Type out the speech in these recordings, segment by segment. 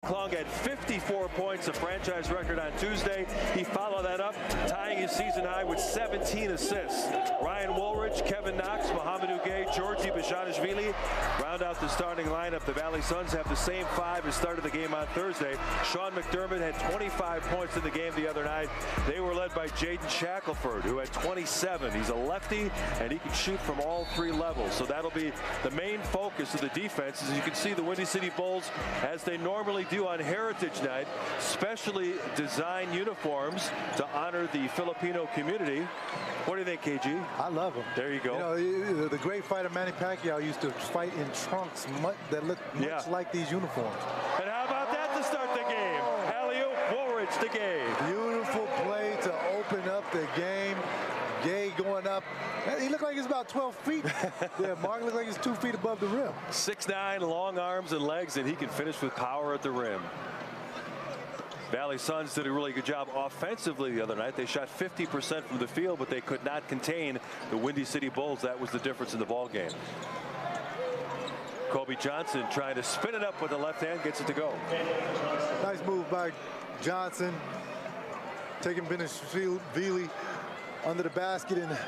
McClung had 54 points, a franchise record on Tuesday. He followed that up, tying his season high with 17 assists. Ryan Woolridge, Kevin Knox, Mohamed Ugay, Georgi Bezhanishvili round out the starting lineup. The Valley Suns have the same five as started the game on Thursday. Sean McDermott had 25 points in the game the other night. They were led by Jaden Shackelford, who had 27. He's a lefty, and he can shoot from all three levels. So that'll be the main focus of the defense. As you can see, the Windy City Bulls, as they normally do on Heritage Night, specially designed uniforms to honor the Filipino community. What do you think, KG? I love them. There you go. You know, the great fighter Manny Pacquiao used to fight in trunks that looked much like these uniforms. And how about that to start the game? Alley-oop, Woolridge to Gay. Beautiful play to open up the game. Gay going up. He looked like he's about 12 feet. Yeah, Mark looked like he's 2 feet above the rim. 6'9", long arms and legs, and he can finish with power at the rim. Valley Suns did a really good job offensively the other night. They shot 50% from the field, but they could not contain the Windy City Bulls. That was the difference in the ball game. Kobe Johnson trying to spin it up with the left hand, gets it to go. Nice move by Johnson, taking Bezhanishvili under the basket and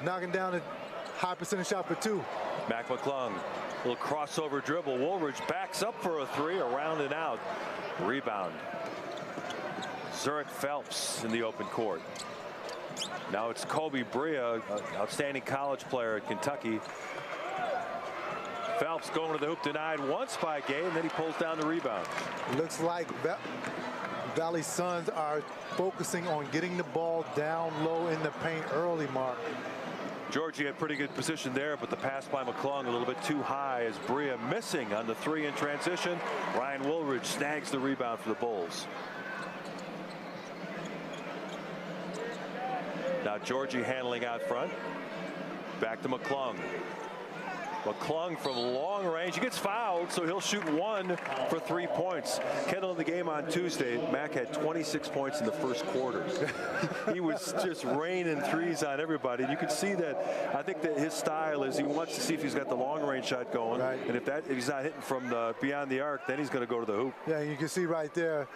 knocking down a high percentage shot for two. Mac McClung, little crossover dribble. Woolridge backs up for a three, around and out. Rebound. Zurich Phelps in the open court. Now it's Kobe Bria, outstanding college player at Kentucky. Phelps going to the hoop, denied once by Gay, and then he pulls down the rebound. Looks like Valley Suns are focusing on getting the ball down low in the paint early, Mark. Georgie had pretty good position there, but the pass by McClung a little bit too high as Bria missing on the three in transition. Ryan Woolridge snags the rebound for the Bulls. Now Georgie handling out front. Back to McClung. McClung from long range. He gets fouled, so he'll shoot one for 3 points. Kendall, in the game on Tuesday, Mac had 26 points in the first quarter. He was just raining threes on everybody. And you can see that. I think that his style is he wants to see if he's got the long range shot going. Right. And if he's not hitting from beyond the arc, then he's going to go to the hoop. Yeah, you can see right there,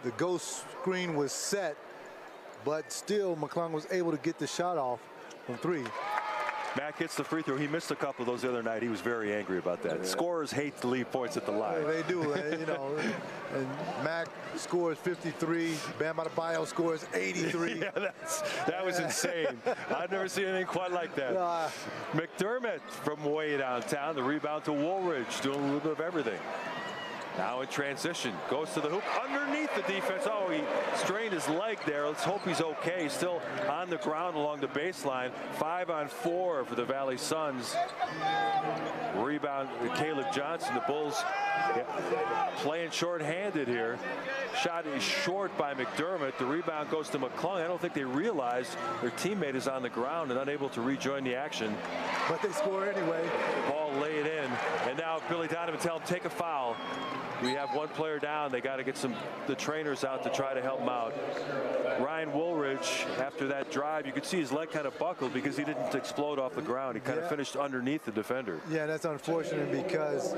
the ghost screen was set, but still McClung was able to get the shot off from three. Mac gets the free throw. He missed a couple of those the other night. He was very angry about that. Yeah. Scorers hate to leave points at the line. Yeah, they do, you know. And Mac scores 53. Bam Adebayo scores 83. Yeah, that was insane. I've never seen anything quite like that. McDermott from way downtown. The rebound to Woolridge, doing a little bit of everything. Now in transition, goes to the hoop underneath the defense. Oh, he strained his leg there. Let's hope he's okay. He's still on the ground along the baseline. 5 on 4 for the Valley Suns. Rebound to Caleb Johnson. The Bulls playing short-handed here. Shot is short by McDermott. The rebound goes to McClung. I don't think they realized their teammate is on the ground and unable to rejoin the action. But they score anyway. Ball laid in. And now Billy Donovan tell him, take a foul. We have one player down. They got to get the trainers out to try to help him out. Ryan Woolridge, after that drive, you could see his leg kind of buckled because he didn't explode off the ground. He kind of finished underneath the defender. Yeah, that's unfortunate because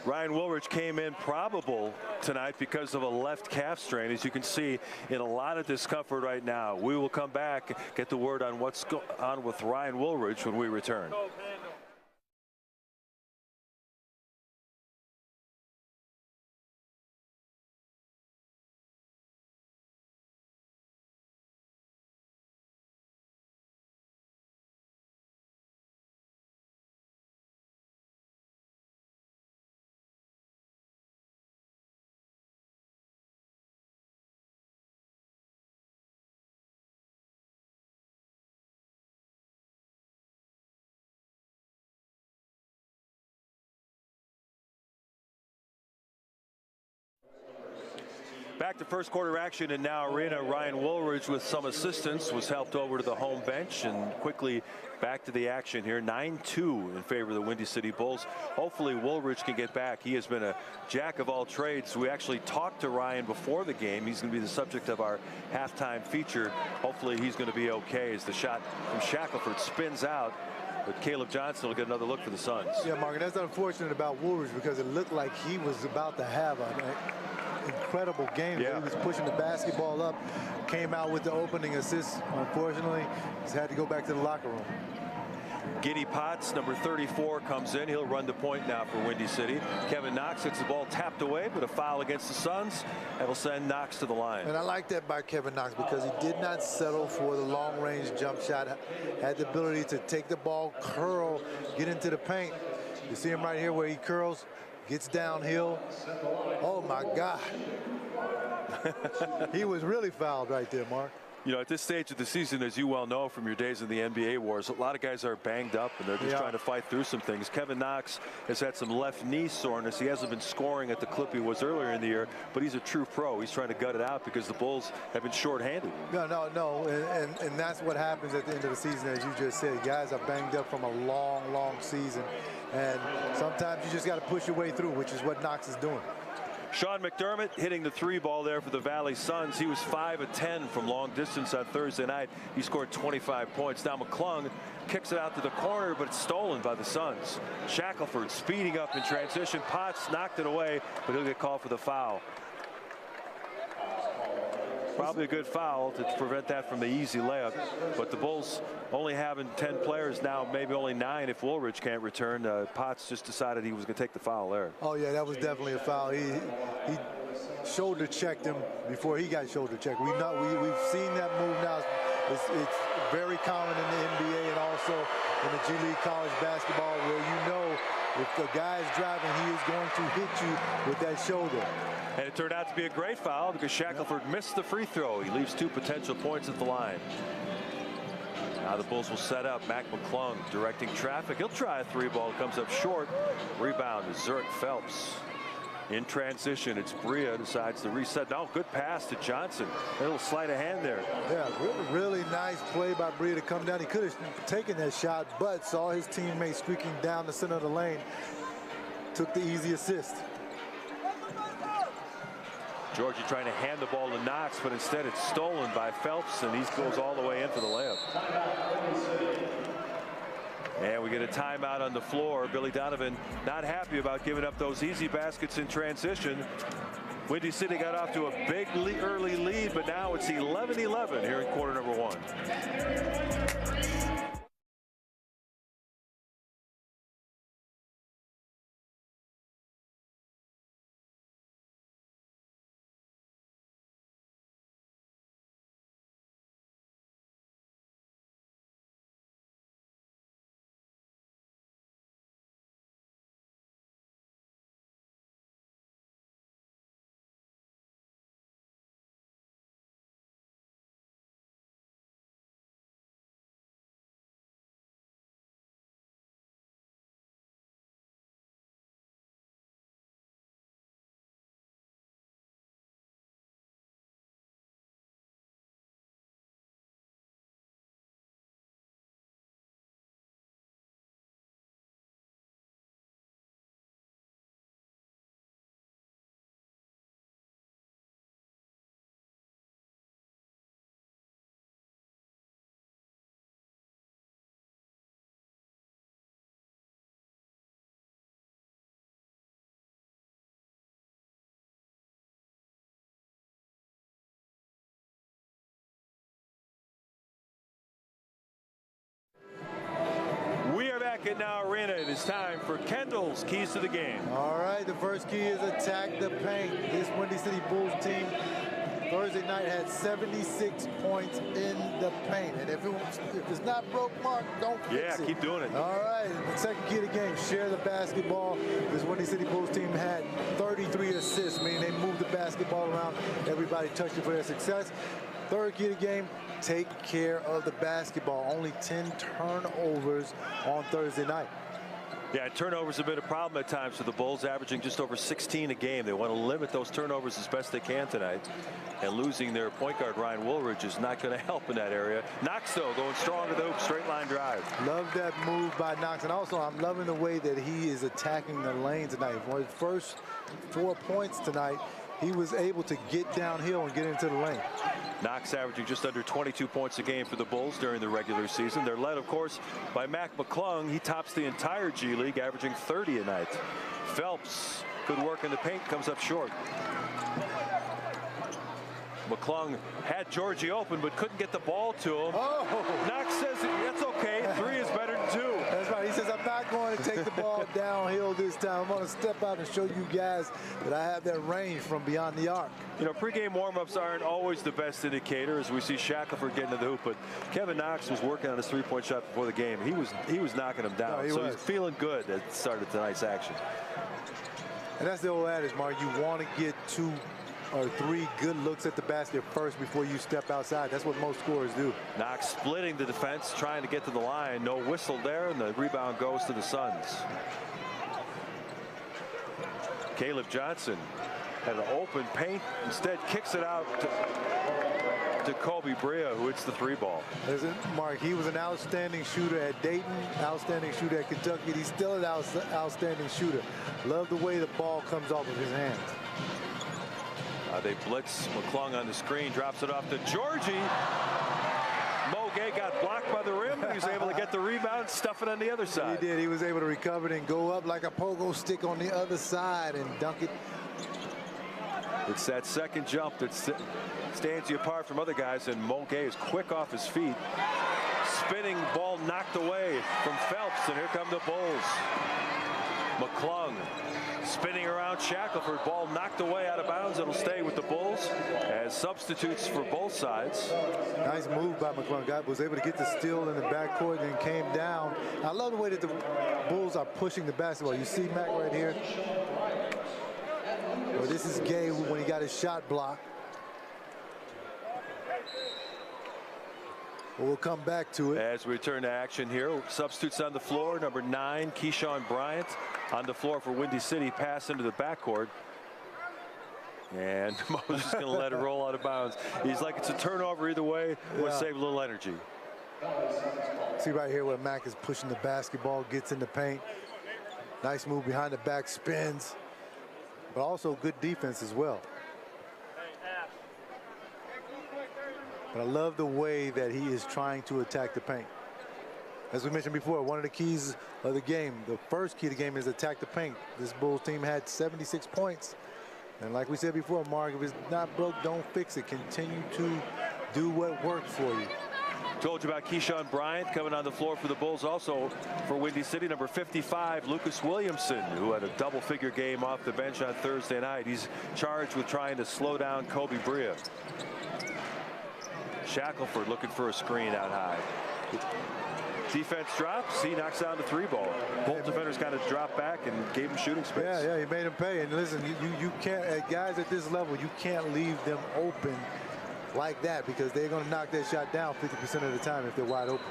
Ryan Woolridge came in probable tonight because of a left calf strain, as you can see, in a lot of discomfort right now. We will come back, get the word on what's going on with Ryan Woolridge when we return. Back to first quarter action in Now Arena. Ryan Woolridge, with some assistance, was helped over to the home bench and quickly back to the action here. 9-2 in favor of the Windy City Bulls. Hopefully Woolridge can get back. He has been a jack of all trades. We actually talked to Ryan before the game. He's going to be the subject of our halftime feature. Hopefully he's going to be okay as the shot from Shackelford spins out. But Caleb Johnson will get another look for the Suns. Yeah, Mark, and that's unfortunate about Woolridge because it looked like he was about to have an incredible game. Yeah. He was pushing the basketball up, came out with the opening assist. Unfortunately, he's had to go back to the locker room. Giddy Potts, number 34, comes in. He'll run the point now for Windy City. Kevin Knox gets the ball tapped away, but a foul against the Suns. That will send Knox to the line. And I like that by Kevin Knox because he did not settle for the long-range jump shot. Had the ability to take the ball, curl, get into the paint. You see him right here where he curls, gets downhill. Oh, my God. He was really fouled right there, Mark. You know, at this stage of the season, as you well know from your days in the NBA wars, a lot of guys are banged up and they're just trying to fight through some things. Kevin Knox has had some left knee soreness. He hasn't been scoring at the clip he was earlier in the year, but he's a true pro. He's trying to gut it out because the Bulls have been shorthanded. No. And that's what happens at the end of the season, as you just said. Guys are banged up from a long season. And sometimes you just got to push your way through, which is what Knox is doing. Sean McDermott hitting the 3-ball there for the Valley Suns. He was 5 of 10 from long distance on Thursday night. He scored 25 points. Now McClung kicks it out to the corner, but it's stolen by the Suns. Shackelford speeding up in transition. Potts knocked it away, but he'll get called for the foul. Probably a good foul to prevent that from the easy layup. But the Bulls only having 10 players now, maybe only 9 if Woolridge can't return. Potts just decided he was going to take the foul there. Oh, yeah, that was definitely a foul. He shoulder checked him before he got shoulder checked. We've seen that move now. It's very common in the NBA and also in the G League college basketball where you know if the guy is driving, he is going to hit you with that shoulder. And it turned out to be a great foul because Shackelford missed the free throw. He leaves 2 potential points at the line. Now the Bulls will set up. Mac McClung directing traffic. He'll try a 3-ball. Comes up short. Rebound is Zurich Phelps. In transition, it's Bria decides to reset. No, good pass to Johnson. A little sleight of hand there. Yeah, really nice play by Bria to come down. He could have taken that shot, but saw his teammate streaking down the center of the lane. Took the easy assist. Georgie trying to hand the ball to Knox, but instead it's stolen by Phelps, and he goes all the way in for the layup. And we get a timeout on the floor. Billy Donovan not happy about giving up those easy baskets in transition. Windy City got off to a big early lead, but now it's 11-11 here in quarter number 1. At Now Arena, it is time for Kendall's keys to the game. All right, the first key is attack the paint. This Windy City Bulls team Thursday night had 76 points in the paint. And if it's not broke, Mark, don't fix it. Yeah, keep doing it. All right, the second key to the game, share the basketball. This Windy City Bulls team had 33 assists, meaning they moved the basketball around. Everybody touched it for their success. Third key to the game, take care of the basketball. Only 10 turnovers on Thursday night. Yeah, turnovers have been a problem at times for the Bulls, averaging just over 16 a game. They want to limit those turnovers as best they can tonight. And losing their point guard, Ryan Woolridge, is not going to help in that area. Knox, though, going strong to the hoop, straight line drive. Love that move by Knox. And also, I'm loving the way that he is attacking the lane tonight. For his first 4 points tonight, he was able to get downhill and get into the lane. Knox averaging just under 22 points a game for the Bulls during the regular season. They're led, of course, by Mac McClung. He tops the entire G League, averaging 30 a night. Phelps, good work in the paint, comes up short. McClung had Georgie open, but couldn't get the ball to him. Oh. Knox says that's okay. 3 is better than 2. That's right. He says, I'm not going to take the ball downhill this time. I'm going to step out and show you guys that I have that range from beyond the arc. You know, pregame warm-ups aren't always the best indicator, as we see Shackelford getting to the hoop, but Kevin Knox was working on his three-point shot before the game. He was knocking him down, so he's feeling good at the start of tonight's action. And that's the old adage, Mark. You want to get 2 or 3 good looks at the basket first before you step outside. That's what most scorers do. Knox splitting the defense, trying to get to the line. No whistle there, and the rebound goes to the Suns. Caleb Johnson had an open paint, instead kicks it out to Kobe Brea, who hits the 3-ball. Listen, Mark, he was an outstanding shooter at Dayton, outstanding shooter at Kentucky. He's still an outstanding shooter. Love the way the ball comes off of his hands. They blitz McClung on the screen, drops it off to Georgie. Mo Gay got blocked by the rim, but he was able to get the rebound, stuff it on the other side. He did. He was able to recover it and go up like a pogo stick on the other side and dunk it. It's that second jump that stands you apart from other guys, and Mo Gay is quick off his feet. Spinning ball knocked away from Phelps, and here come the Bulls. McClung spinning around Shackelford, ball knocked away out of bounds. It'll stay with the Bulls as substitutes for both sides. Nice move by McClung. Guy was able to get the steal in the backcourt and then came down. I love the way that the Bulls are pushing the basketball. You see Mac right here. Well, this is Gay when he got his shot blocked. We'll come back to it. As we return to action here, substitutes on the floor. Number 9, Keyshawn Bryant on the floor for Windy City. Pass into the backcourt. And Mo's just going to let it roll out of bounds. He's like, it's a turnover either way. We'll save a little energy. See right here where Mac is pushing the basketball, gets in the paint. Nice move behind the back, spins. But also good defense as well. But I love the way that he is trying to attack the paint. As we mentioned before, one of the keys of the game, the first key to the game is attack the paint. This Bulls team had 76 points. And like we said before, Mark, if it's not broke, don't fix it. Continue to do what worked for you. Told you about Keyshawn Bryant coming on the floor for the Bulls. Also for Windy City, number 55, Lucas Williamson, who had a double-figure game off the bench on Thursday night. He's charged with trying to slow down Kobe Brea. Shackelford looking for a screen out high. Defense drops. He knocks down the 3-ball. Both defenders kind of dropped back and gave him shooting space. Yeah, he made him pay. And listen, you can't, guys at this level, you can't leave them open like that because they're going to knock that shot down 50% of the time if they're wide open.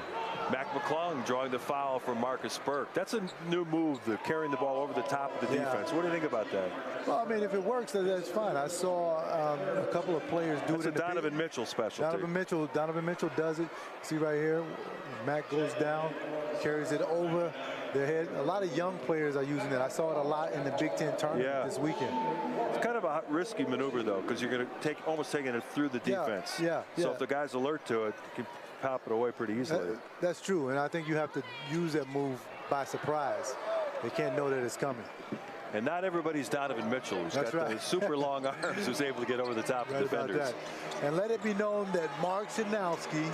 Mac McClung drawing the foul for Marcus Burke. That's a new move, the carrying the ball over the top of the defense. What do you think about that? Well, I mean, if it works, that's fine. I saw a couple of players do it. That's a Donovan Mitchell specialty. Donovan Mitchell does it. See right here, Mac goes down, carries it over their head. A lot of young players are using it. I saw it a lot in the Big Ten tournament this weekend. It's kind of a risky maneuver, though, because you're going to almost taking it through the defense. So if the guy's alert to it, you can pop it away pretty easily. That's true, and I think you have to use that move by surprise. They can't know that it's coming. And not everybody's Donovan Mitchell, who's got the super long arms, who's able to get over the top of defenders. And let it be known that Mark Schanowski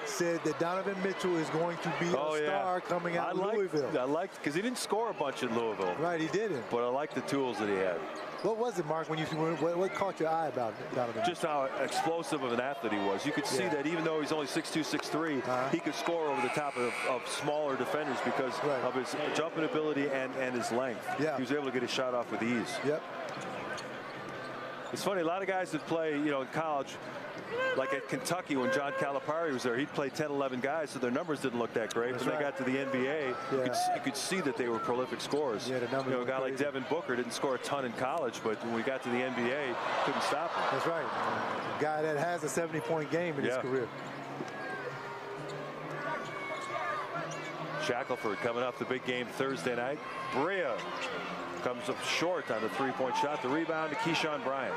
said that Donovan Mitchell is going to be a star coming out of Louisville. I liked because he didn't score a bunch in Louisville. Right, he didn't. But I like the tools that he had. What was it, Mark, when what caught your eye about Donovan? Just how explosive of an athlete he was. You could see that even though he's only 6'2", 6'3", he could score over the top of smaller defenders because of his jumping ability and his length. He was able to get his shot off with ease. It's funny, a lot of guys that play, in college, like at Kentucky when John Calipari was there, he'd play 10, 11 guys, so their numbers didn't look that great. When they got to the NBA, you could see that they were prolific scorers. A guy like Devin Booker didn't score a ton in college, but when we got to the NBA, couldn't stop him. That's right. A guy that has a 70-point game in his career. Shackelford coming off the big game Thursday night. Brea comes up short on the three-point shot. The rebound to Keyshawn Bryant.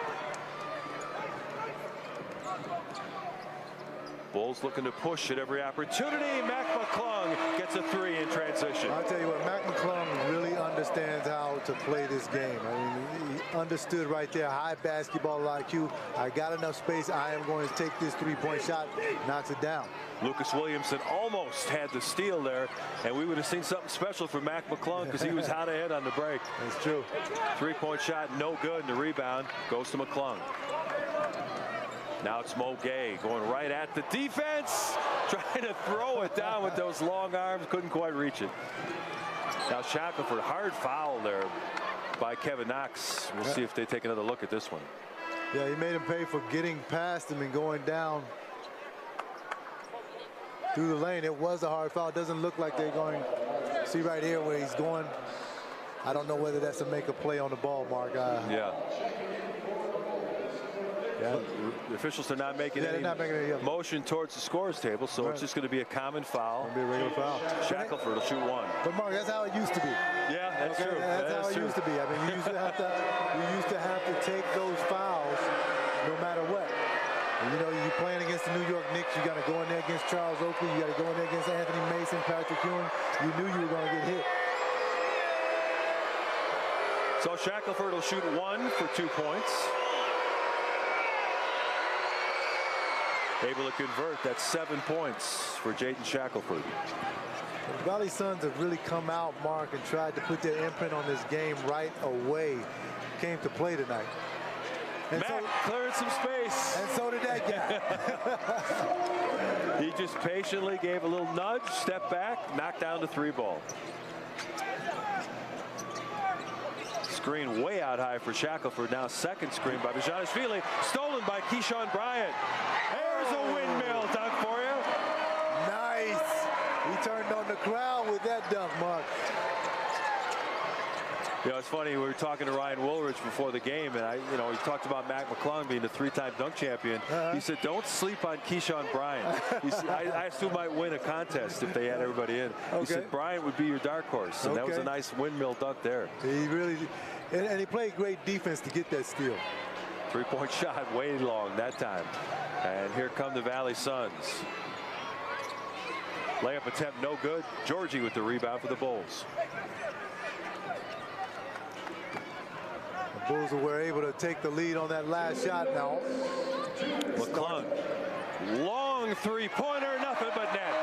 Bulls looking to push at every opportunity. Mac McClung gets a three in transition. I'll tell you what, Mac McClung really understands how to play this game. I mean, he understood right there, high basketball IQ. I got enough space. I am going to take this three-point shot. Knocks it down. Lucas Williamson almost had the steal there, and we would have seen something special for Mac McClung because he was out ahead on the break. That's true. Three-point shot, no good, and the rebound goes to McClung. Now it's Mo Gay going right at the defense, trying to throw it down with those long arms, couldn't quite reach it. Now Shackelford, hard foul there by Kevin Knox. We'll see if they take another look at this one. Yeah, he made him pay for getting past him and going down through the lane. It was a hard foul. It doesn't look like they're going. See right here where he's going. I don't know whether that's to make a play on the ball, Mark. Yeah. The officials are not making any motion towards the scores table, so it's just going to be a common foul. It'll be a regular foul. Shackelford will shoot one. But Mark, that's how it used to be. Yeah, that's true. That's how it used to be. I mean, you used to have to take those fouls no matter what. And, you know, you're playing against the New York Knicks. You got to go in there against Charles Oakley. You got to go in there against Anthony Mason, Patrick Ewing. You knew you were going to get hit. So Shackelford will shoot one for 2 points. Able to convert. That's 7 points for Jaden Shackelford. The Valley Suns have really come out, Mark, and tried to put their imprint on this game right away. Came to play tonight. And Mac clearing some space. And so did that guy. He just patiently gave a little nudge, step back, knocked down the three ball. Screen way out high for Shackelford. Now second screen by Bezhanishvili. Stolen by Keyshawn Bryant. There's a windmill dunk for you. Nice. He turned on the crowd with that dunk, Mark. You know, it's funny, we were talking to Ryan Woolridge before the game, and he talked about Mac McClung being the three-time dunk champion. He said, don't sleep on Keyshawn Bryant. He said, I assume might win a contest if they had everybody in. He said Bryant would be your dark horse, and that was a nice windmill dunk there. He really, and he played great defense to get that steal. Three-point shot way long that time. And here come the Valley Suns. Layup attempt no good. Georgie with the rebound for the Bulls. The Bulls were able to take the lead on that last shot now. McClung, long three-pointer, nothing but net.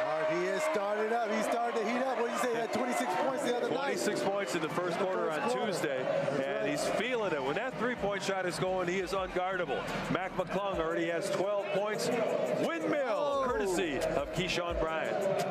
Mark, he has started up. He started to heat up. What did you say? He had 26 points the other night. 26 points in the first quarter on Tuesday, and he's feeling it. When that three-point shot is going, he is unguardable. Mac McClung already has 12 points. Windmill, courtesy of Keyshawn Bryant.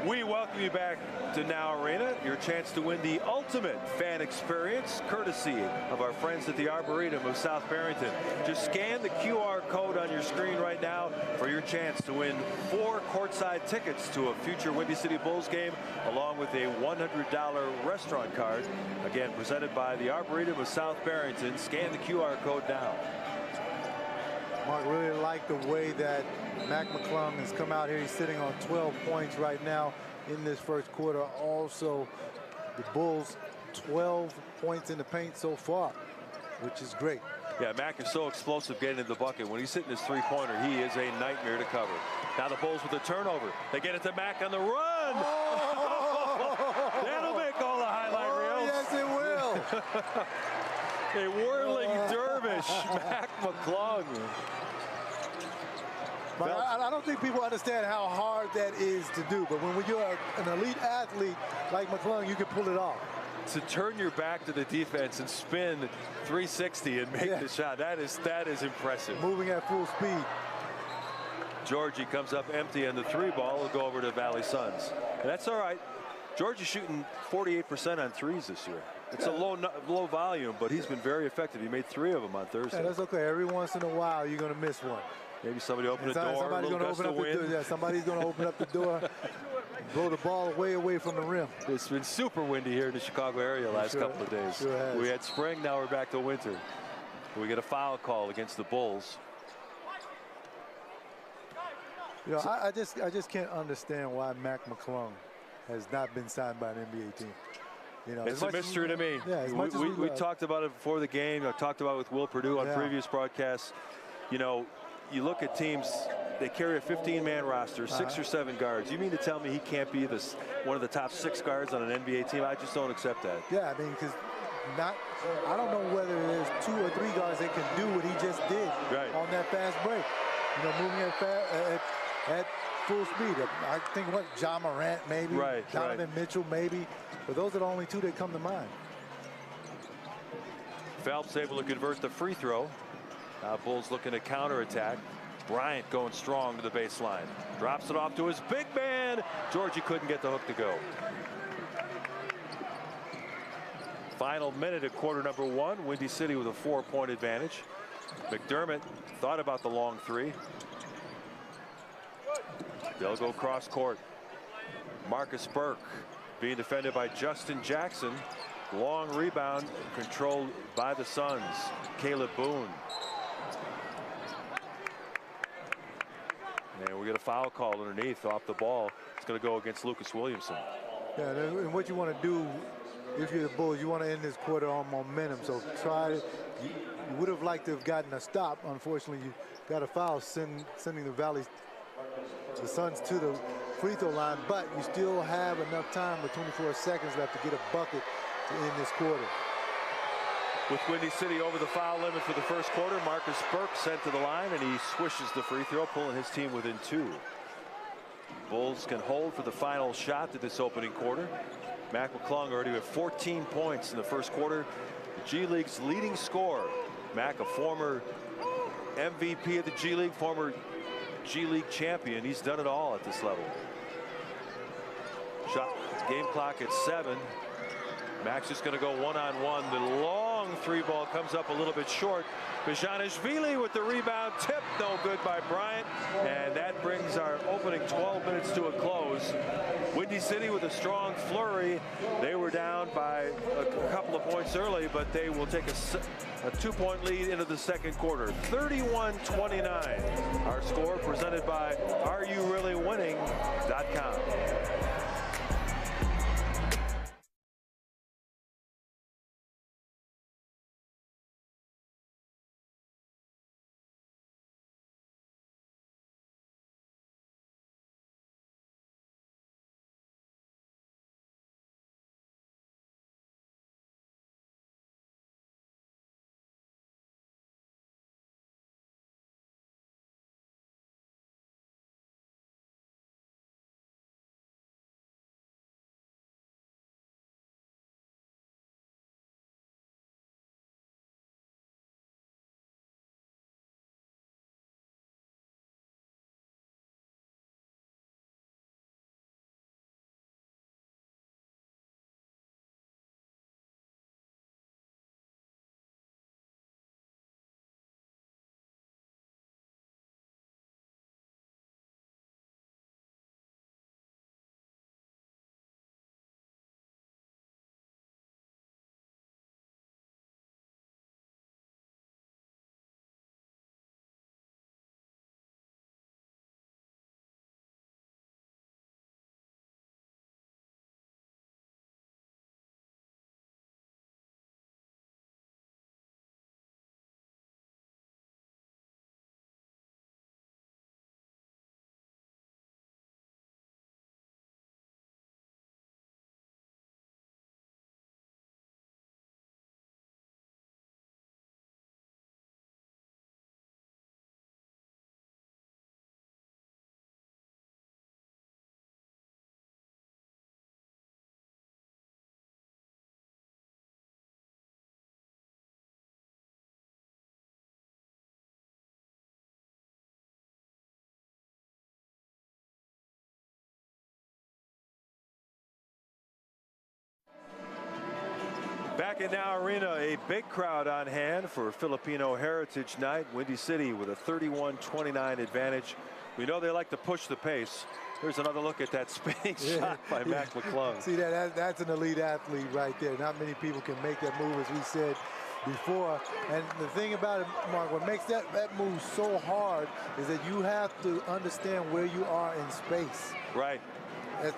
We welcome you back to Now Arena, your chance to win the ultimate fan experience, courtesy of our friends at the Arboretum of South Barrington. Just scan the QR code on your screen right now for your chance to win 4 courtside tickets to a future Windy City Bulls game, along with a $100 restaurant card. Again, presented by the Arboretum of South Barrington. Scan the QR code now. Mark, really like the way that Mac McClung has come out here. He's sitting on 12 points right now in this first quarter. Also, the Bulls 12 points in the paint so far, which is great. Yeah, Mac is so explosive getting in the bucket. When he's hitting his three-pointer, he is a nightmare to cover. Now the Bulls with the turnover. They get it to Mac on the run. Oh! That'll make all the highlight reels. Yes, it will. A whirling dervish, Mac McClung. But I don't think people understand how hard that is to do. But when you're an elite athlete like McClung, you can pull it off. To turn your back to the defense and spin 360 and make the shot, that is impressive. Moving at full speed. Georgie comes up empty on the three ball. Will go over to Valley Suns. And that's all right. Georgie's shooting 48% on threes this year. It's a low volume, but he's been very effective. He made 3 of them on Thursday. Yeah, that's okay. Every once in a while, you're going to miss one. Maybe somebody open the door. Somebody's going to open up the door. Yeah, somebody's going to open up the door. Blow the ball way away from the rim. It's been super windy here in the Chicago area last couple of days. Sure we had spring, now we're back to winter. We get a foul call against the Bulls. You know, I just can't understand why Mac McClung has not been signed by an NBA team. You know, it's a mystery to me. Yeah, we talked about it before the game. I talked about it with Will Perdue on previous broadcasts. You know, you look at teams, they carry a 15-man roster, 6 or 7 guards. You mean to tell me he can't be one of the top 6 guards on an NBA team? I just don't accept that. Yeah, I mean, because I don't know whether there's 2 or 3 guards that can do what he just did on that fast break. You know, moving at full speed. I think Ja Morant maybe, Donovan Mitchell maybe, but those are the only 2 that come to mind. Phelps able to convert the free throw. Now Bulls looking to counterattack. Bryant going strong to the baseline. Drops it off to his big man. Georgie couldn't get the hook to go. Final minute of quarter number 1. Windy City with a 4-point advantage. McDermott thought about the long 3. They'll go cross court. Marcus Burke being defended by Justin Jackson. Long rebound controlled by the Suns. Caleb Boone. And we get a foul call underneath off the ball. It's going to go against Lucas Williamson. Yeah, and what you want to do if you're the Bulls, you want to end this quarter on momentum. So you would have liked to have gotten a stop. Unfortunately, you got a foul sending the Suns to the free throw line, but you still have enough time with 24 seconds left to get a bucket to end this quarter. With Windy City over the foul limit for the first quarter, Marcus Burke sent to the line, and he swishes the free throw, pulling his team within 2. Bulls can hold for the final shot to this opening quarter. Mac McClung already with 14 points in the first quarter. The G League's leading scorer. Mac, a former MVP of the G League, former G League champion. He's done it all at this level. Game clock at 7. Mac's just going to go one-on-one. The long 3 ball comes up a little bit short. Bezhanishvili with the rebound, tip, no good by Bryant, and that brings our opening 12 minutes to a close. Windy City with a strong flurry. They were down by a couple of points early, but they will take a 2-point lead into the second quarter. 31-29. Our score presented by AreYouReallyWinning.com. Back in Now Arena, a big crowd on hand for Filipino Heritage Night. Windy City with a 31-29 advantage. We know they like to push the pace. Here's another look at that spinning shot by Mac McClung. See, that's an elite athlete right there. Not many people can make that move, as we said before. And the thing about it, Mark, what makes that move so hard is that you have to understand where you are in space. Right.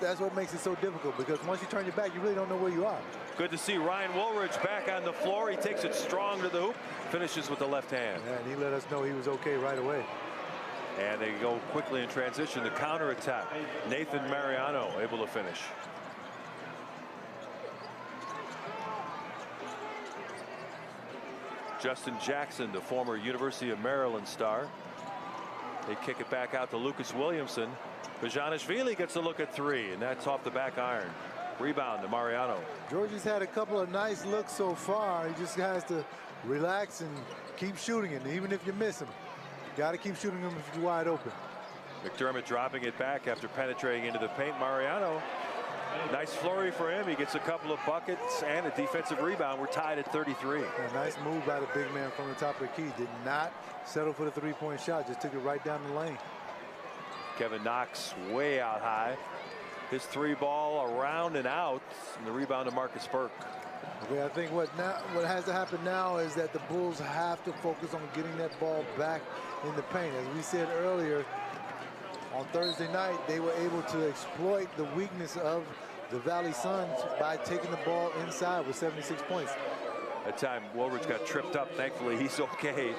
That's what makes it so difficult, because once you turn your back, you really don't know where you are. Good to see Ryan Woolridge back on the floor. He takes it strong to the hoop, finishes with the left hand. Yeah, and he let us know he was okay right away. And they go quickly in transition. The counter attack. Nathan Mariano able to finish. Justin Jackson, the former University of Maryland star. They kick it back out to Lucas Williamson. Bezhanishvili gets a look at three, and that's off the back iron. Rebound to Mariano. Georgie's had a couple of nice looks so far. He just has to relax and keep shooting it, even if you miss him. Got to keep shooting them if you're wide open. McDermott dropping it back after penetrating into the paint. Mariano, nice flurry for him. He gets a couple of buckets and a defensive rebound. We're tied at 33. A nice move by the big man from the top of the key. Did not settle for the three-point shot. Just took it right down the lane. Kevin Knox way out high. His three ball around and out. And the rebound to Marcus Burke. Okay, I think what has to happen now is that the Bulls have to focus on getting that ball back in the paint. As we said earlier, on Thursday night, they were able to exploit the weakness of the Valley Suns by taking the ball inside with 76 points. That time, Woolridge got tripped up. Thankfully, he's okay.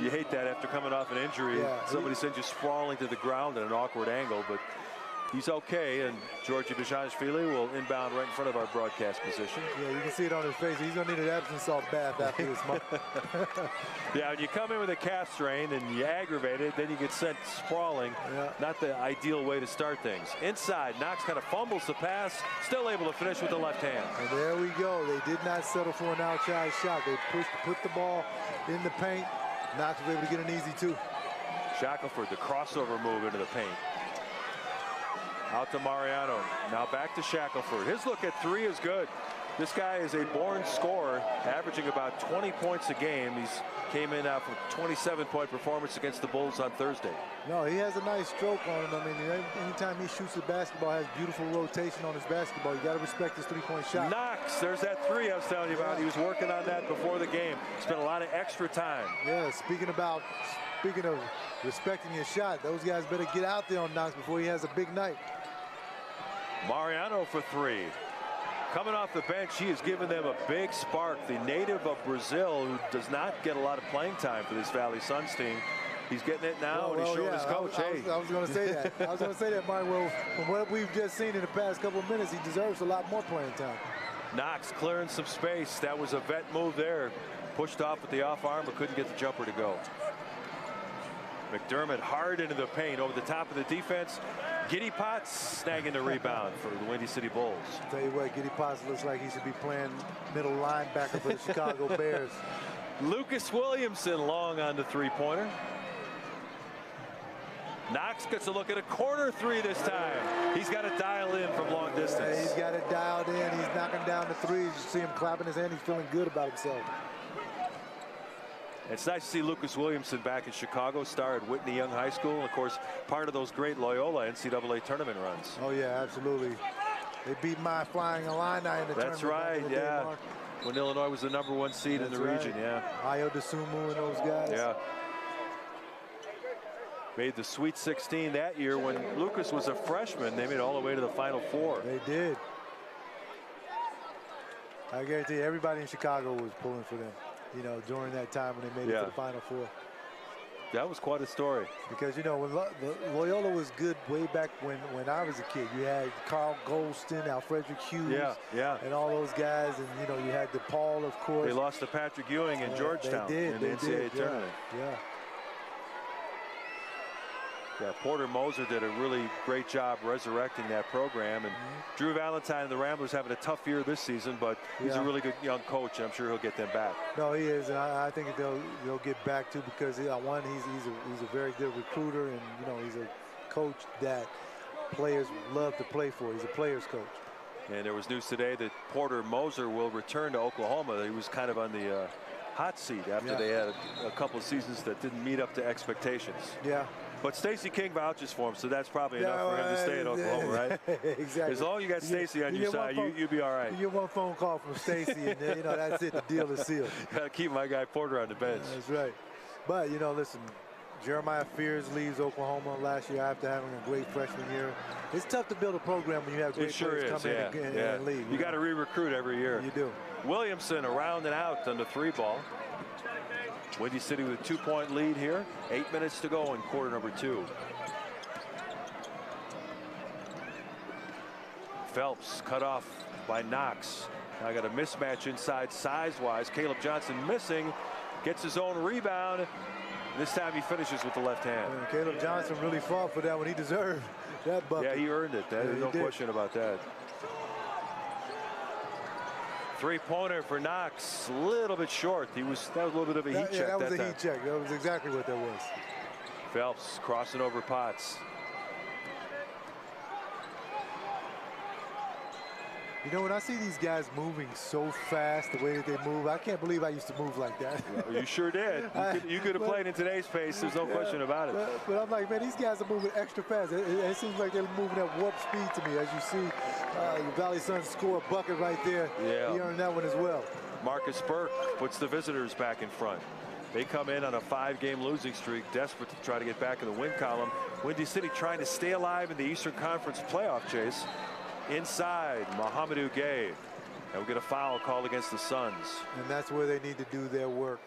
You hate that after coming off an injury. Yeah, somebody sends you sprawling to the ground at an awkward angle, but he's okay, and Giorgi Bezhanishvili will inbound right in front of our broadcast position. Yeah, you can see it on his face. He's going to need an Epsom salt bath after this month. Yeah, when you come in with a calf strain and you aggravate it, then you get sent sprawling. Yeah. Not the ideal way to start things. Inside, Knox kind of fumbles the pass, still able to finish with the left hand. And there we go. They did not settle for an outside shot. They put the ball in the paint. Knox was able to get an easy two. Shackelford, the crossover move into the paint. Out to Mariano. Now back to Shackelford. His look at three is good. This guy is a born scorer, averaging about 20 points a game. He's came in out from a 27-point performance against the Bulls on Thursday. No, he has a nice stroke on him. I mean, anytime he shoots the basketball, has beautiful rotation on his basketball. You got to respect his three-point shot. Knox, there's that three I was telling you about. He was working on that before the game. Spent a lot of extra time. Yeah, speaking of respecting his shot, those guys better get out there on Knox before he has a big night. Mariano for three. Coming off the bench, he has given them a big spark. The native of Brazil, who does not get a lot of playing time for this Valley Suns team. He's getting it now, and he's showing his coach. I was going to say that. I was going to say that, Mark. Well, from what we've just seen in the past couple of minutes, he deserves a lot more playing time. Knox clearing some space. That was a vet move there. Pushed off with the off arm, but couldn't get the jumper to go. McDermott hard into the paint over the top of the defense. Giddy Potts snagging the rebound for the Windy City Bulls. I'll tell you what, Giddy Potts looks like he should be playing middle linebacker for the Chicago Bears. Lucas Williamson long on the three-pointer. Knox gets a look at a corner three this time. He's got to dial in from long distance. Yeah, he's got it dialed in. He's knocking down the threes. You see him clapping his hand. He's feeling good about himself. It's nice to see Lucas Williamson back in Chicago, star at Whitney Young High School. And of course, part of those great Loyola NCAA tournament runs. Oh, yeah, absolutely. They beat my Flying Illini in the tournament. That's right, yeah. When Illinois was the #1 seed in the region, yeah. Ayo Dosunmu and those guys. Yeah. Made the Sweet 16 that year when Lucas was a freshman. They made it all the way to the Final Four. They did. I guarantee you, everybody in Chicago was pulling for them, you know, during that time when they made it to the Final Four. That was quite a story. Because, you know, when Loyola was good way back when I was a kid. You had Carl Golston, Alfredrick Hughes, and all those guys. And, you know, you had DePaul, of course. They lost to Patrick Ewing in Georgetown in the NCAA tournament. Yeah, Porter Moser did a really great job resurrecting that program. And Drew Valentine and the Ramblers having a tough year this season, but he's a really good young coach. I'm sure he'll get them back. No, he is. And I think they'll get back too, because one, he's a very good recruiter, and you know, he's a coach that players love to play for. He's a player's coach. And there was news today that Porter Moser will return to Oklahoma. He was kind of on the hot seat after they had a couple of seasons that didn't meet up to expectations. Yeah. But Stacey King vouches for him, so that's probably enough for him to stay in Oklahoma, right? Exactly. As long as you got Stacey on your side, you'll be all right. You get one phone call from Stacey, and you know that's it. The deal is sealed. Got to keep my guy Porter on the bench. That's right. But you know, listen, Jeremiah Fears leaves Oklahoma last year after having a great freshman year. It's tough to build a program when you have great players come in and leave. You got to re-recruit every year. You do. Williamson around and out on the 3-ball. Windy City with a 2-point lead here. 8 minutes to go in quarter number 2. Phelps cut off by Knox. Now got a mismatch inside size-wise. Caleb Johnson missing. Gets his own rebound. This time he finishes with the left hand. And Caleb Johnson really fought for that when he deserved that bucket. Yeah, he earned it. There's no question about that. 3-pointer for Knox, a little bit short. That was a little bit of a heat check. That was a heat check. That was exactly what that was. Phelps crossing over Potts. You know, when I see these guys moving so fast, the way that they move, I can't believe I used to move like that. Well, you sure did. You could have played in today's pace. There's no question about it. But I'm like, man, these guys are moving extra fast. It seems like they're moving at warp speed to me. As you see, Valley Suns score a bucket right there. Yeah. He earned that one as well. Marcus Burke puts the visitors back in front. They come in on a 5-game losing streak, desperate to try to get back in the win column. Windy City trying to stay alive in the Eastern Conference playoff chase. Inside, Mohamedou Gueye. And we'll get a foul called against the Suns. And that's where they need to do their work.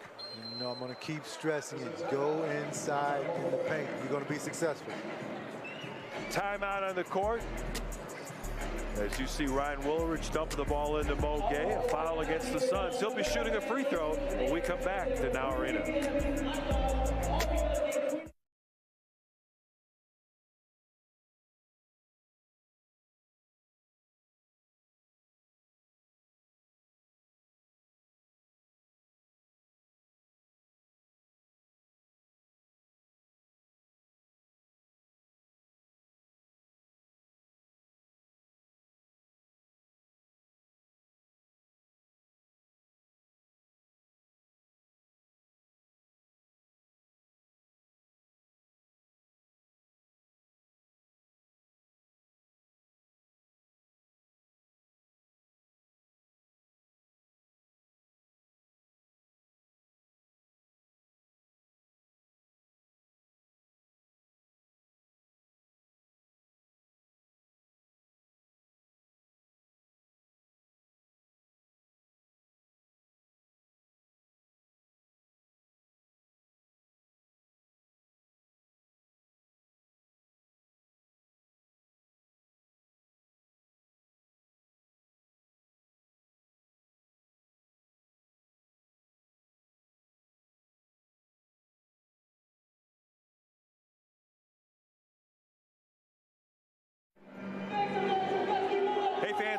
You know, I'm going to keep stressing it. Go inside in the paint. You're going to be successful. Timeout on the court. As you see Ryan Woolridge dumping the ball into Mo Gueye. A foul against the Suns. He'll be shooting a free throw when we come back to Now Arena.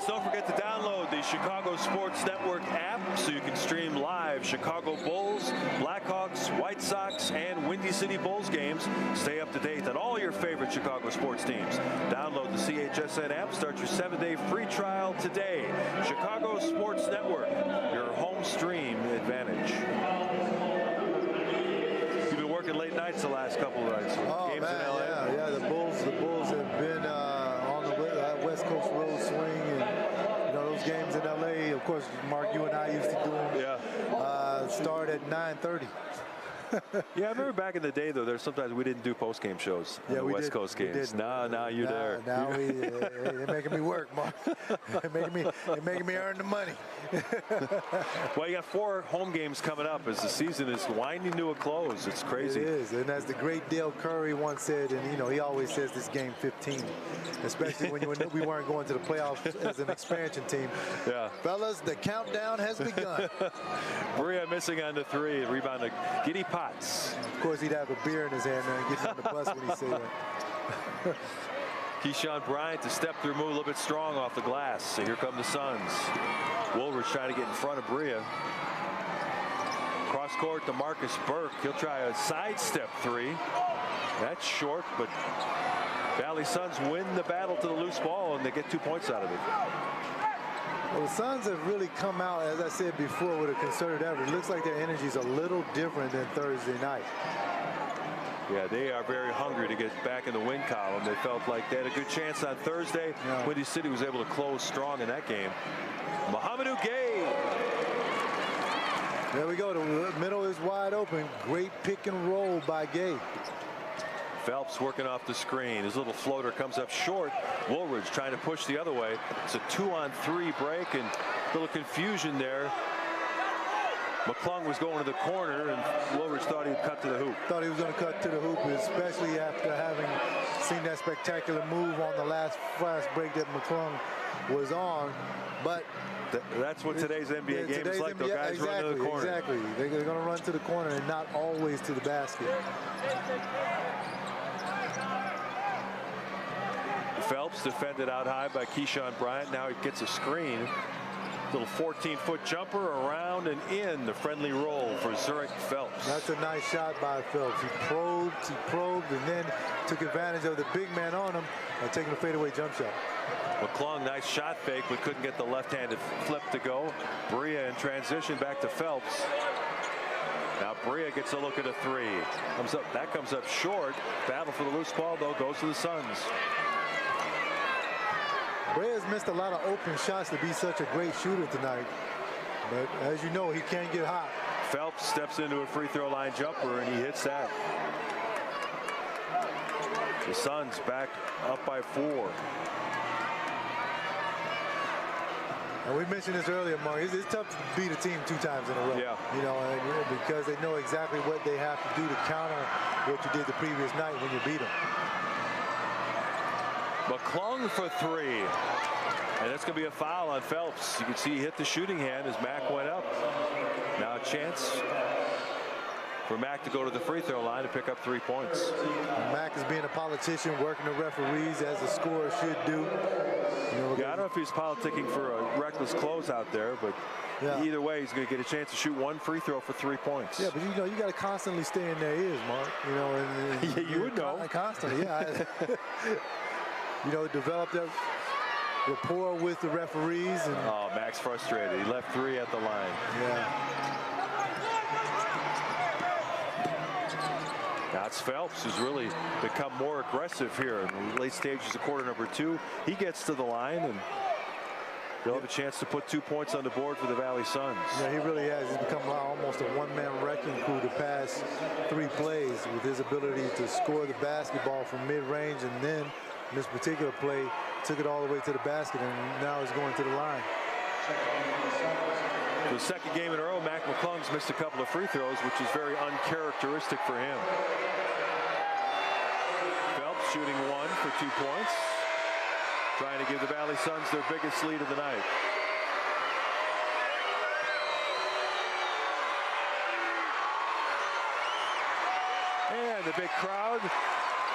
Don't forget to download the Chicago Sports Network app so you can stream live Chicago Bulls, Blackhawks, White Sox, and Windy City Bulls games. Stay up to date on all your favorite Chicago sports teams. Download the CHSN app. Start your 7-day free trial today. Chicago Sports Network, your home stream advantage. You've been working late nights the last couple of nights. Oh, games man, in LA. yeah. The Bulls have been on the West Coast road swing, and you know those games in LA. Of course, Mark, you and I used to do them. Yeah. Start at 9:30. Yeah, I remember back in the day, though, there's sometimes we didn't do post-game shows on the West Coast games. Now you're there. Now they're making me work, Mark. They're making me earn the money. Well, you got 4 home games coming up as the season is winding to a close. It's crazy. It is, and as the great Dale Curry once said, and you know he always says this game 15, especially when we weren't going to the playoffs as an expansion team. Yeah, fellas, the countdown has begun. Bria missing on the 3, rebound to Giddy Potts. Of course, he'd have a beer in his hand and get on the bus when he said that. Keyshawn Bryant to step through, move a little bit strong off the glass. So here come the Suns. Woolridge trying to get in front of Bria. Cross court to Marcus Burke. He'll try a sidestep 3. That's short, but Valley Suns win the battle to the loose ball, and they get 2 points out of it. Well, the Suns have really come out, as I said before, with a concerted effort. It looks like their energy is a little different than Thursday night. Yeah, they are very hungry to get back in the win column. They felt like they had a good chance on Thursday. Yeah. Windy City was able to close strong in that game. Mohamedou Gueye. There we go. The middle is wide open. Great pick and roll by Gueye. Phelps working off the screen. His little floater comes up short. Woolridge trying to push the other way. It's a 2-on-3 break and a little confusion there. McClung was going to the corner and Woolridge thought he'd cut to the hoop. Thought he was going to cut to the hoop, especially after having seen that spectacular move on the last fast break that McClung was on. But that's what today's NBA game is like. The guys exactly, run to the corner. Exactly. They're going to run to the corner and not always to the basket. Phelps defended out high by Keyshawn Bryant. Now he gets a screen. Little 14-foot jumper around and in. The friendly roll for Zurich Phelps. That's a nice shot by Phelps. He probed, and then took advantage of the big man on him by taking a fadeaway jump shot. McClung, nice shot fake, but couldn't get the left-handed flip to go. Bria in transition back to Phelps. Now Bria gets a look at a three. That comes up short. Battle for the loose ball, though, goes to the Suns. Brea's missed a lot of open shots to be such a great shooter tonight. But as you know, he can get hot. Phelps steps into a free throw line jumper and he hits that. The Suns back up by 4. And we mentioned this earlier, Mark. It's tough to beat a team 2 times in a row. Yeah. You know, because they know exactly what they have to do to counter what you did the previous night when you beat them. McClung for 3. And it's going to be a foul on Phelps. You can see he hit the shooting hand as Mack went up. Now a chance for Mack to go to the free throw line to pick up 3 points. Mack is being a politician, working the referees as the scorer should do. You know, yeah, I don't know if he's politicking for a reckless close out there, but yeah. Either way, he's going to get a chance to shoot 1 free throw for 3 points. Yeah, but you know, you got to constantly stay in their ears, Mark. You know, and yeah, you would know. Constantly, yeah. You know, develop that rapport with the referees. And oh, Mack's frustrated. He left 3 at the line. Yeah. That's Phelps, who's really become more aggressive here in the late stages of quarter number 2. He gets to the line, and they'll have a chance to put 2 points on the board for the Valley Suns. Yeah, he really has. He's become almost a one-man wrecking crew the past 3 plays with his ability to score the basketball from mid-range, and then in this particular play, took it all the way to the basket, and now he's going to the line. For the second game in a row, Mac McClung's missed a couple of free throws, which is very uncharacteristic for him. Phelps shooting 1 for 2 points, trying to give the Valley Suns their biggest lead of the night. And the big crowd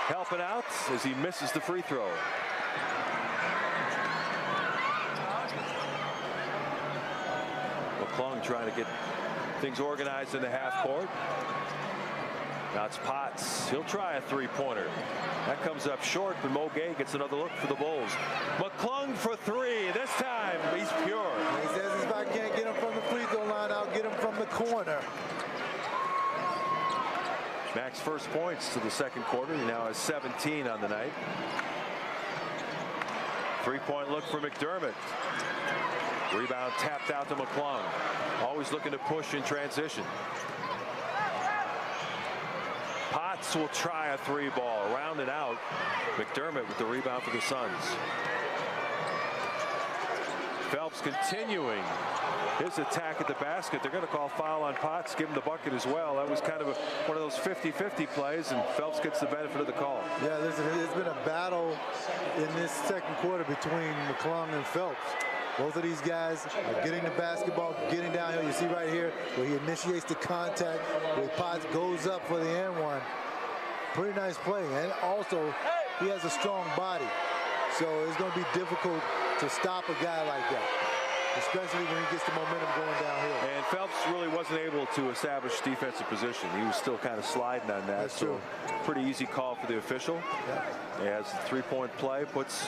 helping out as he misses the free throw. McClung trying to get things organized in the half court. Now it's Potts. He'll try a 3-pointer. That comes up short, but Mo Gueye gets another look for the Bulls. McClung for 3. This time he's pure. He says if I can't get him from the free throw line, I'll get him from the corner. Mack's first points to the second quarter. He now has 17 on the night. 3-point look for McDermott. Rebound tapped out to McClung. Always looking to push in transition. Potts will try a 3-ball. Round and out. McDermott with the rebound for the Suns. Phelps continuing his attack at the basket. They're going to call foul on Potts, give him the bucket as well. That was kind of one of those 50-50 plays, and Phelps gets the benefit of the call. Yeah, listen, it's been a battle in this second quarter between McClung and Phelps. Both of these guys are getting the basketball, getting downhill. You see right here where he initiates the contact, where Potts goes up for the N1. Pretty nice play. And also, he has a strong body. So it's going to be difficult to stop a guy like that, especially when he gets the momentum going downhill. And Phelps really wasn't able to establish defensive position. He was still kind of sliding on that. That's true. Pretty easy call for the official. Yeah. As the 3-point play puts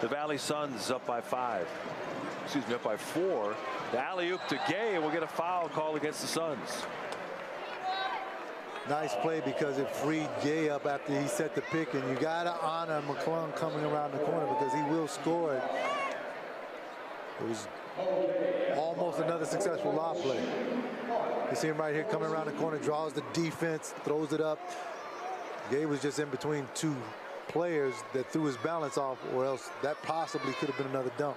the Valley Suns up by 5. excuse me, up by 4. The alley-oop to Gay, and we'll get a foul call against the Suns. Nice play because it freed Gay up after he set the pick, and you got to honor McClung coming around the corner because he will score it. It was almost another successful lob play. You see him right here coming around the corner, draws the defense, throws it up. Gay was just in between 2 players that threw his balance off, or else that possibly could have been another dunk.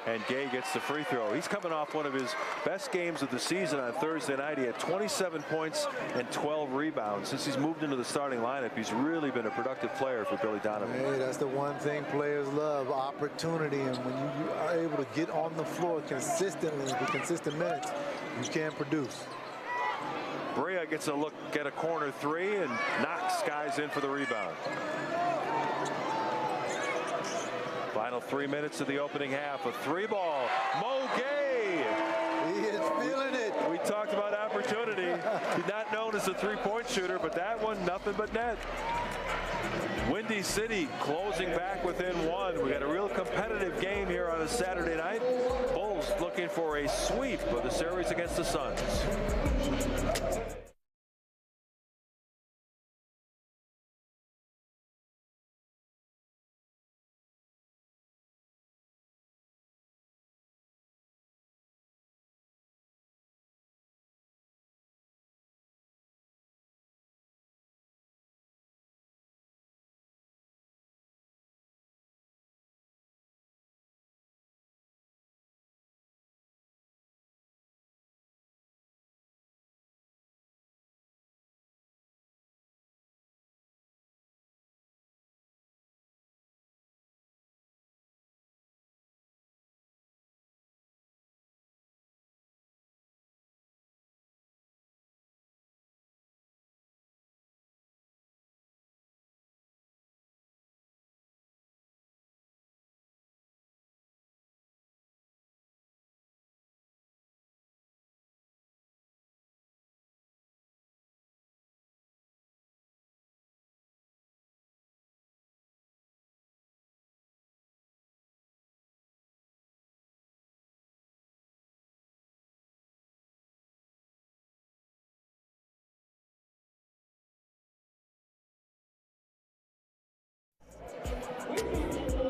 And Gay gets the free throw. He's coming off one of his best games of the season on Thursday night. He had 27 points and 12 rebounds. Since he's moved into the starting lineup, he's really been a productive player for Billy Donovan. Hey, that's the one thing players love, opportunity. And when you are able to get on the floor consistently with consistent minutes, you can produce. Brea gets a look at a corner 3, and Knox skies in for the rebound. Final 3 minutes of the opening half. A 3-ball. Mo Gay. He is feeling it. We talked about opportunity. He's not known as a 3-point shooter, but that one, nothing but net. Windy City closing back within 1. We got a real competitive game here on a Saturday night. Bulls looking for a sweep of the series against the Suns.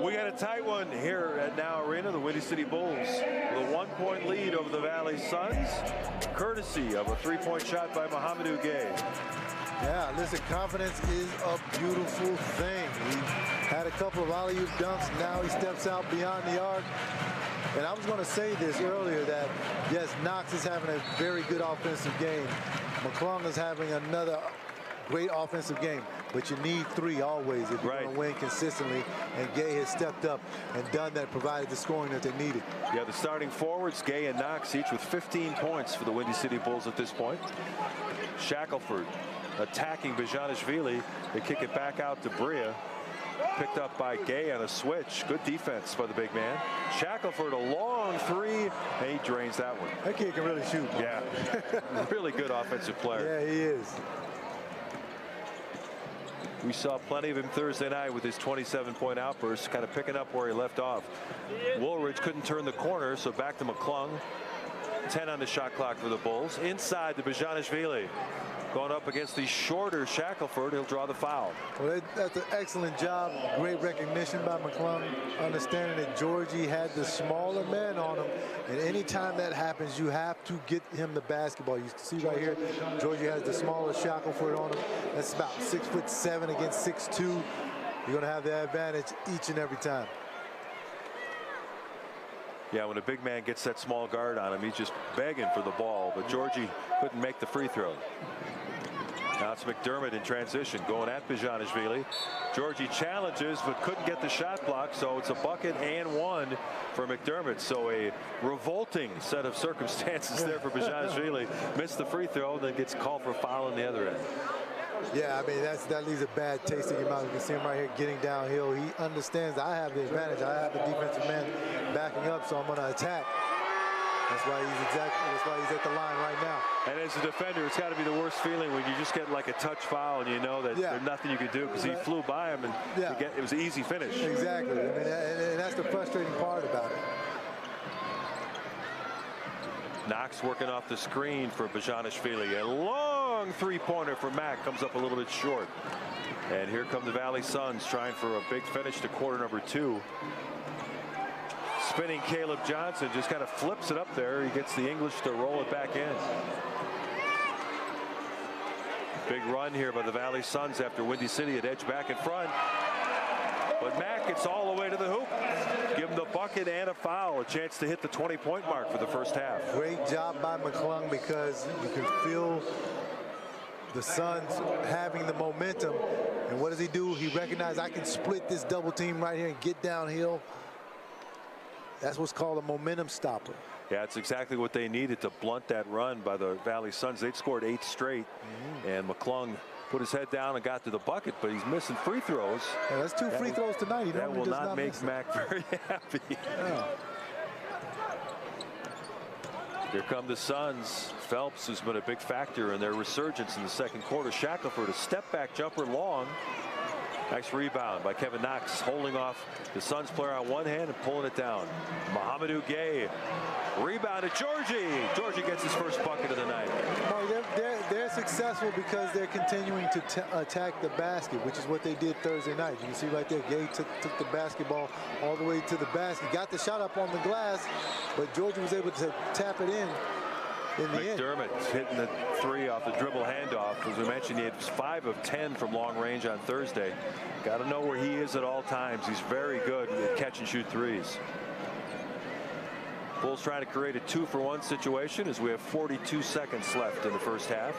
We got a tight one here at Now Arena. The Windy City Bulls with a 1-point lead over the Valley Suns, courtesy of a 3-point shot by Mohamedou Gay. Yeah, listen, confidence is a beautiful thing. He had a couple of alley-oop dunks. Now he steps out beyond the arc. And I was going to say this earlier that, yes, Knox is having a very good offensive game. McClung is having another great offensive game, but you need 3 always if you're going to win consistently, and Gay has stepped up and done that, provided the scoring that they needed. Yeah, the starting forwards, Gay and Knox, each with 15 points for the Windy City Bulls at this point. Shackelford attacking Bezhanishvili. They kick it back out to Brea. Picked up by Gay on a switch. Good defense by the big man. Shackelford, a long 3, and he drains that one. That kid can really shoot. Yeah, really good offensive player. Yeah, he is. We saw plenty of him Thursday night with his 27-point outburst, kind of picking up where he left off. Woolridge couldn't turn the corner, so back to McClung. 10 on the shot clock for the Bulls. Inside to Bezhanishvili. Going up against the shorter Shackelford, he'll draw the foul. Well, that's an excellent job. Great recognition by McClung, understanding that Georgie had the smaller man on him. And anytime that happens, you have to get him the basketball. You see right here, Georgie has the smaller Shackelford on him. That's about 6'7" against 6'2". You're going to have the advantage each and every time. Yeah, when a big man gets that small guard on him, he's just begging for the ball, but Georgie couldn't make the free throw. Now it's McDermott in transition, going at Bezhanishvili. Georgie challenges, but couldn't get the shot block, so it's a bucket and 1 for McDermott. So a revolting set of circumstances there for Bezhanishvili. Missed the free throw, then gets called for a foul on the other end. Yeah, I mean, that leaves a bad taste in your mouth. You can see him right here getting downhill. He understands I have the advantage. I have the defensive man backing up, so I'm going to attack. That's why he's at the line right now. And as a defender, it's got to be the worst feeling when you just get like a touch foul and you know that there's nothing you can do because he flew by him and it was an easy finish. Exactly. I mean, and that's the frustrating part about it. Knox working off the screen for Bezhanishvili. A long three-pointer for Mack comes up a little bit short. And here come the Valley Suns trying for a big finish to quarter number 2. Spinning Caleb Johnson just kind of flips it up there. He gets the English to roll it back in. Big run here by the Valley Suns after Windy City had edged back in front. But Mack gets all the way to the hoop. Give him the bucket and a foul. A chance to hit the 20-point mark for the first half. Great job by McClung, because you can feel the Suns having the momentum. And what does he do? He recognizes, I can split this double team right here and get downhill. That's what's called a momentum stopper. Yeah, it's exactly what they needed to blunt that run by the Valley Suns. They'd scored 8 straight, and McClung put his head down and got to the bucket, but he's missing free throws. Yeah, that's 2 free throws tonight. That will not make Mack very happy. Yeah. Here come the Suns. Phelps, who's been a big factor in their resurgence in the second quarter. Shackelford, a step-back jumper long. Nice rebound by Kevin Knox, holding off the Suns player on one hand and pulling it down. Mohamedou Gueye rebounded. Georgie gets his first bucket of the night. No, they're successful because they're continuing to attack the basket, which is what they did Thursday night. You can see right there, Gueye took the basketball all the way to the basket, got the shot up on the glass, but Georgie was able to tap it in the end. McDermott hitting the 3 off the dribble handoff. As we mentioned, he had 5 of 10 from long range on Thursday. Got to know where he is at all times. He's very good at catch and shoot threes. Bulls trying to create a 2-for-1 situation as we have 42 seconds left in the first half.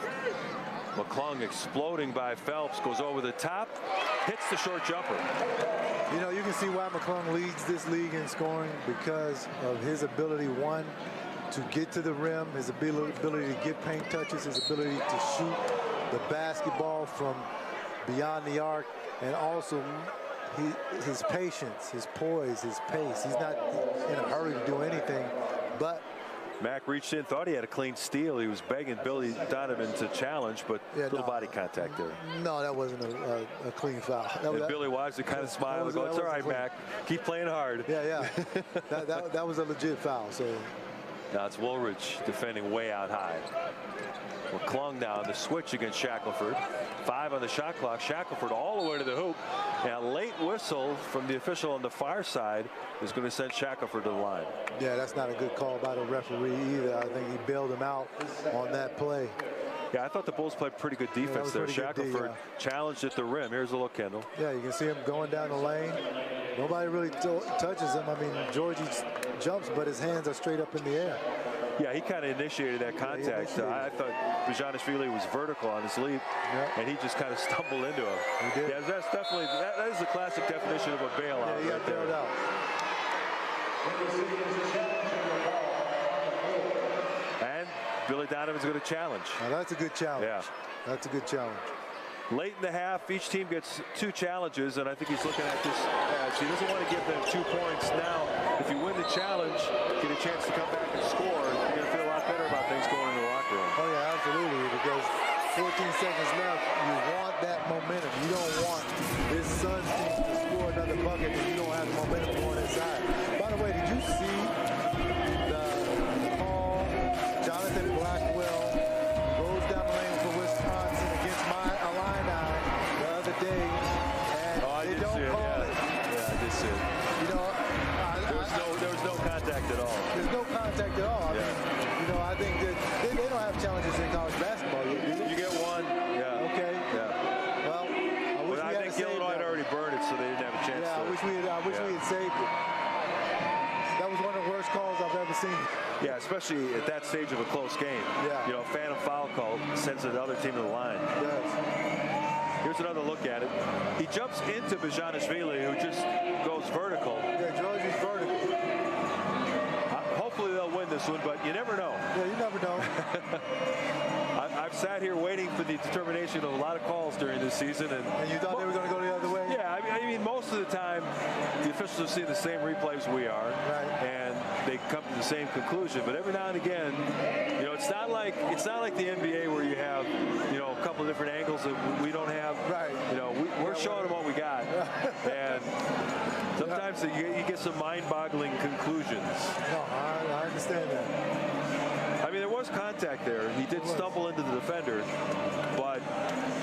McClung exploding by Phelps, goes over the top, hits the short jumper. You know, you can see why McClung leads this league in scoring, because of his ability, one, to get to the rim, his ability to get paint touches, his ability to shoot the basketball from beyond the arc, and also his patience, his poise, his pace. He's not in a hurry to do anything, but Mack reached in, thought he had a clean steal. He was begging Billy Donovan to challenge, but little body contact there. No, that wasn't a clean foul. Billy Wisely kind of smiled and goes, "It's all right, Mack. Keep playing hard." Yeah. that was a legit foul. So now it's Woolridge defending way out high. McClung now on the switch against Shackelford. 5 on the shot clock. Shackelford all the way to the hoop. And a late whistle from the official on the far side is going to send Shackelford to the line. Yeah, that's not a good call by the referee either. I think he bailed him out on that play. Yeah, I thought the Bulls played pretty good defense there. Shackelford challenged at the rim. Here's a look, Kendall. Yeah, you can see him going down the lane. Nobody really touches him. I mean, Georgie jumps, but his hands are straight up in the air. Yeah, he kind of initiated that contact. I thought Bezhanishvili was vertical on his leap, and he just kind of stumbled into him. He did. Yeah, that's definitely, that is the classic definition of a bailout. Yeah, he got bailed out. And Billy Donovan's going to challenge. Now that's a good challenge. Yeah. That's a good challenge. Late in the half, each team gets 2 challenges, and I think he's looking at this as he doesn't want to give them 2 points. Now, if you win the challenge, get a chance to come back and score, you're going to feel a lot better about things going into the locker room. Oh, yeah, absolutely, because 14 seconds left, you want that momentum. You don't want this Suns team to score another bucket and you don't have the momentum going inside. By the way, did you see the call? Jonathan Blackwell goes down the lane for Wisconsin against my Illini the other day, and they don't call it. Yeah, I did see it. You know, there was no contact at all. There's no contact at all. I mean, you know, I think that they don't have challenges in college basketball. You get one. Yeah. Okay. Yeah. Well, I think Illinois had already burned it, so they didn't have a chance. Yeah, I wish we had saved it. That was one of the worst calls I've ever seen. Yeah, especially at that stage of a close game. Yeah. You know, phantom foul call sends the other team to the line. Yes. Here's another look at it. He jumps into Bezhanishvili, who just goes vertical. Yeah, Georgie's vertical. Hopefully they'll win this one, but you never know. Yeah, you never know. I've sat here waiting for the determination of a lot of calls during this season. And you thought they were going to go the other way? Yeah, I mean, most of the time, the officials have seen the same replays we are. Right. And they come to the same conclusion. But every now and again, you know, it's not like the NBA where you have, you know, a couple of different angles that we don't have. Right. You know, we're showing them what we got. And sometimes you get some mind-boggling conclusions. No, I understand that. contact there. He did stumble into the defender, but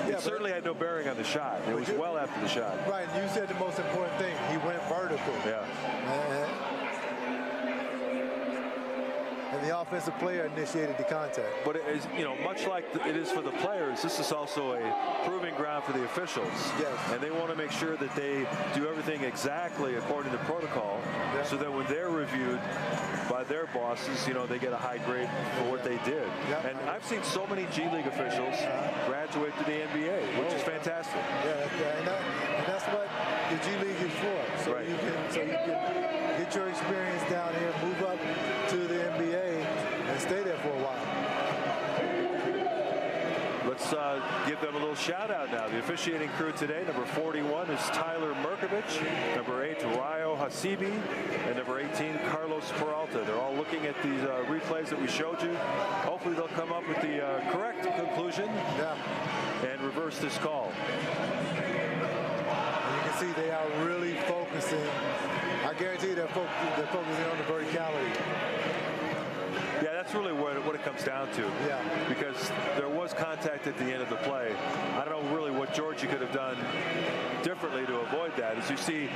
it certainly had no bearing on the shot. It was well after the shot. Right, and you said the most important thing. He went vertical. Yeah. And the offensive player initiated the contact. But it is, much like it is for the players, this is also a proving ground for the officials. Yes. And they want to make sure that they do everything exactly according to protocol, so that when they're reviewed by their bosses, they get a high grade for what they did. And I've seen so many G League officials graduate to the NBA, which is fantastic. Yeah, and that's what the G League is for. So you can get your experience down here, move up to the NBA, and stay there for a while. Let's give them a little shout out now. The officiating crew today, number 41 is Tyler Merkovich, number 8 Rayo Hasibi, and number 18 Carlos Peralta. They're all looking at these replays that we showed you. Hopefully they'll come up with the correct conclusion and reverse this call. And you can see they are really focusing. I guarantee they're focusing on the verticality. Yeah, that's really what it comes down to. Yeah. Because there was contact at the end of the play. I don't know really what Georgie could have done differently to avoid that. As you see,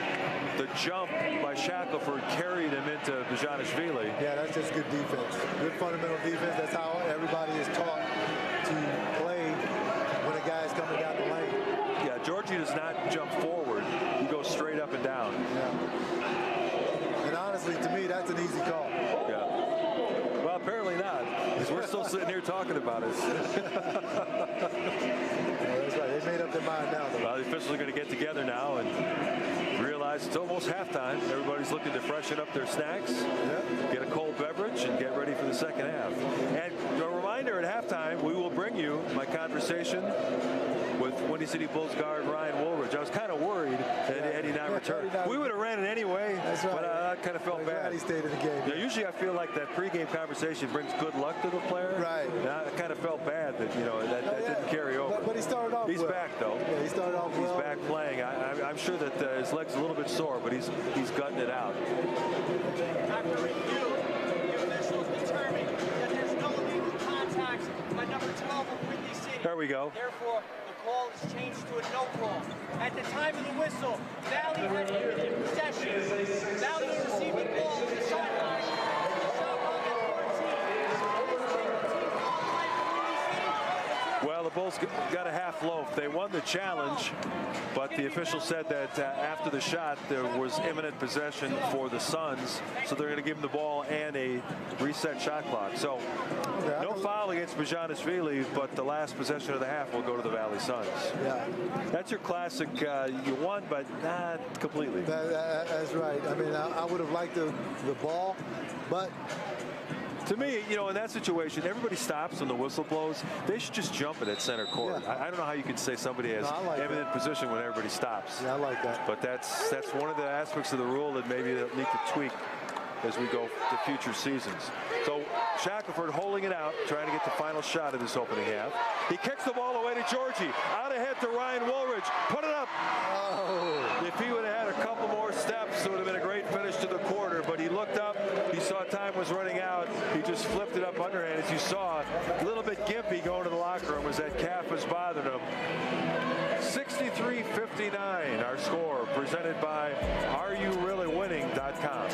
the jump by Shackelford carried him into Bezhanishvili. Yeah, that's just good defense. Good fundamental defense. That's how everybody is taught to play when a guy is coming down the lane. Yeah, Georgie does not jump forward. He goes straight up and down. Yeah. And honestly, to me, that's an easy call. Yeah. Well, apparently not, because we're still sitting here talking about it. That's right. They made up their mind now, though. Well, the officials are going to get together now and realize it's almost halftime. Everybody's looking to freshen up their snacks, get a cold beverage, and get ready for the second half. And a reminder, at halftime, we will bring you my conversation with Windy City Bulls guard Ryan Woolridge. I was kind of worried that Eddie not returned. We would have ran it anyway, but I kind of felt bad. He stayed in the game. Usually I feel like that pregame conversation brings good luck to the player. Right. And I kind of felt bad that that didn't carry over. But he started off He's well. back though. Yeah, he started off well. He's back playing. I'm sure that his leg's a little bit sore, but he's gutting it out. After review, the officials determined that there's no illegal contact by number 12 of Windy City. There we go. Therefore, the call is changed to a no call. At the time of the whistle, Valley had in possession. Valley received the ball on the sideline. The shot clock at 14. Well, the Bulls got a half loaf. They won the challenge, but the official said that after the shot, there was imminent possession for the Suns, so they're going to give them the ball and a reset shot clock. So no foul against Bezhanishvili, but the last possession of the half will go to the Valley Suns. Yeah. That's your classic, you won, but not completely. That's right. I mean, I would have liked the ball, but to me, in that situation, everybody stops when the whistle blows. They should just jump it at center court. Yeah. I don't know how you can say somebody has imminent position when everybody stops. Yeah, I like that. But that's one of the aspects of the rule that maybe they'll need to tweak as we go to future seasons. So Shackelford holding it out, trying to get the final shot of this opening half. He kicks the ball away to Georgie. Out ahead to Ryan Woolridge. Put it up. Oh. If he would have had a couple more steps, it would have been a great finish to the quarter. But he looked up. He saw time was running out. He just flipped it up underhand. As you saw, a little bit gimpy going to the locker room as that calf was bothering him. 63-59, our score, presented by AreYouReallyWinning.com.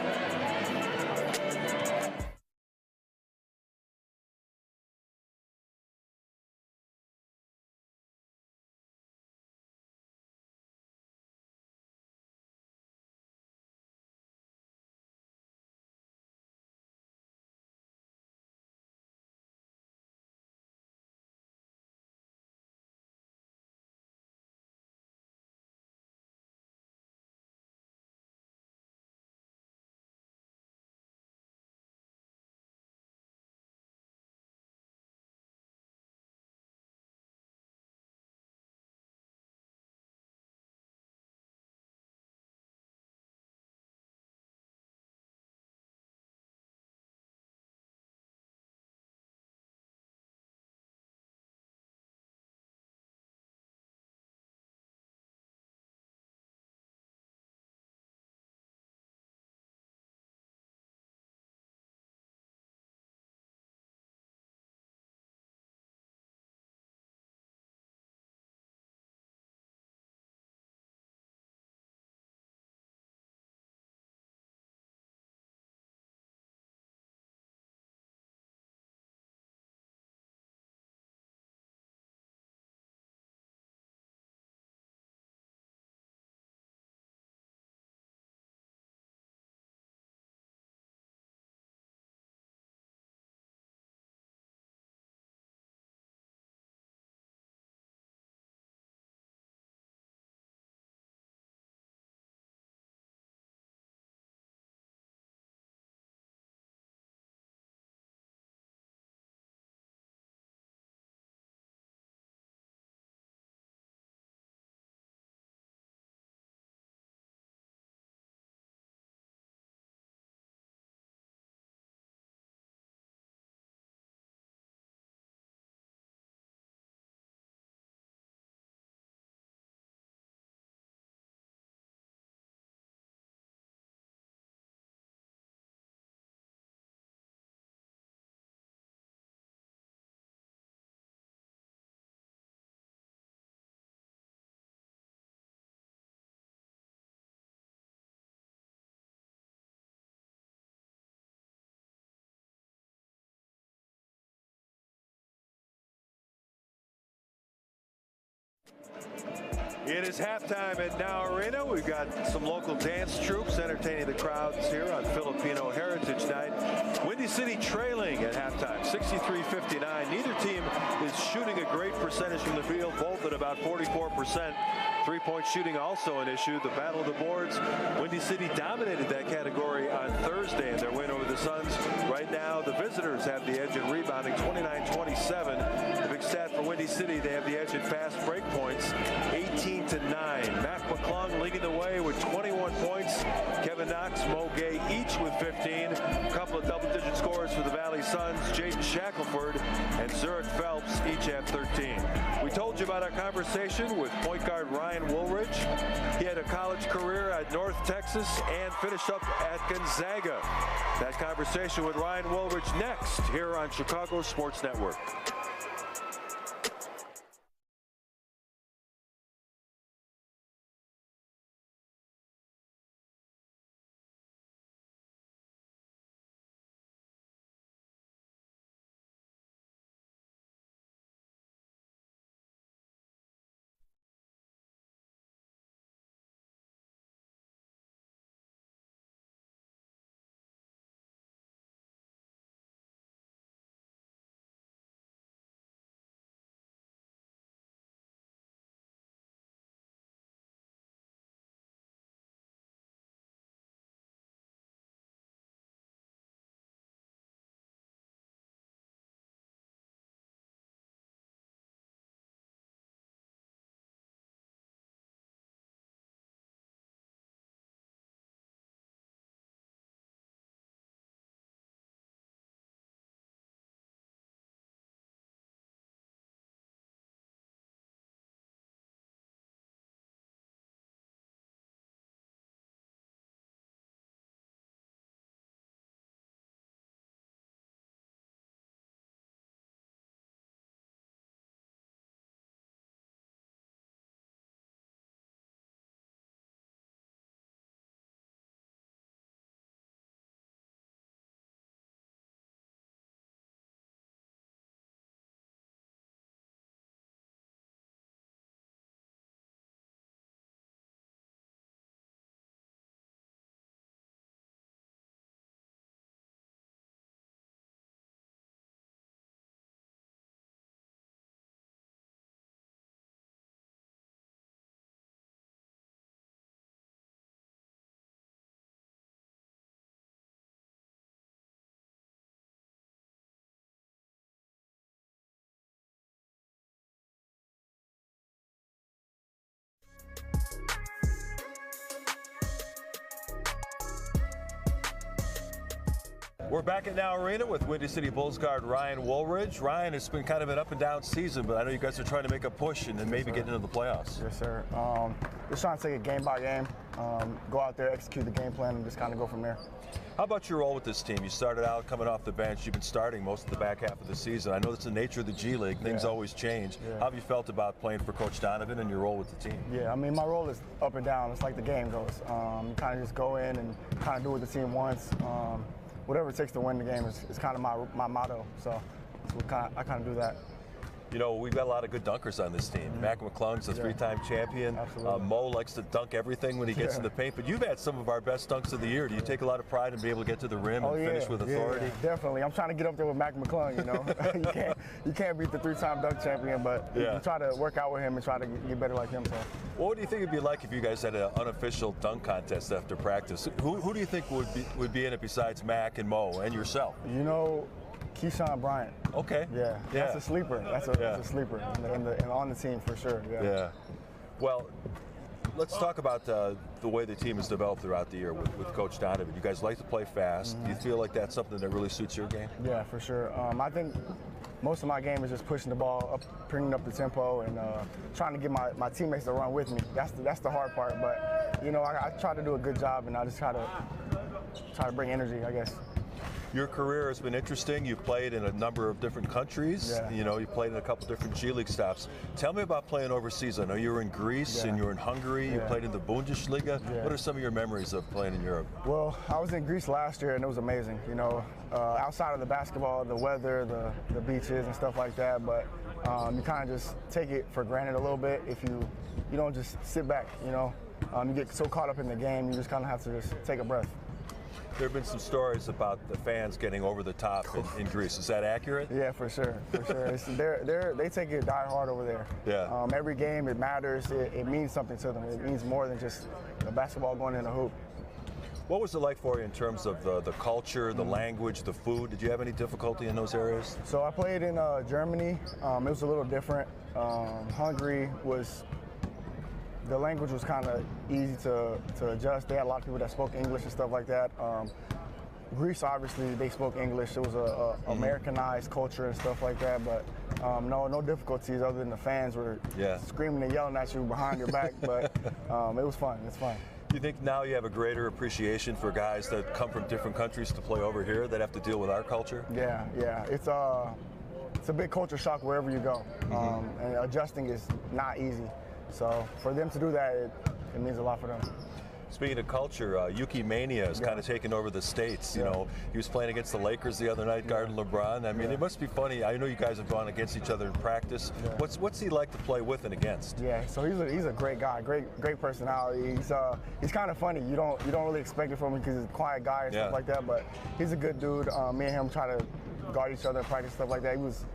It is halftime at Now Arena. We've got some local dance troops entertaining the crowds here on Filipino Heritage Night. Windy City trailing at halftime, 63-59. Neither team is shooting a great percentage from the field, both at about 44%. Three-point shooting also an issue. The battle of the boards. Windy City dominated that category on Thursday in their win over the Suns. Right now, the visitors have the edge in rebounding, 29-27. The big stat for Windy City, they have the edge in fast break points, 18-9. Mac McClung leading the way with 21 points. Kevin Knox, Mo Gay each with 15. A couple of double-digit scores for the Valley Suns. Jaden Shackelford and Zurich Phelps each have 13. We told you about our conversation with point guard Ryan Woolridge. He had a college career at North Texas and finished up at Gonzaga. That conversation with Ryan Woolridge next here on Chicago Sports Network. We're back at Now Arena with Windy City Bulls guard Ryan Woolridge. Ryan, it's been kind of an up and down season, but I know you guys are trying to make a push and then maybe get into the playoffs. Yes, sir. Just trying to take it game by game, go out there, execute the game plan, and just kind of go from there. How about your role with this team? You started out coming off the bench. You've been starting most of the back half of the season. I know that's the nature of the G League. Things always change. How have you felt about playing for Coach Donovan and your role with the team? Yeah, I mean, my role is up and down. It's like the game goes. You kind of just go in and kind of do what the team wants. Whatever it takes to win the game is kind of my motto. So I kind of do that. You know, we've got a lot of good dunkers on this team. Mac McClung's a three-time champion. Mo likes to dunk everything when he gets in the paint. But you've had some of our best dunks of the year. Do you take a lot of pride in being able to get to the rim and finish with authority? Yeah, definitely. I'm trying to get up there with Mac McClung, you know. you can't beat the three-time dunk champion, but you try to work out with him and try to get better like him. So. What do you think it'd be like if you guys had an unofficial dunk contest after practice? Who do you think would be in it besides Mac and Mo and yourself? You know, Keyshawn Bryant. Okay. Yeah, that's a sleeper. That's a sleeper and on the team for sure. Yeah. Well, let's talk about the way the team has developed throughout the year with Coach Donovan. You guys like to play fast. Do you feel like that's something that really suits your game? Yeah, for sure. I think most of my game is just pushing the ball up, bringing up the tempo, and trying to get my teammates to run with me. That's the hard part. But you know, I try to do a good job, and I just try to bring energy, I guess. Your career has been interesting. You've played in a number of different countries. Yeah. You know, you played in a couple different G League stops. Tell me about playing overseas. I know you were in Greece and you were in Hungary. You played in the Bundesliga. What are some of your memories of playing in Europe? Well, I was in Greece last year and it was amazing. You know, outside of the basketball, the weather, the beaches and stuff like that. But you kind of just take it for granted a little bit if you don't just sit back, you know. You get so caught up in the game, you just kind of have to just take a breath. There have been some stories about the fans getting over the top in Greece. Is that accurate? Yeah, for sure, for sure. They take it die hard over there. Yeah. Every game, it matters. It means something to them. It means more than just a basketball going in a hoop. What was it like for you in terms of the culture, the language, the food? Did you have any difficulty in those areas? So I played in Germany. It was a little different. Hungary was, the language was kind of easy to adjust. They had a lot of people that spoke English and stuff like that. Greece, obviously, they spoke English. It was a Americanized culture and stuff like that, but no difficulties other than the fans were screaming and yelling at you behind your back, but it was fun. It's fun. Do you think now you have a greater appreciation for guys that come from different countries to play over here that have to deal with our culture? Yeah. It's a big culture shock wherever you go, and adjusting is not easy. So for them to do that, it means a lot for them. Speaking of culture, Yuki Mania has kind of taken over the States. You know, he was playing against the Lakers the other night, guarding LeBron. I mean, it must be funny. I know you guys have gone against each other in practice. What's he like to play with and against? Yeah, so he's a great guy, great personality. He's kind of funny. You don't really expect it from him because he's a quiet guy and stuff like that. But he's a good dude. Me and him try to guard each other in practice, stuff like that. He was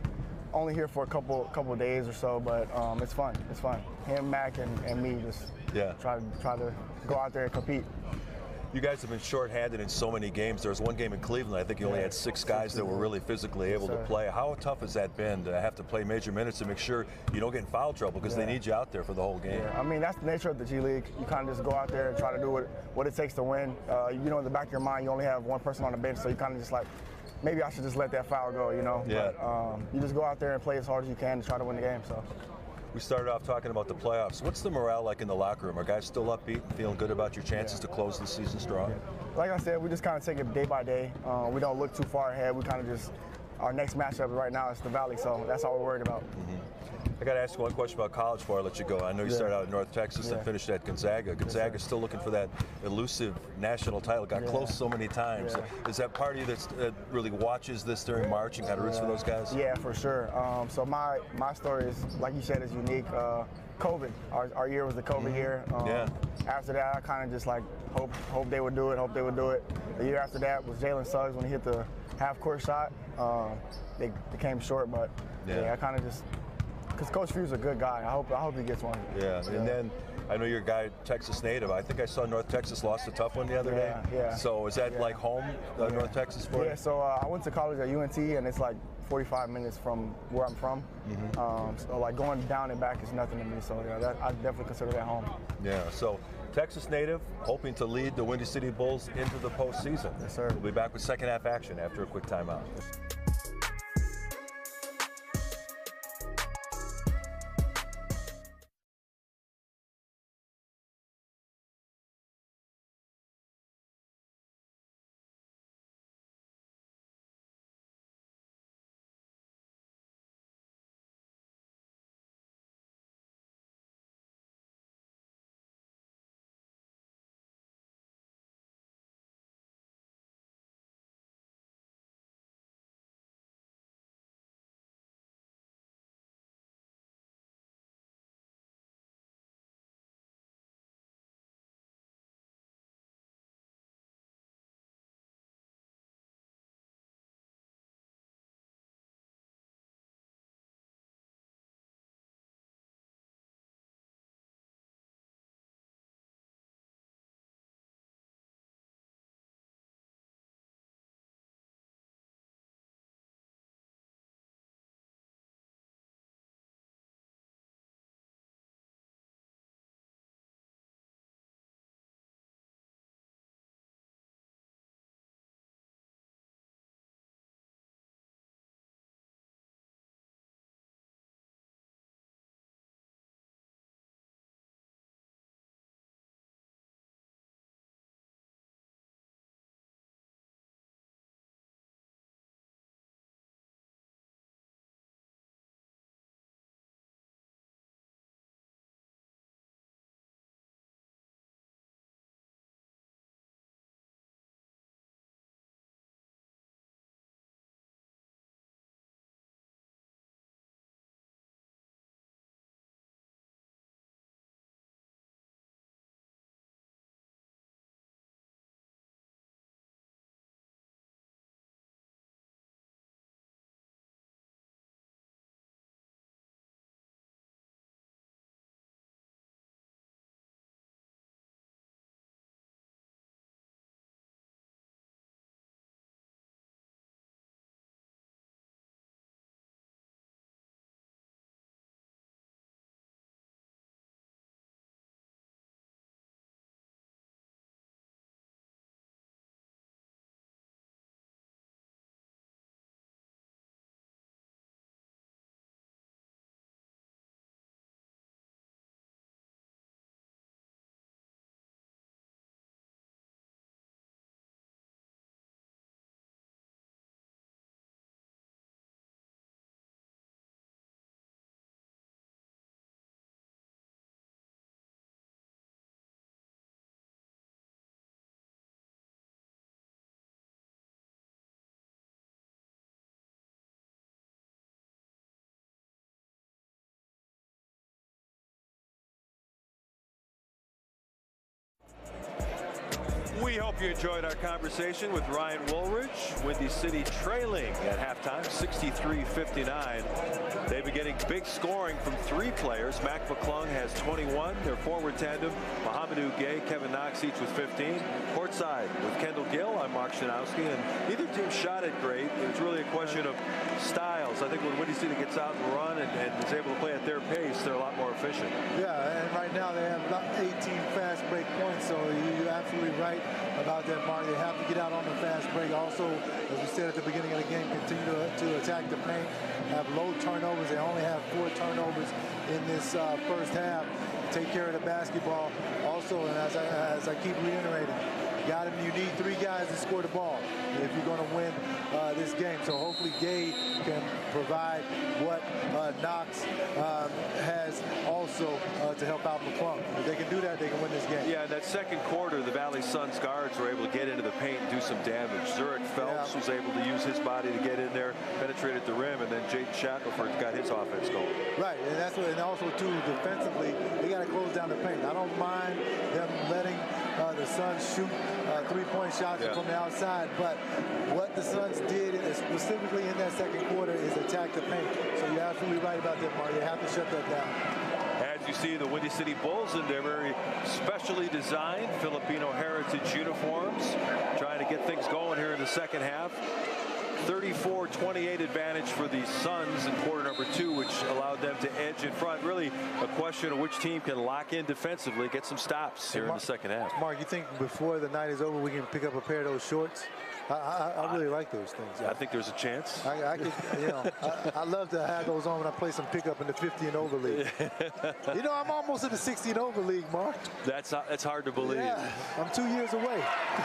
only here for a couple of days or so, but it's fun. It's fun. Him, Mac, and me just try to go out there and compete. You guys have been shorthanded in so many games. There was one game in Cleveland, I think you only had 6 guys that were really physically able to play. How tough has that been to have to play major minutes to make sure you don't get in foul trouble because they need you out there for the whole game? I mean, that's the nature of the G League. You kind of just go out there and try to do what it takes to win. You know, in the back of your mind, you only have one person on the bench, so you kind of just like, maybe I should just let that foul go, you know? But you just go out there and play as hard as you can to try to win the game. So. We started off talking about the playoffs. What's the morale like in the locker room? Are guys still upbeat, feeling good about your chances to close the season strong? Like I said, we just kind of take it day by day. We don't look too far ahead. We kind of just, our next matchup right now is the Valley, so that's all we're worried about. I got to ask you one question about college before I let you go. I know you started out in North Texas and finished at Gonzaga. Gonzaga's still looking for that elusive national title. Got close so many times. Is that part of you that really watches this during March and kind of roots for those guys? Yeah, for sure. So my story is, like you said, is unique. COVID. Our year was the COVID year. After that, I kind of just like hope they would do it. The year after that was Jalen Suggs when he hit the half-court shot. They came short, but I kind of just. Because Coach Few's a good guy. I hope he gets one. And then I know you're a guy, Texas native. I think I saw North Texas lost a tough one the other day. So is that like home, North Texas for you? So I went to college at UNT, and it's like 45 minutes from where I'm from. So like going down and back is nothing to me. So I definitely consider that home. So Texas native, hoping to lead the Windy City Bulls into the postseason. Yes, sir. We'll be back with second half action after a quick timeout. We hope you enjoyed our conversation with Ryan Woolridge. Windy City trailing at halftime, 63-59. They've been getting big scoring from 3 players. Mac McClung has 21. Their forward tandem, Mohamedou Gueye, Kevin Knox, each with 15. Courtside with Kendall Gill, I'm Mark Shanowski, and neither team shot it great. It was really a question of styles. I think when Windy City gets out and run and is able to play at their pace, they're a lot more efficient. Yeah, and right now they have about 18 fast break points, so you're absolutely right about that, Mark. They have to get out on the fast break. Also, as we said at the beginning of the game, continue to attack the paint, have low turnovers. They only have 4 turnovers in this first half. Take care of the basketball. Also, and as I keep reiterating, you need 3 guys to score the ball if you're going to win this game. So hopefully Gueye can provide what Knox has also to help out McClung. If they can do that, they can win this game. Yeah, in that second quarter, the Valley Suns guards were able to get into the paint and do some damage. Zurich Phelps was able to use his body to get in there, penetrated the rim, and then Jaden Shackelford got his offense going. Right, and that's what, and also too, defensively, they got to close down the paint. I don't mind them letting the Suns shoot 3-point shots from the outside, but what the Suns did specifically in that second quarter is attack the paint. So you're absolutely right about that, Mark. You have to shut that down. As you see, the Windy City Bulls in their very specially designed Filipino heritage uniforms, trying to get things going here in the second half. 34-28 advantage for the Suns in quarter number 2, which allowed them to edge in front. Really a question of which team can lock in defensively, get some stops here in the second half. Mark, you think before the night is over we can pick up a pair of those shorts? I really like those things. I think there's a chance. I could, I love to have those on when I play some pickup in the 50 and over league. I'm almost in the 60 and over league, Mark. That's hard to believe. Yeah, I'm 2 years away.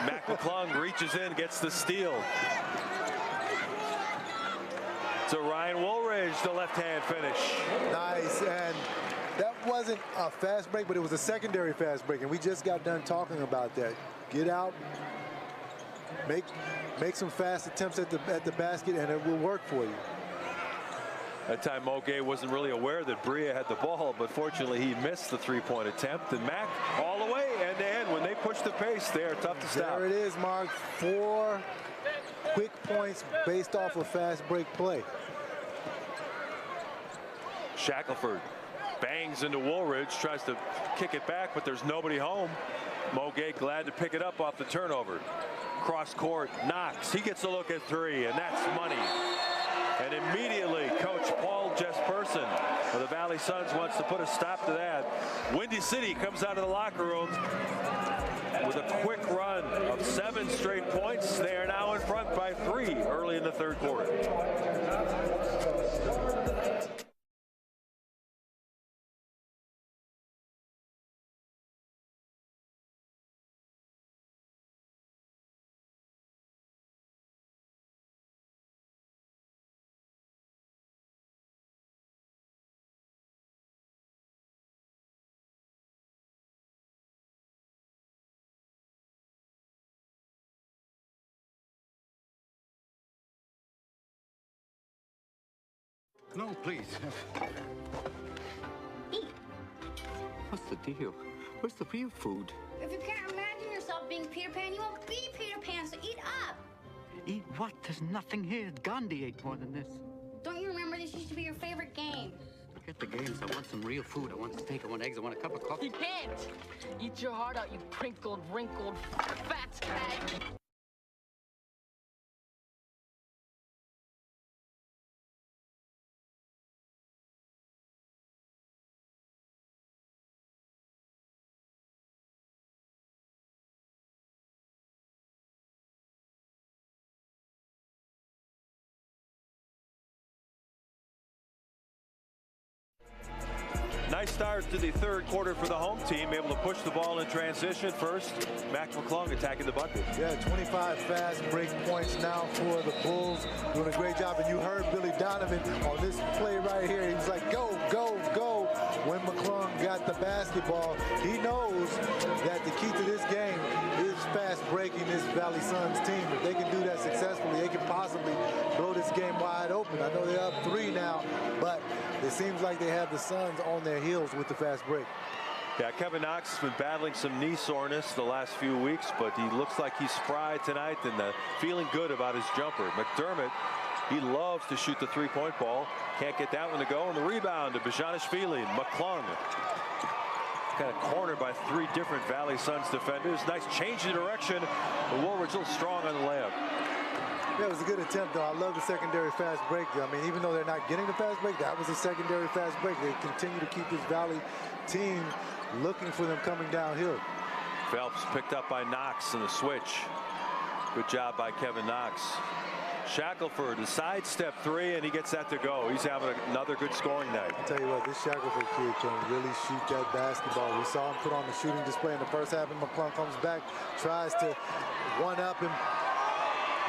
Mac McClung reaches in, gets the steal. So Ryan Woolridge, the left-hand finish. Nice, and that wasn't a fast break, but it was a secondary fast break, and we just got done talking about that. Get out, make some fast attempts at the basket, and it will work for you. That time Mo Gueye wasn't really aware that Bria had the ball, but fortunately he missed the 3-point attempt. And Mac all the way end-to-end. When they push the pace, they are tough to stop. There it is, Mark. 4 quick points based off of fast break play. Shackelford bangs into Woolridge, tries to kick it back, but there's nobody home. Mo Gueye glad to pick it up off the turnover. Cross court, Knox. He gets a look at 3, and that's money. And immediately, Coach Paul Jesperson of the Valley Suns wants to put a stop to that. Windy City comes out of the locker room with a quick run of 7 straight points. They are now in front by 3 early in the third quarter. No, please. Eat. What's the deal? Where's the real food? If you can't imagine yourself being Peter Pan, you won't be Peter Pan, so eat up. Eat what? There's nothing here. Gandhi ate more than this. Don't you remember this used to be your favorite game? Forget the games. I want some real food. I want steak. I want eggs. I want a cup of coffee. You can't. Eat your heart out, you crinkled, wrinkled, fat hag. Nice start to the third quarter for the home team, able to push the ball in transition first. Mac McClung attacking the bucket. Yeah, 25 fast break points now for the Bulls. Doing a great job. And you heard Billy Donovan on this play right here. He was like, go, go, go. When McClung got the basketball, he knows that the key to this game is fast breaking this Valley Suns team. If they can do that successfully, they can possibly blow this game wide open. I know they're up 3 now, but it seems like they have the Suns on their heels with the fast break. Yeah, Kevin Knox has been battling some knee soreness the last few weeks, but he looks like he's spry tonight and feeling good about his jumper. McDermott, he loves to shoot the three-point ball. Can't get that one to go. And the rebound to Bezhanishvili. McClung kind of cornered by three different Valley Suns defenders. Nice change of direction. Woolridge a little strong on the layup. Yeah, it was a good attempt, though. I love the secondary fast break. I mean, even though they're not getting the fast break, that was a secondary fast break. They continue to keep this Valley team looking for them coming downhill. Phelps picked up by Knox in the switch. Good job by Kevin Knox. Shackelford, a sidestep three, and he gets that to go. He's having another good scoring night. I'll tell you what, this Shackelford kid can really shoot that basketball. We saw him put on the shooting display in the first half, and McClung comes back, tries to one-up him.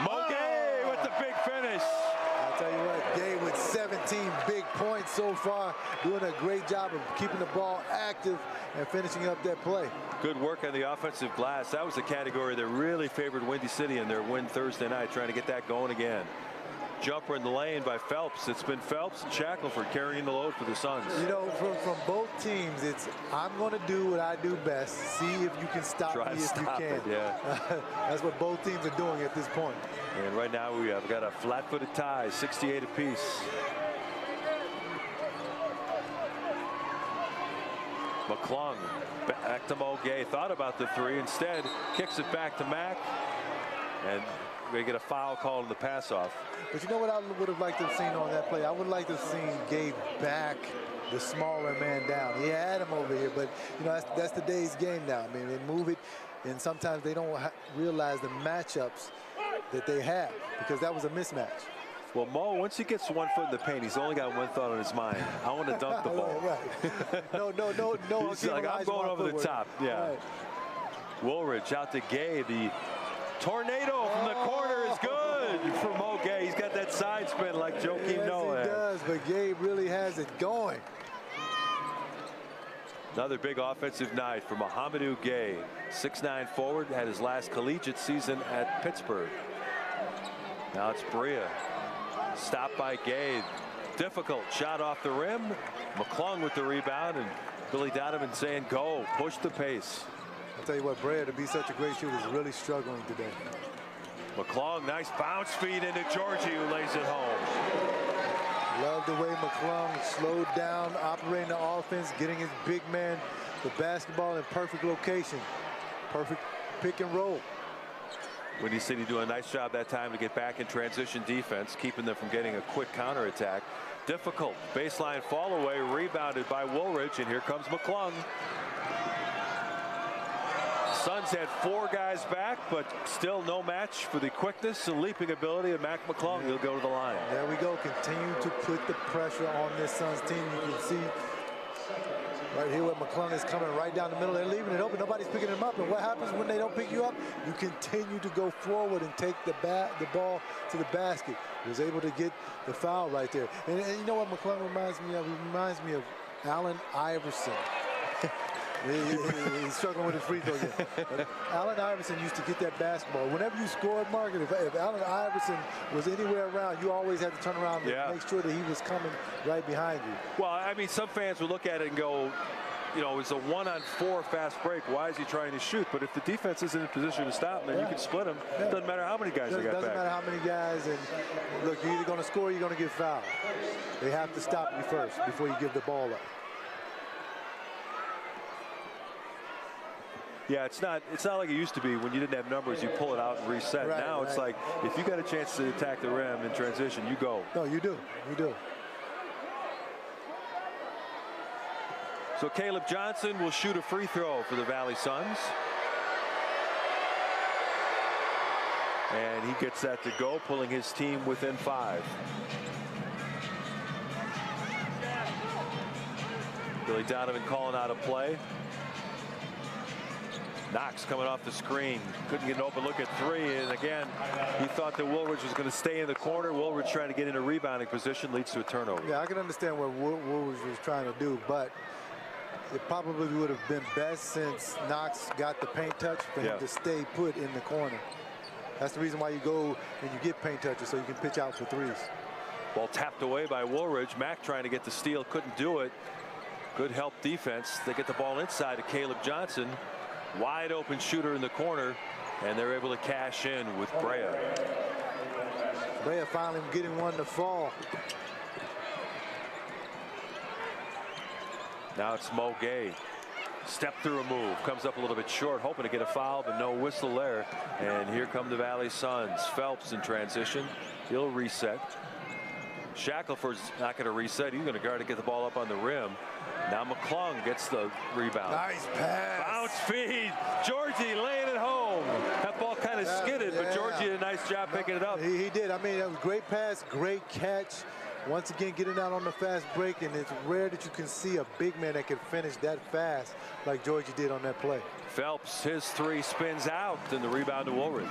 Mo Gay with the big finish. I'll tell you what, Gay with 17 big points so far, doing a great job of keeping the ball active and finishing up that play. Good work on the offensive glass. That was the category that really favored Windy City in their win Thursday night, trying to get that going again. Jumper in the lane by Phelps. It's been Phelps and Shackelford carrying the load for the Suns. You know, from both teams, it's I'm going to do what I do best. See if you can stop me if you can. Yeah. That's what both teams are doing at this point. And right now we have got a flat-footed tie, 68 apiece. McClung back to Mo Gay. Thought about the three. Instead, kicks it back to Mack. And we get a foul called on the pass-off. But you know what I would have liked to have seen on that play? I would like to have seen Gabe back the smaller man down. He had him over here, but you know that's today's game now. I mean, they move it, and sometimes they don't realize the matchups that they have because that was a mismatch. Well, Mo, once he gets 1 foot in the paint, he's only got one thought on his mind. I want to dunk the ball. Right. No. He's like, I'm going over the top. Yeah. Right. Woolridge out to Gay. The tornado from the corner is good for Mo Gay. He's got that side spin like Joakim Noah. Yes, he does, but Gabe really has it going. Another big offensive night for Mohamedou Gay. 6'9" forward, had his last collegiate season at Pittsburgh. Now it's Bria. Stopped by Gay. Difficult shot off the rim. McClung with the rebound, and Billy Donovan saying, go, push the pace. I'll tell you what, Brea, to be such a great shooter, is really struggling today. McClung, nice bounce feed into Georgie, who lays it home. Love the way McClung slowed down, operating the offense, getting his big man the basketball in perfect location. Perfect pick and roll. Windy City doing a nice job that time to get back in transition defense, keeping them from getting a quick counterattack. Difficult baseline fall away, rebounded by Woolridge, and here comes McClung. Suns had 4 guys back, but still no match for the quickness and leaping ability of Mac McClung. He'll go to the line. There we go. Continue to put the pressure on this Suns team. You can see right here where McClung is coming right down the middle. They're leaving it open. Nobody's picking him up. And what happens when they don't pick you up? You continue to go forward and take the ball to the basket. He was able to get the foul right there. And you know what McClung reminds me of? He reminds me of Allen Iverson. He's struggling with his free throw again. But Allen Iverson used to get that basketball. Whenever you scored, Margaret, if Allen Iverson was anywhere around, you always had to turn around and make sure that he was coming right behind you. Well, I mean, some fans would look at it and go, you know, it's a 1-on-4 fast break. Why is he trying to shoot? But if the defense isn't in position to stop him, then you can split him. It doesn't matter how many guys they got back. Doesn't matter how many guys. And look, you're either going to score or you're going to get fouled. They have to stop you first before you give the ball up. Yeah, it's not like it used to be when you didn't have numbers, you pull it out and reset. Right, now it's like if you got a chance to attack the rim in transition, you go. No, you do. You do. So Caleb Johnson will shoot a free throw for the Valley Suns. And he gets that to go, pulling his team within 5. Billy Donovan calling out a play. Knox coming off the screen, couldn't get an open look at 3, and again he thought that Woolridge was going to stay in the corner. Woolridge trying to get in a rebounding position, leads to a turnover. Yeah, I can understand what Woolridge was trying to do, but it probably would have been best since Knox got the paint touch for him to stay put in the corner. That's the reason why you go and you get paint touches, so you can pitch out for 3s. Ball tapped away by Woolridge. Mack trying to get the steal, couldn't do it. Good help defense. They get the ball inside to Caleb Johnson. Wide open shooter in the corner, and they're able to cash in with Brea. Brea finally getting one to fall. Now it's Mo Gay. Step through a move, comes up a little bit short, hoping to get a foul, but no whistle there. And here come the Valley Suns. Phelps in transition. He'll reset. Shackelford's not going to reset. He's going to guard to get the ball up on the rim. Now McClung gets the rebound. Nice pass. Bounce feed. Georgie laying it home. That ball kind of skidded, but Georgie did a nice job picking it up. He did. I mean, that was a great pass, great catch. Once again, getting out on the fast break, and it's rare that you can see a big man that can finish that fast like Georgie did on that play. Phelps, his three spins out, and the rebound to Woolridge.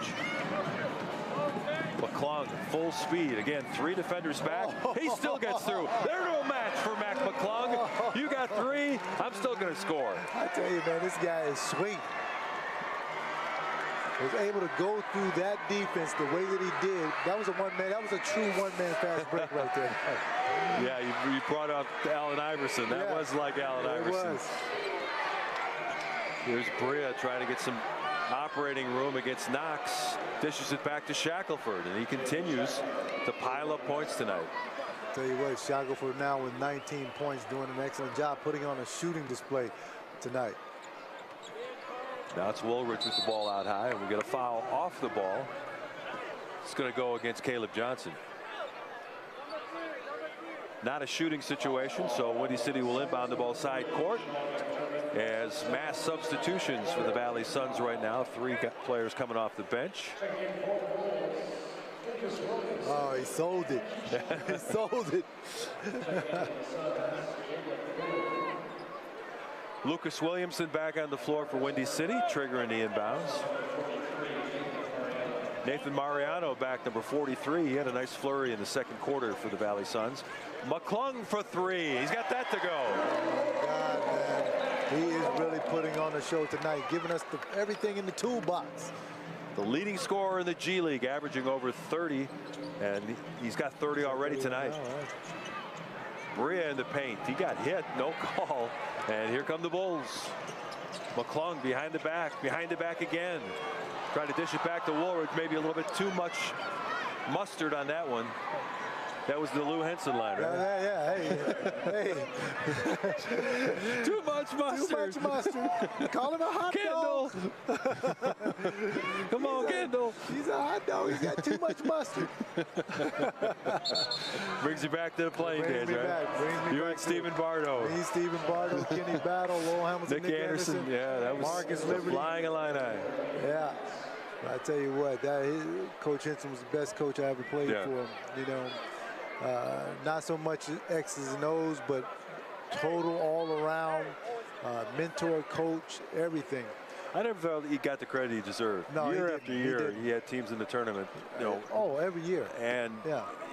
McClung, full speed. Again, 3 defenders back. He still gets through. They're no match for Mac McClung. You got 3. I'm still going to score. I tell you, man, this guy is sweet. Was able to go through that defense the way that he did. That was a one-man. That was a true one-man fast break right there. Yeah, you brought up Allen Iverson. That was like Allen Iverson. Was. Here's Brea trying to get some operating room against Knox. Dishes it back to Shackelford, and he continues to pile up points tonight. Tell you what, Shackelford now with 19 points, doing an excellent job putting on a shooting display tonight. Now it's Woolridge with the ball out high, and we get a foul off the ball. It's going to go against Caleb Johnson. Not a shooting situation, so Windy City will inbound the ball side court. As mass substitutions for the Valley Suns right now. 3 players coming off the bench. Oh, he sold it. He sold it. Lucas Williamson back on the floor for Windy City, triggering the inbounds. Nathan Mariano back, number 43. He had a nice flurry in the second quarter for the Valley Suns. McClung for 3. He's got that to go. Oh, God, man. He is really putting on a show tonight, giving us everything in the toolbox. The leading scorer in the G League, averaging over 30, and he's got 30 already tonight. Brea in the paint. He got hit, no call. And here come the Bulls. McClung behind the back again. Trying to dish it back to Woolridge. Maybe a little bit too much mustard on that one. That was the Lou Henson line, right? Hey. Too much mustard. Too much mustard. Call him a hot Kendall. dog. Come on, Kendall. He's a hot dog. He's got too much mustard. Brings you back to the playing days, right? Brings me You back and Stephen Bardo. Me, Stephen Bardo, Kenny Battle, Lowell Hamilton, Nick Anderson. Yeah, that was Marcus Liberty. Flying Illini. Yeah. I tell you what, Coach Henson was the best coach I ever played for. You know, not so much X's and O's, but total all around mentor, coach, everything. I never felt he got the credit he deserved. No, year after year, he had teams in the tournament. You know. Oh, every year. And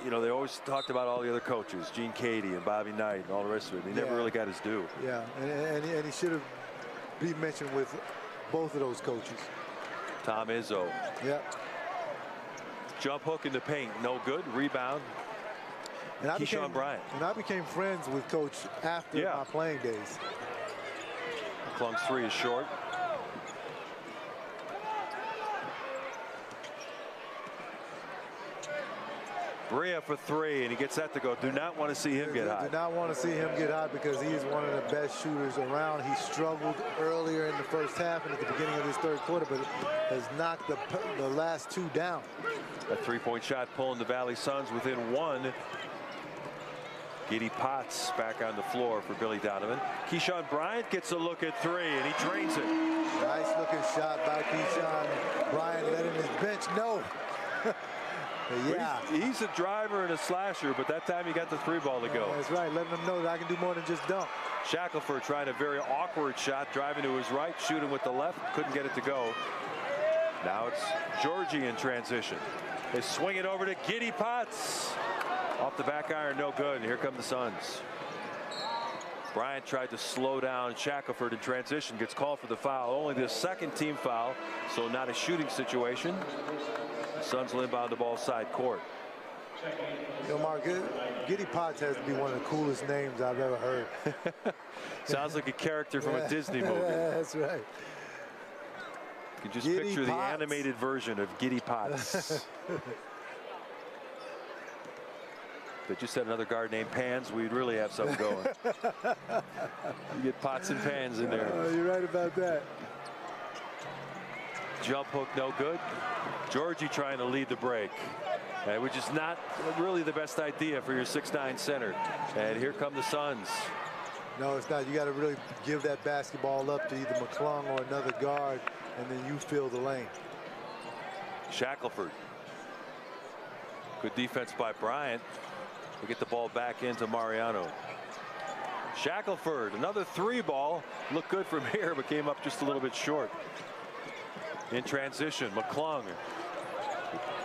you know, they always talked about all the other coaches, Gene Cady and Bobby Knight and all the rest of it. He never really got his due. Yeah, and he should have been mentioned with both of those coaches. Tom Izzo. Yeah. Jump hook in the paint, no good. Rebound. And Keyshawn Bryant. And I became friends with Coach after my playing days. McClung's 3 is short. Brea for 3, and he gets that to go. Do not want to see him get hot. Do not want to see him get hot because he is one of the best shooters around. He struggled earlier in the first half and at the beginning of this third quarter, but has knocked the last 2 down. A 3-point shot pulling the Valley Suns within 1. Giddy Potts back on the floor for Billy Donovan. Keyshawn Bryant gets a look at 3, and he drains it. Nice looking shot by Keyshawn Bryant, letting his bench know. Yeah. He's a driver and a slasher, but that time he got the 3 ball to go. That's right, letting them know that I can do more than just dunk. Shackelford trying a very awkward shot, driving to his right, shooting with the left, couldn't get it to go. Now it's Georgie in transition. They swing it over to Giddy Potts. Off the back iron, no good. Here come the Suns. Bryant tried to slow down Shackelford in transition, gets called for the foul. Only the 2nd team foul, so not a shooting situation. The Suns will inbound the ball side court. You know, Mark, Giddy Potts has to be one of the coolest names I've ever heard. Sounds like a character from a Disney movie. That's right. You can just Giddy picture the Potts. animated version of Giddy Potts. They just had another guard named Pans, we'd really have something going. You get Pots and Pans in there. You're right about that. Jump hook, no good. Giorgi trying to lead the break, which is not really the best idea for your 6'9" center. And here come the Suns. No, it's not. You got to really give that basketball up to either McClung or another guard, and then you fill the lane. Shackelford. Good defense by Bryant. We get the ball back into Mariano. Shackelford, another 3 ball. Looked good from here, but came up just a little bit short. In transition, McClung.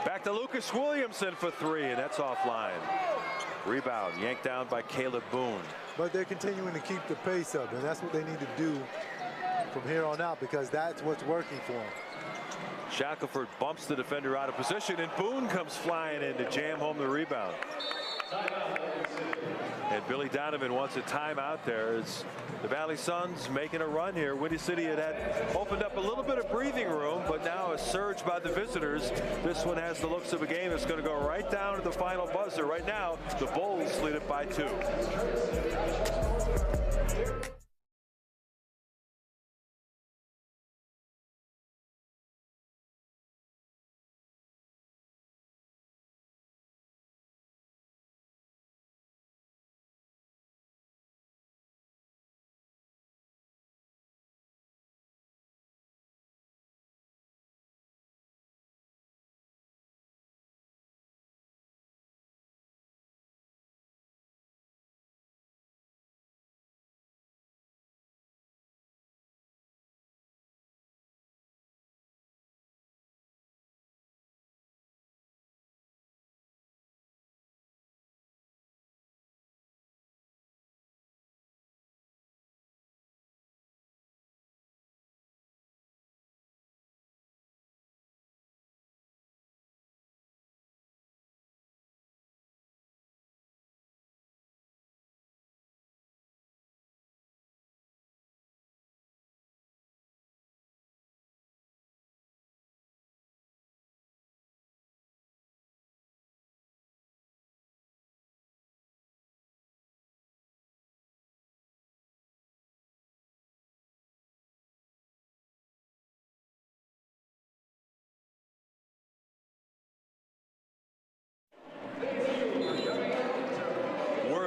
Back to Lucas Williamson for 3, and that's offline. Rebound yanked down by Caleb Boone. But they're continuing to keep the pace up, and that's what they need to do from here on out, because that's what's working for them. Shackelford bumps the defender out of position, and Boone comes flying in to jam home the rebound. And Billy Donovan wants a timeout there as the Valley Suns making a run here. Windy City had opened up a little bit of breathing room, but now a surge by the visitors. This one has the looks of a game that's going to go right down to the final buzzer. Right now, the Bulls lead it by 2.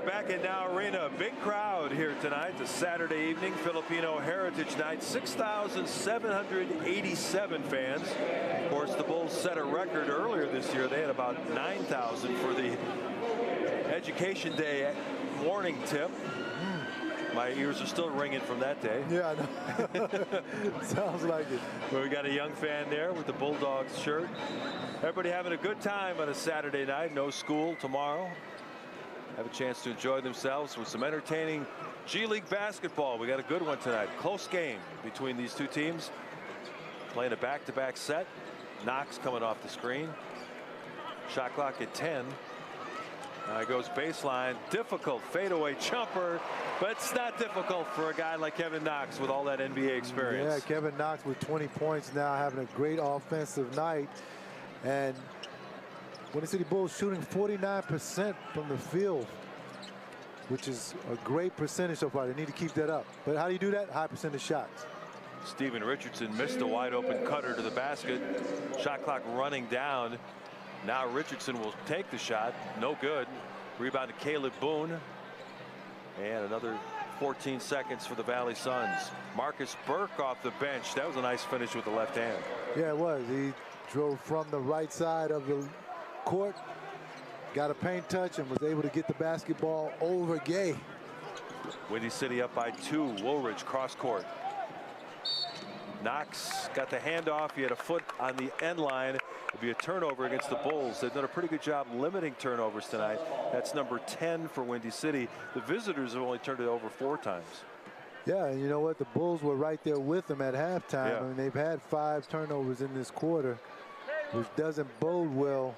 Back in Now Arena, big crowd here tonight. It's a Saturday evening, Filipino Heritage Night. 6,787 fans. Of course, the Bulls set a record earlier this year. They had about 9,000 for the Education Day morning tip. My ears are still ringing from that day. Yeah, I know. Sounds like it. Well, we got a young fan there with the Bulldogs shirt. Everybody having a good time on a Saturday night. No school tomorrow. Have a chance to enjoy themselves with some entertaining G League basketball. We got a good one tonight. Close game between these two teams. Playing a back-to-back set. Knox coming off the screen. Shot clock at 10. Now he goes baseline. Difficult fadeaway jumper, but it's not difficult for a guy like Kevin Knox with all that NBA experience. Yeah, Kevin Knox with 20 points now, having a great offensive night. And Windy City Bulls shooting 49% from the field, which is a great percentage so far. They need to keep that up. But how do you do that? High percentage shots. Steven Richardson missed a wide open cutter to the basket. Shot clock running down. Now Richardson will take the shot. No good. Rebound to Caleb Boone. And another 14 seconds for the Valley Suns. Marcus Burke off the bench. That was a nice finish with the left hand. Yeah, it was. He drove from the right side of the court, got a paint touch, and was able to get the basketball over Gay. Windy City up by 2. Woolridge cross court. Knox got the handoff. He had a foot on the end line. It'll be a turnover against the Bulls. They've done a pretty good job limiting turnovers tonight. That's number 10 for Windy City. The visitors have only turned it over 4 times. Yeah, and you know what? The Bulls were right there with them at halftime. Yeah. I mean, they've had 5 turnovers in this quarter, which doesn't bode well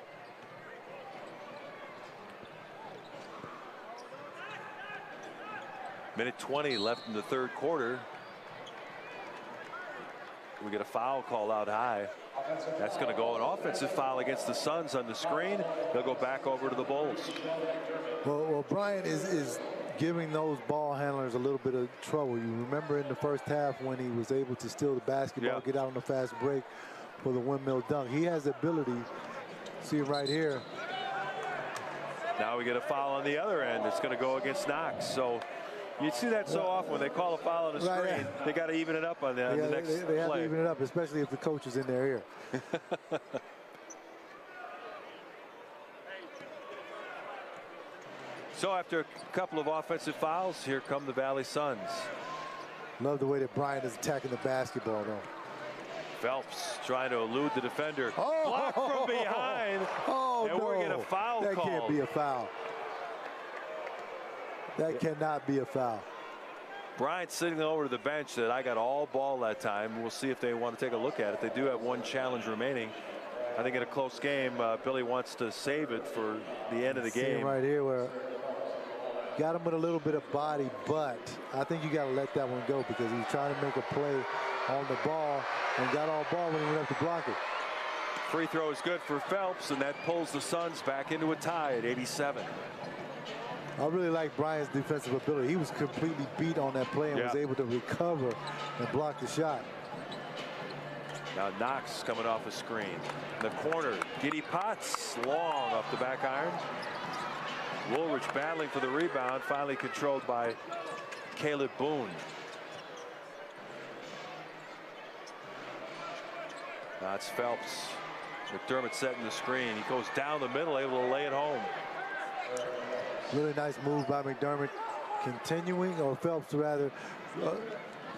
Minute 20 left in the third quarter. We get a foul call out high. That's going to go an offensive foul against the Suns on the screen. They'll go back over to the Bulls. Well, Bryant is giving those ball handlers a little bit of trouble. You remember in the first half when he was able to steal the basketball, get out on the fast break for the windmill dunk. He has the ability. See it right here. Now we get a foul on the other end. It's going to go against Knox. So you see that so often when they call a foul on the screen. They got to even it up on the next play. They have to even it up, especially if the coach is in their ear. So after a couple of offensive fouls, here come the Valley Suns. Love the way that Bryant is attacking the basketball, though. Phelps trying to elude the defender. Oh, blocked from behind. Oh, and no. we're getting a foul that call. That can't be a foul. That cannot be a foul. Bryant sitting over to the bench said, I got all ball that time. We'll see if they want to take a look at it. They do have one challenge remaining. I think in a close game, Billy wants to save it for the end of the game. Right here where got him with a little bit of body, but I think you got to let that one go because he was trying to make a play on the ball and got all ball when he went up to block it. Free throw is good for Phelps, and that pulls the Suns back into a tie at 87. I really like Bryant's defensive ability. He was completely beat on that play and was able to recover and block the shot. Now Knox coming off a screen. In the corner, Giddy Potts long off the back iron. Woolridge battling for the rebound, finally controlled by Caleb Boone. Now it's Phelps. McDermott setting the screen. He goes down the middle, able to lay it home. Really nice move by McDermott, continuing, or Phelps rather,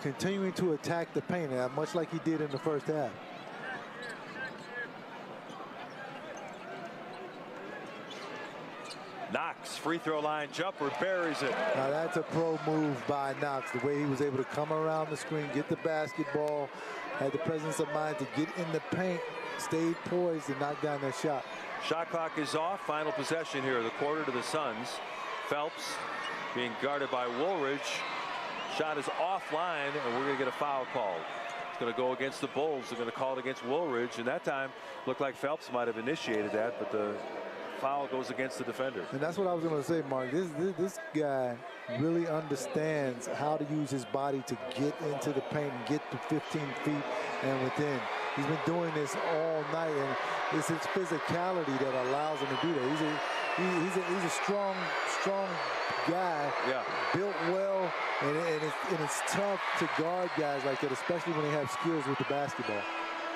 continuing to attack the paint, much like he did in the first half. Knox, free throw line jumper, buries it. Now that's a pro move by Knox, the way he was able to come around the screen, get the basketball, had the presence of mind to get in the paint, stayed poised and knock down that shot. Shot clock is off. Final possession here, the quarter to the Suns. Phelps being guarded by Woolridge. Shot is offline, and we're going to get a foul called. It's going to go against the Bulls. They're going to call it against Woolridge, and that time looked like Phelps might have initiated that, but the foul goes against the defender. And that's what I was going to say, Mark. This guy really understands how to use his body to get into the paint and get to 15 feet and within. He's been doing this all night, and it's his physicality that allows him to do that. He's a strong guy, built well, and it's tough to guard guys like that, especially when they have skills with the basketball.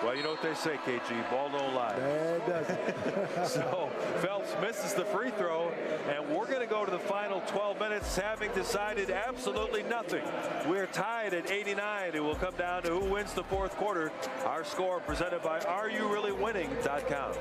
Well, you know what they say, KG, ball don't lie. That doesn't. So Phelps misses the free throw, and we're going to go to the final 12 minutes having decided absolutely nothing. We're tied at 89. It will come down to who wins the fourth quarter. Our score presented by AreYouReallyWinning.com.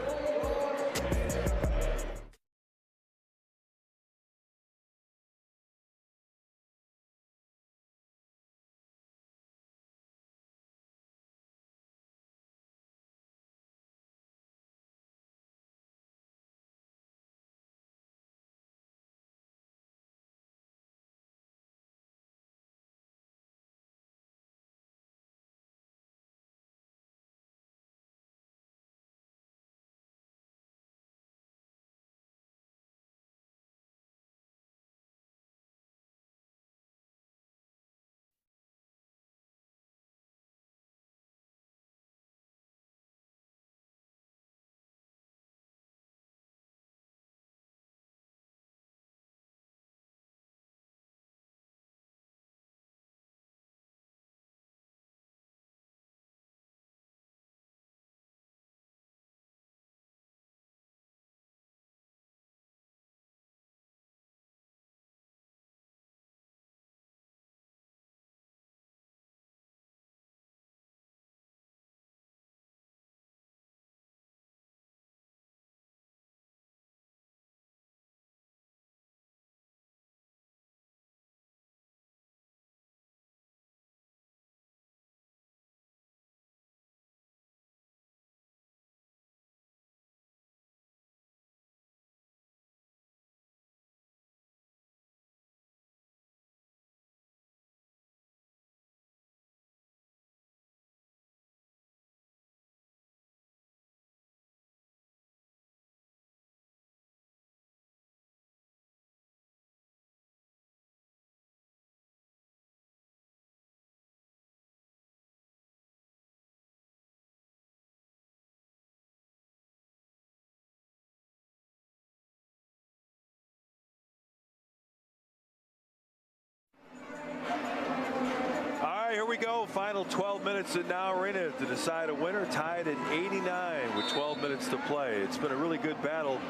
go. Final 12 minutes at Now Arena to decide a winner. Tied at 89 with 12 minutes to play. It's been a really good battle.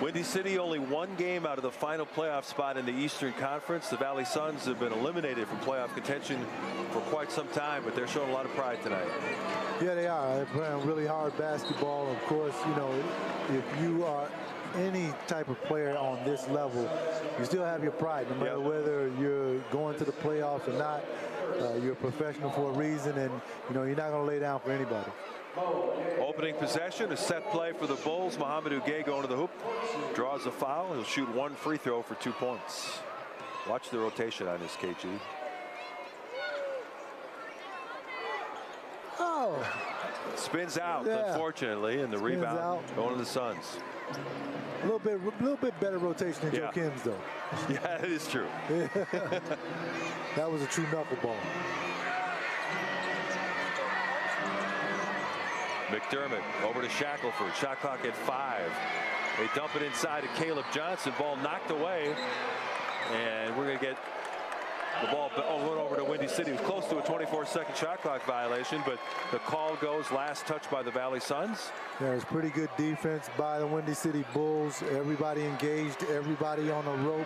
Windy City only one game out of the final playoff spot in the Eastern Conference. The Valley Suns have been eliminated from playoff contention for quite some time, but they're showing a lot of pride tonight. Yeah, they are. They're playing really hard basketball. Of course, you know, if you are any type of player on this level, you still have your pride, no matter whether you're going to the playoffs or not. You're a professional for a reason, and you know you're not going to lay down for anybody. Opening possession, a set play for the Bulls. Mohamadou Gueye going to the hoop, draws a foul. He'll shoot one free throw for 2 points. Watch the rotation on this, KG. Oh. Spins out, unfortunately, and the rebound going to the Suns. A little bit better rotation than Joe Kim's, though. Yeah, it is true. That was a true knuckleball. McDermott over to Shackelford. Shot clock at 5. They dump it inside to Caleb Johnson. Ball knocked away. And we're going to get the ball went over to Windy City. It was close to a 24-second shot clock violation, but the call goes last touch by the Valley Suns. Yeah, it's pretty good defense by the Windy City Bulls. Everybody engaged, everybody on the rope.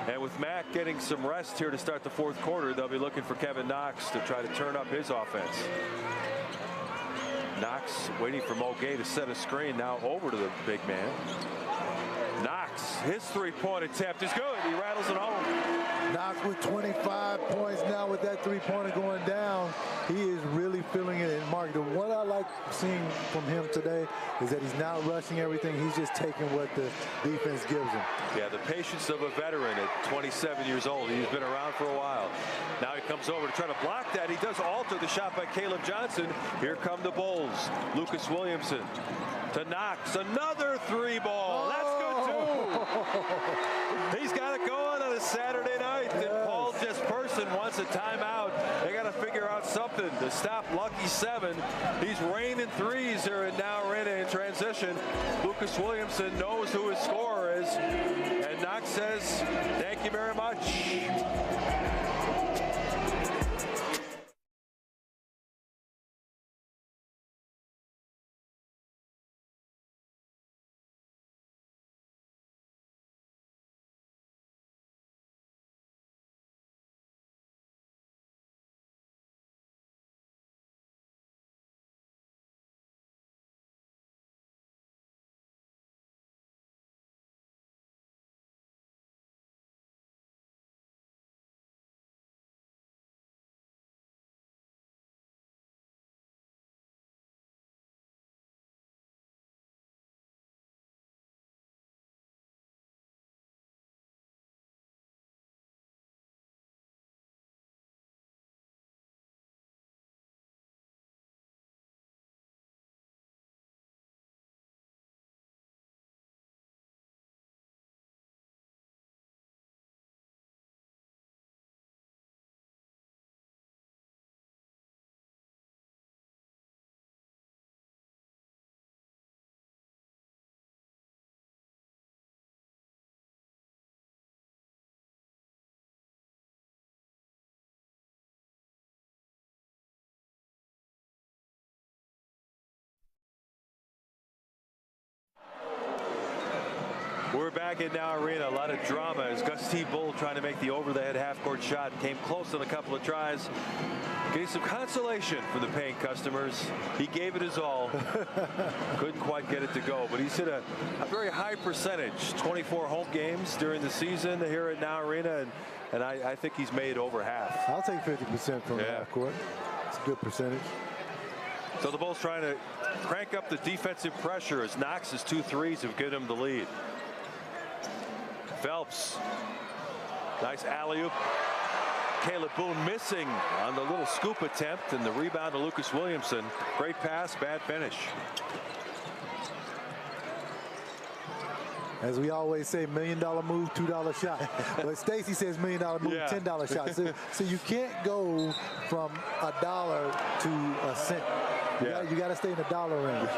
And with Mack getting some rest here to start the fourth quarter, they'll be looking for Kevin Knox to try to turn up his offense. Knox waiting for Mo Gueye to set a screen, now over to the big man. Knox, his three-point attempt is good. He rattles it home. Knox with 25 points now with that three-pointer going down. He is really feeling it. And Mark, what I like seeing from him today is that he's not rushing everything. He's just taking what the defense gives him. Yeah, the patience of a veteran at 27 years old. He's been around for a while. Now he comes over to try to block that. He does alter the shot by Caleb Johnson. Here come the Bulls. Lucas Williamson to Knox. Another three ball. That's good too. He's got it going on a Saturday night. And Paul Jesperson wants a timeout. They got to figure out something to stop Lucky 7. He's raining threes here at Now Arena in transition. Lucas Williamson knows who his scorer is. And Knox says, thank you very much. We're back in Now Arena. A lot of drama as Gus T. Bull trying to make the over-the-head half-court shot. Came close on a couple of tries. Getting some consolation for the paying customers. He gave it his all. Couldn't quite get it to go, but he's hit a very high percentage. 24 home games during the season here at Now Arena, and I think he's made over half. I'll take 50% from the half-court. It's a good percentage. So the Bulls trying to crank up the defensive pressure as Knox's 2 threes have given him the lead. Phelps, nice alley-oop. Caleb Boone missing on the little scoop attempt, and the rebound to Lucas Williamson. Great pass, bad finish. As we always say, $1 million move, $2 shot. But Stacy says $1 million move, $10 shot. So you can't go from $1 to a cent. You got to stay in the dollar range.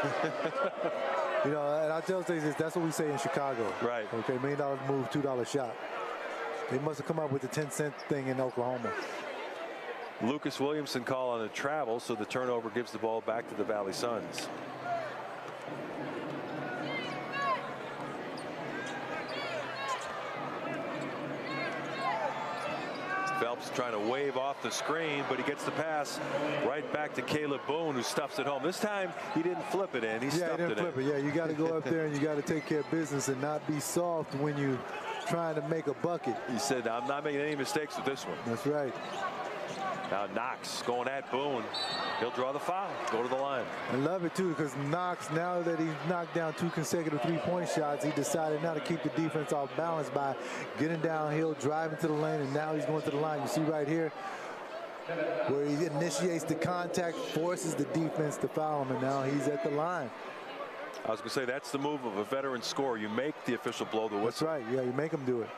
You know, and I tell Stacey that's what we say in Chicago. Right. Okay, $1 million move, $2 shot. They must have come up with the 10-cent thing in Oklahoma. Lucas Williamson call on a travel, so the turnover gives the ball back to the Valley Suns. Phelps trying to wave off the screen, but he gets the pass right back to Caleb Boone, who stuffs it home. This time he didn't flip it in. He stuffed it in. Yeah, you got to go up there and you got to take care of business and not be soft when you trying to make a bucket. He said, I'm not making any mistakes with this one. That's right. Now Knox going at Boone. He'll draw the foul, go to the line. I love it too, because Knox, now that he's knocked down 2 consecutive three-point shots, he decided now to keep the defense off balance by getting downhill, driving to the lane, and now he's going to the line. You see right here where he initiates the contact, forces the defense to foul him, and now he's at the line. I was going to say, that's the move of a veteran scorer. You make the official blow the whistle. That's right. Yeah, you make him do it.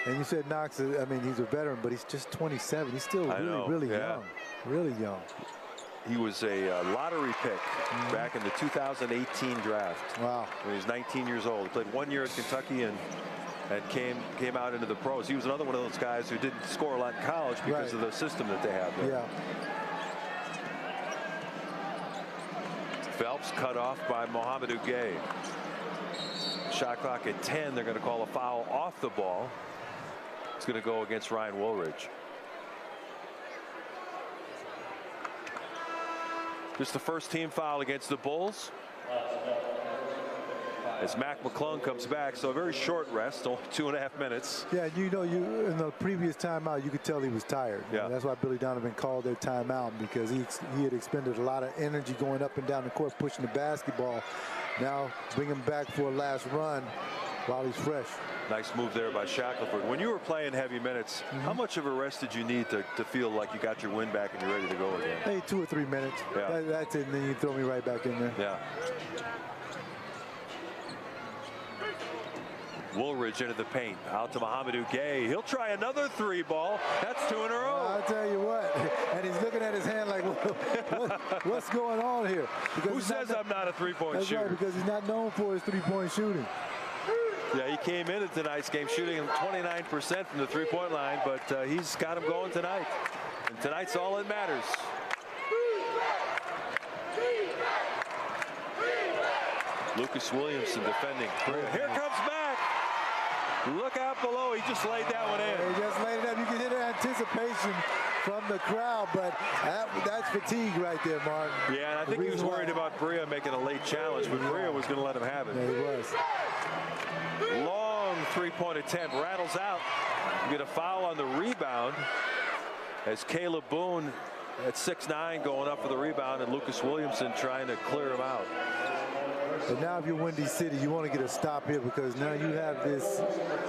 And you said Knox, I mean, he's a veteran, but he's just 27. He's still really young. Really young. He was a lottery pick back in the 2018 draft. Wow. When he was 19 years old. He played 1 year at Kentucky and came out into the pros. He was another one of those guys who didn't score a lot in college because of the system that they have there. Yeah. Phelps cut off by Mohamedou Gueye. Shot clock at 10. They're going to call a foul off the ball. It's going to go against Ryan Woolridge. Just the first team foul against the Bulls. As Mac McClung comes back, so a very short rest, only 2.5 minutes. Yeah, you know, in the previous timeout, you could tell he was tired. Yeah. That's why Billy Donovan called their timeout, because he had expended a lot of energy going up and down the court, pushing the basketball. Now bring him back for a last run while he's fresh. Nice move there by Shackelford. When you were playing heavy minutes, how much of a rest did you need to feel like you got your win back and you're ready to go again? Hey, 2 or 3 minutes. Yeah. That's it, and then you throw me right back in there. Yeah. Woolridge into the paint. Out to Mohamedou Gueye. He'll try another 3 ball. That's 2 in a row. I'll tell you what. And he's looking at his hand like, what's going on here? Because who says I'm not a 3-point shooter? Right, because he's not known for his 3-point shooting. Yeah, he came into tonight's game shooting 29% from the 3-point line, but he's got him going tonight. And tonight's all that matters. Lucas Williamson defending. Here comes Mac. Look out below. He just laid that one in. He just laid it up. You can hear the anticipation from the crowd, but that's fatigue right there, Mark. Yeah, and I think he was worried about Bria making a late challenge, but Bria was going to let him have it. Yeah, he was. Long 3-point attempt, rattles out. You get a foul on the rebound as Caleb Boone at 6'9" going up for the rebound, and Lucas Williamson trying to clear him out. But now if you're Windy City, you want to get a stop here, because now you have this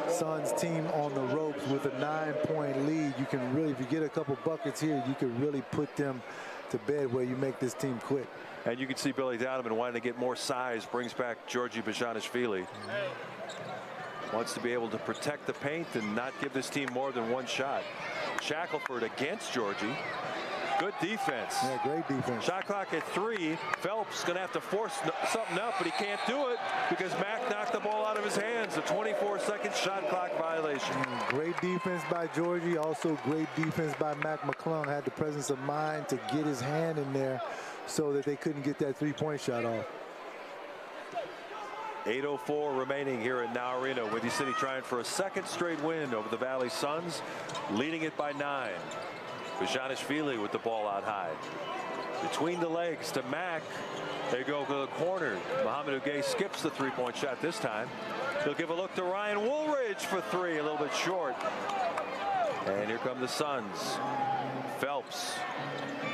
Suns team on the ropes with a 9-point lead. You can really, if you get a couple buckets here, you can really put them to bed where you make this team quit. And you can see Billy Donovan wanting to get more size, brings back Georgi Bezhanishvili. Wants to be able to protect the paint and not give this team more than 1 shot. Shackelford against Georgi. Good defense. Yeah, great defense. Shot clock at 3. Phelps going to have to force something up, but he can't do it because Mac knocked the ball out of his hands. A 24-second shot clock violation. Great defense by Georgi. Also great defense by Mac McClung. Had the presence of mind to get his hand in there so that they couldn't get that 3-point shot off. 8:04 remaining here at Now Arena. Windy City trying for a 2nd straight win over the Valley Suns, leading it by 9. Bezhanishvili with the ball out high. Between the legs to Mac. They go to the corner. Mohamedou Gueye skips the 3-point shot this time. He'll give a look to Ryan Woolridge for 3, a little bit short. And here come the Suns. Phelps.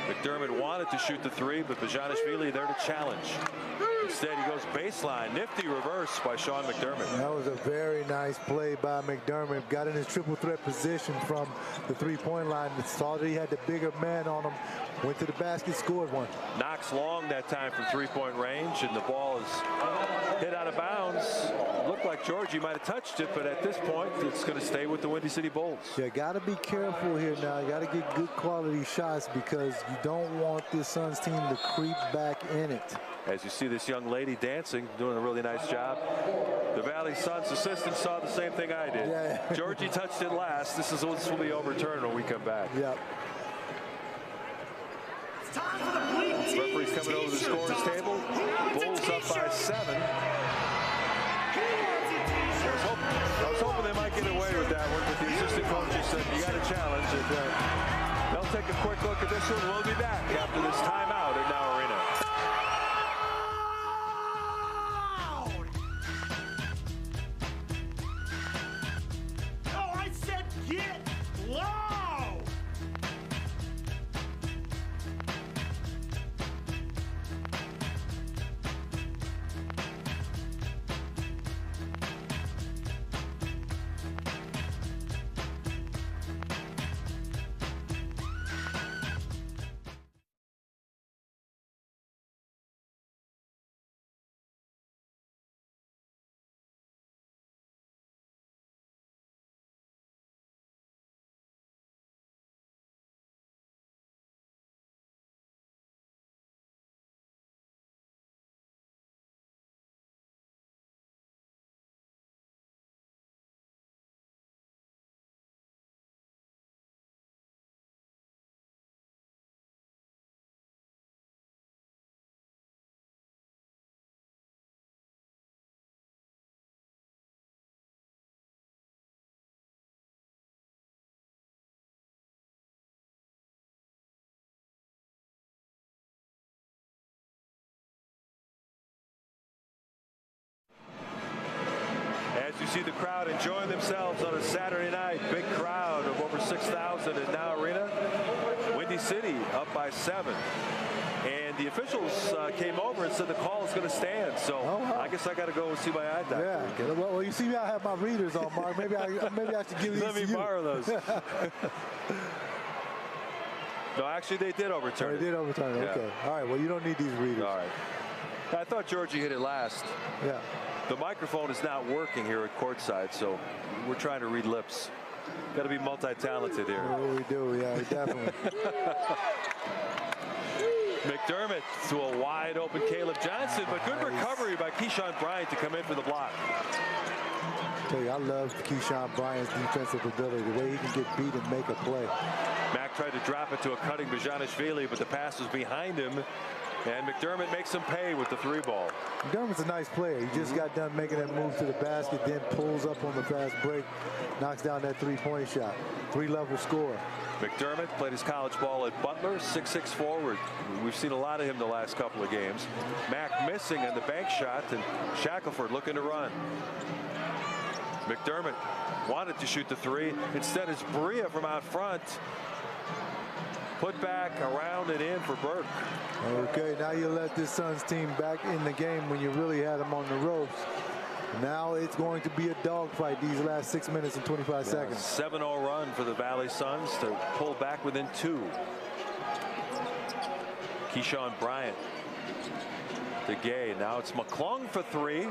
McDermott wanted to shoot the 3, but Bezhanishvili there to challenge. Instead, he goes baseline. Nifty reverse by Sean McDermott. That was a very nice play by McDermott. Got in his triple threat position from the 3-point line. Saw that he had the bigger man on him. Went to the basket, scored 1. Knocks long that time from 3-point range, and the ball is hit out of bounds. Looked like Georgi might have touched it, but at this point, it's going to stay with the Windy City Bulls. Yeah, got to be careful here now. You got to get good quality shots, because you don't want this Suns team to creep back in it. As you see this young lady dancing, doing a really nice job. The Valley Suns assistant saw the same thing I did. Yeah. Georgie touched it last. This will be overturned when we come back. Yep. Referee's coming over the scorer's table. Bulls up by 7. I was hoping they might get away with that one, but the assistant coach just said, you got a challenge. And they'll take a quick look at this one. We'll be back after this timeout at Now Arena. As you see the crowd enjoying themselves on a Saturday night, big crowd of over 6,000 at Now Arena. Windy City up by 7. And the officials came over and said the call is going to stand. So I guess I got to go and see my eye doctor. Yeah. Well, you see me, I have my readers on, Mark. Maybe I should give these Let me borrow those. No, actually, they did overturn it. They did overturn it. Yeah. Okay. All right. Well, you don't need these readers. All right. I thought Georgie hit it last. Yeah. The microphone is not working here at courtside, so we're trying to read lips. Got to be multi-talented here. Oh, we do. Yeah, definitely. McDermott to a wide open Caleb Johnson, but good recovery by Keyshawn Bryant to come in for the block. I tell you, I love Keyshawn Bryant's defensive ability, the way he can get beat and make a play. Mack tried to drop it to a cutting Bezhanishvili, but the pass was behind him. And McDermott makes him pay with the 3-ball. McDermott's a nice player. He just got done making that move to the basket, then pulls up on the fast break, knocks down that 3-point shot. 3-level scorer. McDermott played his college ball at Butler, 6'6" forward. We've seen a lot of him the last couple of games. Mack missing on the bank shot, and Shackelford looking to run. McDermott wanted to shoot the 3. Instead, it's Bria from out front. Put back around and in for Burke. Okay, now you let this Suns team back in the game when you really had them on the ropes. Now it's going to be a dogfight these last 6 minutes and 25 seconds. 7-0 run for the Valley Suns to pull back within 2. Keyshawn Bryant to Gay. Now it's McClung for 3,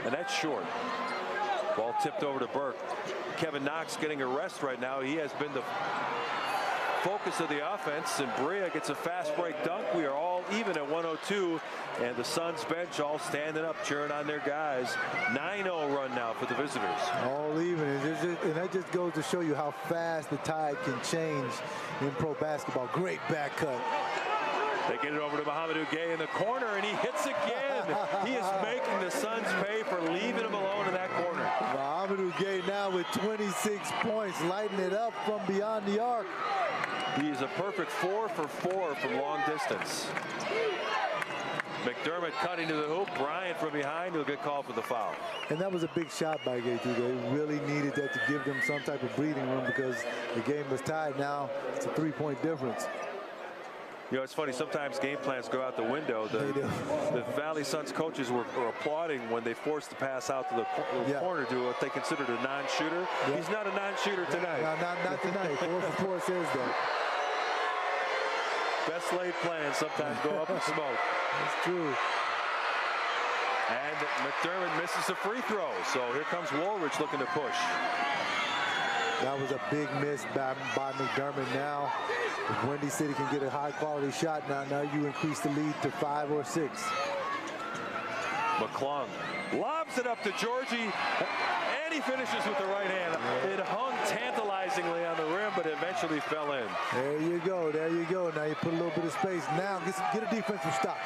and that's short. Ball tipped over to Burke. Kevin Knox getting a rest right now. He has been the focus of the offense, and Bria gets a fast break dunk. We are all even at 102, and the Suns bench all standing up, cheering on their guys. 9-0 run now for the visitors. All even, and that just goes to show you how fast the tide can change in pro basketball. Great back cut. They get it over to Mohamedou Gay in the corner, and he hits again. He is making the Suns pay for leaving him alone in that corner. Mohamedou Gay now with 26 points, lighting it up from beyond the arc. He is a perfect 4 for 4 from long distance. McDermott cutting to the hoop. Bryant from behind. He'll get called for the foul. And that was a big shot by Gay, too. They really needed that to give them some type of breathing room because the game was tied. Now it's a 3-point difference. You know, it's funny, sometimes game plans go out the window. The Valley Suns coaches were applauding when they forced the pass out to the corner to what they considered a non-shooter. Yeah. He's not a non-shooter tonight. No, not tonight. 4 for 4 says that. Best laid plans sometimes go up in smoke. That's true. And McDermott misses a free throw. So here comes Woolridge looking to push. That was a big miss by McDermott. Now, if Windy City can get a high-quality shot, now you increase the lead to 5 or 6. McClung lobs it up to Georgie, and he finishes with the right hand. It hung tantalizingly on the rim, but eventually fell in. There you go. There you go. Now you put a little bit of space. Now get a defensive stop.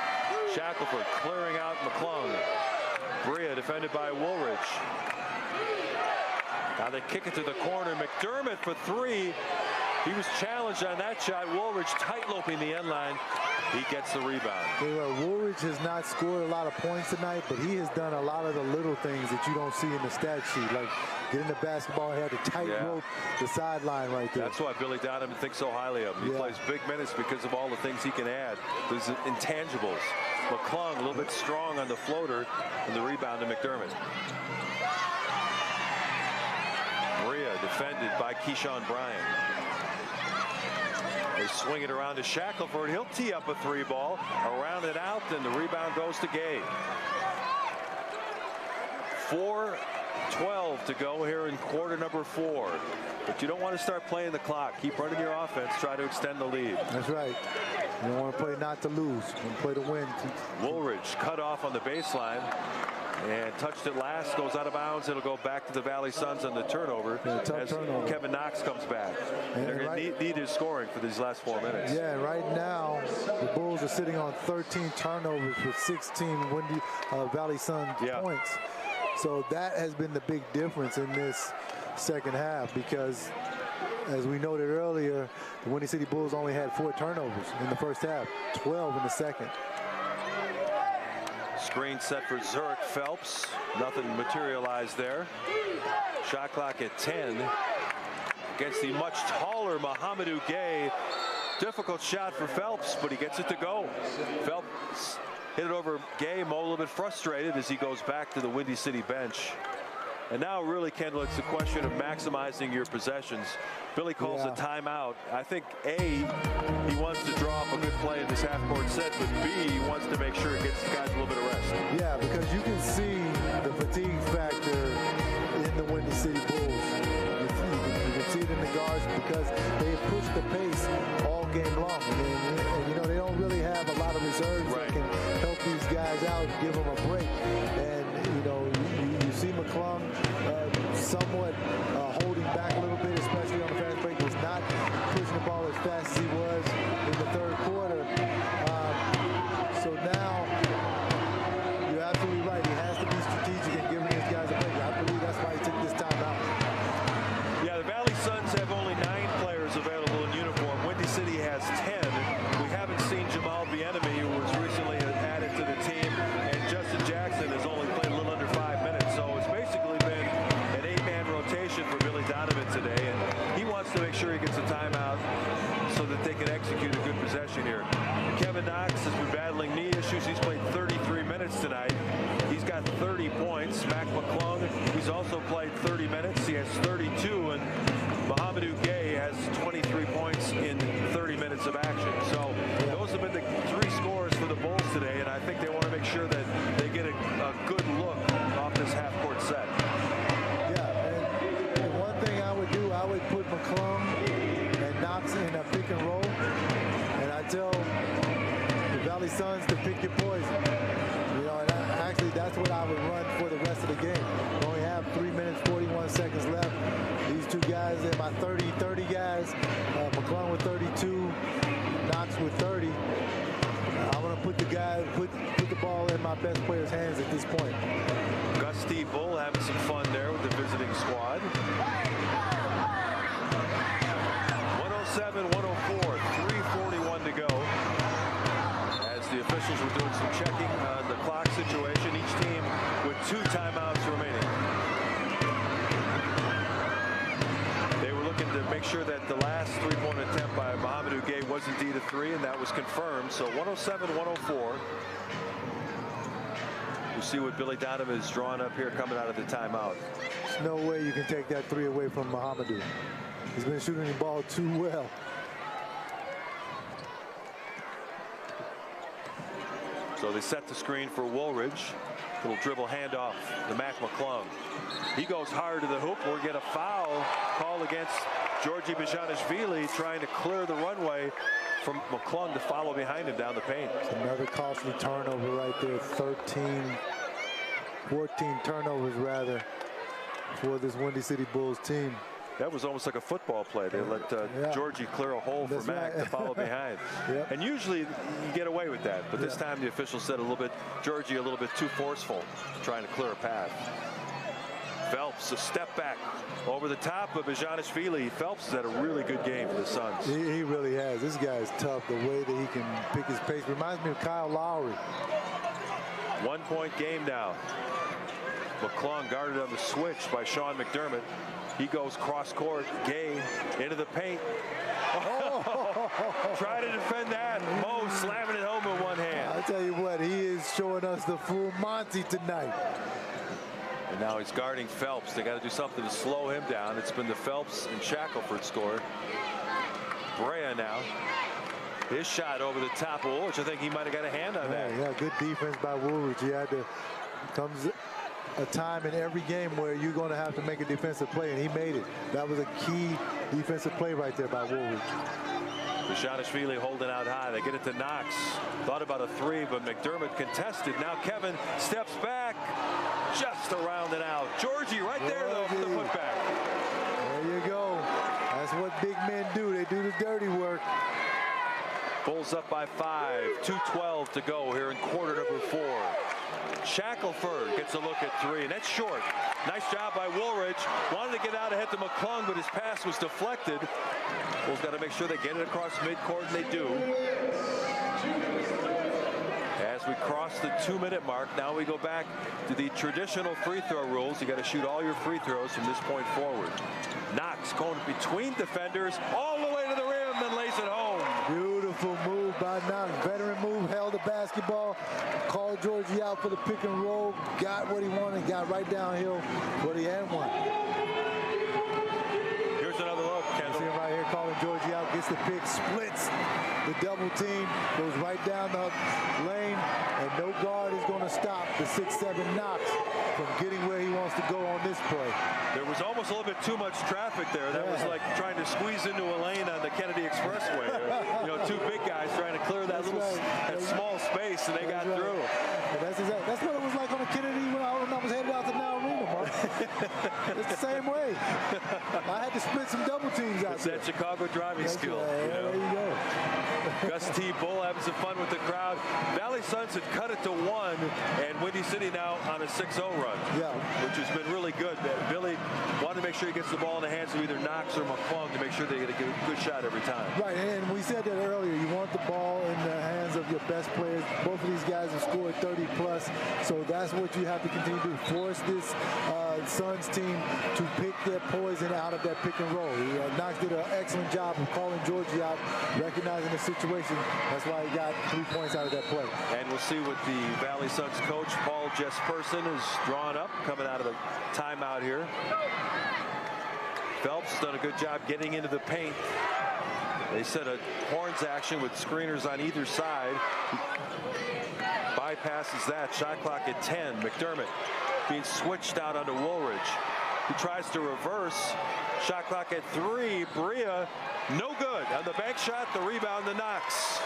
Shackelford clearing out McClung. Bria defended by Woolridge. Now they kick it to the corner. McDermott for three. He was challenged on that shot. Woolridge tight-loping the end line. He gets the rebound. Woolridge has not scored a lot of points tonight, but he has done a lot of the little things that you don't see in the stat sheet, like getting the basketball, he had to tight rope the sideline right there. That's why Billy Donovan thinks so highly of him. He plays big minutes because of all the things he can add. Those intangibles. McClung a little bit strong on the floater, and the rebound to McDermott. Maria defended by Keyshawn Bryant. They swing it around to Shackelford. He'll tee up a three ball, around and out, and the rebound goes to Gay. 4:12 to go here in quarter number 4. But you don't want to start playing the clock. Keep running your offense. Try to extend the lead. That's right. You don't want to play not to lose. You want to play to win. Woolridge cut off on the baseline and touched it last. Goes out of bounds. It'll go back to the Valley Suns on the turnover as turnover. Kevin Knox comes back. They're going to need his scoring for these last 4 minutes. Yeah, right now the Bulls are sitting on 13 turnovers with 16 Valley Suns points. So that has been the big difference in this second half, because as we noted earlier, the Windy City Bulls only had 4 turnovers in the first half, 12 in the second. Screen set for Zurich Phelps. Nothing materialized there. Shot clock at 10 against the much taller Mohamedou Gay. Difficult shot for Phelps, but he gets it to go. Phelps hit it over Gay. Mo a little bit frustrated as he goes back to the Windy City bench. And now really, Kendall, it's a question of maximizing your possessions. Billy calls a timeout. I think A, he wants to draw up a good play in this half-court set, but B, he wants to make sure it gets the guys a little bit of rest. Yeah, because you can see the fatigue factor in the Windy City Bulls. You can see it in the guards because they have pushed the pace all game long. And you know, they don't really have a lot of reserves that can help these guys out, give them a break. And, you know, you see McClung somewhat holding back a little bit, especially on the fast break. Was not pushing the ball as fast as he was in the third quarter. So now, you're absolutely right. He has to be strategic in giving these guys a break. I believe that's why he took this time out. Yeah, the Valley Suns have only 9 players available in uniform. Windy City has 10. We haven't seen Jamal Bienemy, who was recently added to the team, and Justin Jackson has only played a little under 5 minutes. So it's basically been an 8-man rotation for Billy Donovan today, and he wants to make sure he gets a timeout so that they can execute a good possession here. Kevin Knox has been battling knee issues. He's played 33 minutes tonight. He's got 30 points. Mac McClung, he's also played 30 minutes. He has 32, and Mohamedou Gay has 23 points in 30 minutes of action. So those have been the 3 scores for the Bulls today, and I think they want to make sure that they get a good look off this half-court set. Yeah, and one thing I would do, I would put McClung and Knox in a pick and roll, and I tell the Valley Suns to pick your poison. You know, and actually that's what I would run for the rest of the game. We only have 3 minutes, 41 seconds left. These 2 guys, they're my 30 guys. McClung with 32, Knox with 30. I want to put the ball in my best player's hands at this point. Gusty Bull having some fun there with the visiting squad. 107-104, 3:41 to go. As the officials were doing some checking on the clock situation, each team with 2 timeouts remaining. They were looking to make sure that the last 3-point attempt by Mohamedou Gay was indeed a 3, and that was confirmed. So 107-104. We'll see what Billy Donovan is drawing up here coming out of the timeout. There's no way you can take that 3 away from Mohamedou. He's been shooting the ball too well. So they set the screen for Woolridge. Little dribble handoff to Mac McClung. He goes hard to the hoop. We'll get a foul call against Georgie Bezhanishvili, trying to clear the runway from McClung to follow behind him down the paint. It's another costly turnover right there. 13 14 turnovers, rather, for this Windy City Bulls team. That was almost like a football play. They let Georgie clear a hole for Mack to follow behind. Yep. And usually you get away with that. But this time the official said Georgie a little bit too forceful, trying to clear a path. Phelps, a step back over the top of Bezhanishvili. Phelps has had a really good game for the Suns. He really has. This guy is tough. The way that he can pick his pace reminds me of Kyle Lowry. 1-point game now. McClung guarded on the switch by Sean McDermott. He goes cross court. Gay into the paint. Try to defend that. Mo slamming it home with one hand. I tell you what, he is showing us the full Monty tonight. And now he's guarding Phelps. They got to do something to slow him down. It's been the Phelps and Shackelford score. Brea now. His shot over the top of Woolridge. I think he might have got a hand on that. Yeah, good defense by Woolridge. He had to comes a time in every game where you're going to have to make a defensive play, and he made it. That was a key defensive play right there by Woolridge. Bezhanishvili holding out high. They get it to Knox. Thought about a three, but McDermott contested. Now Kevin steps back. Just around and out. Georgie right there, though, for the putback. There you go. That's what big men do. They do the dirty work. Bulls up by 5. 2:12 to go here in quarter number 4. Shackelford gets a look at 3, and that's short. Nice job by Woolridge. Wanted to get out ahead to McClung, but his pass was deflected. Bulls got to make sure they get it across midcourt, and they do. As we cross the 2-minute mark, now we go back to the traditional free throw rules. You got to shoot all your free throws from this point forward. Knox going between defenders all the way to the rim, then lays it home. Beautiful move by Knox. Veteran move, held the basketball, called Georgie out for the pick and roll, got what he wanted, got right downhill what he had won. Here's another look, Kendall. See him right here calling Georgie out, gets the pick, splits the double team, goes right down the lane, and no guard is going to stop the 6'7" Knox from getting where he wants to go on this play. There was almost a little bit too much traffic there. That was like trying to squeeze into a lane on the Kennedy Expressway. You know, two big guys trying to clear that that small space, and they got through. That's what it was like on the Kennedy when I was headed out to Now Arena, Mark. It's the same way. I had to split some double teams out there. That Chicago driving skill. There you go. Gus T. Bull having some fun with the crowd. Valley Suns had cut it to 1, and Windy City now on a 6-0 run. Yeah. Which has been really good. Billy wanted to make sure he gets the ball in the hands of either Knox or McClung to make sure they get a good shot every time. Right, and we said that earlier. You want the ball in the hands of your best players. Both of these guys have scored 30+, so that's what you have to continue to do. Force this Suns team to pick their poison out of that pick and roll. Knox did an excellent job of calling Georgie out, recognizing the situation. That's why he got 3 points out of that play. And we'll see what the Valley Suns coach, Paul Jesperson, is drawn up coming out of the timeout here. Phelps has done a good job getting into the paint. They set a horns action with screeners on either side. Bypasses that. Shot clock at 10. McDermott being switched out onto Woolridge. He tries to reverse. Shot clock at 3. Brea, no good. On the bank shot, the rebound to Knox.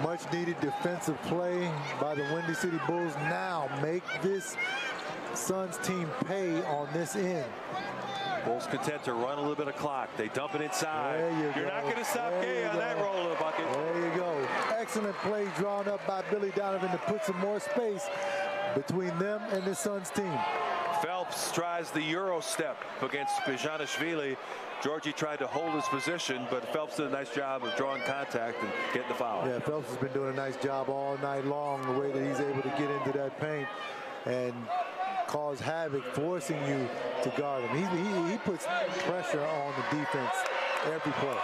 Much needed defensive play by the Windy City Bulls. Now make this Suns team pay on this end. Bulls content to run a little bit of clock. They dump it inside. You're not going to stop Gay on that roll of the bucket. There you go. Excellent play drawn up by Billy Donovan to put some more space between them and the Suns team. Phelps tries the Euro step against Bezhanishvili. Georgie tried to hold his position, but Phelps did a nice job of drawing contact and getting the foul. Yeah, Phelps has been doing a nice job all night long, the way that he's able to get into that paint and cause havoc, forcing you to guard him. He puts pressure on the defense every play.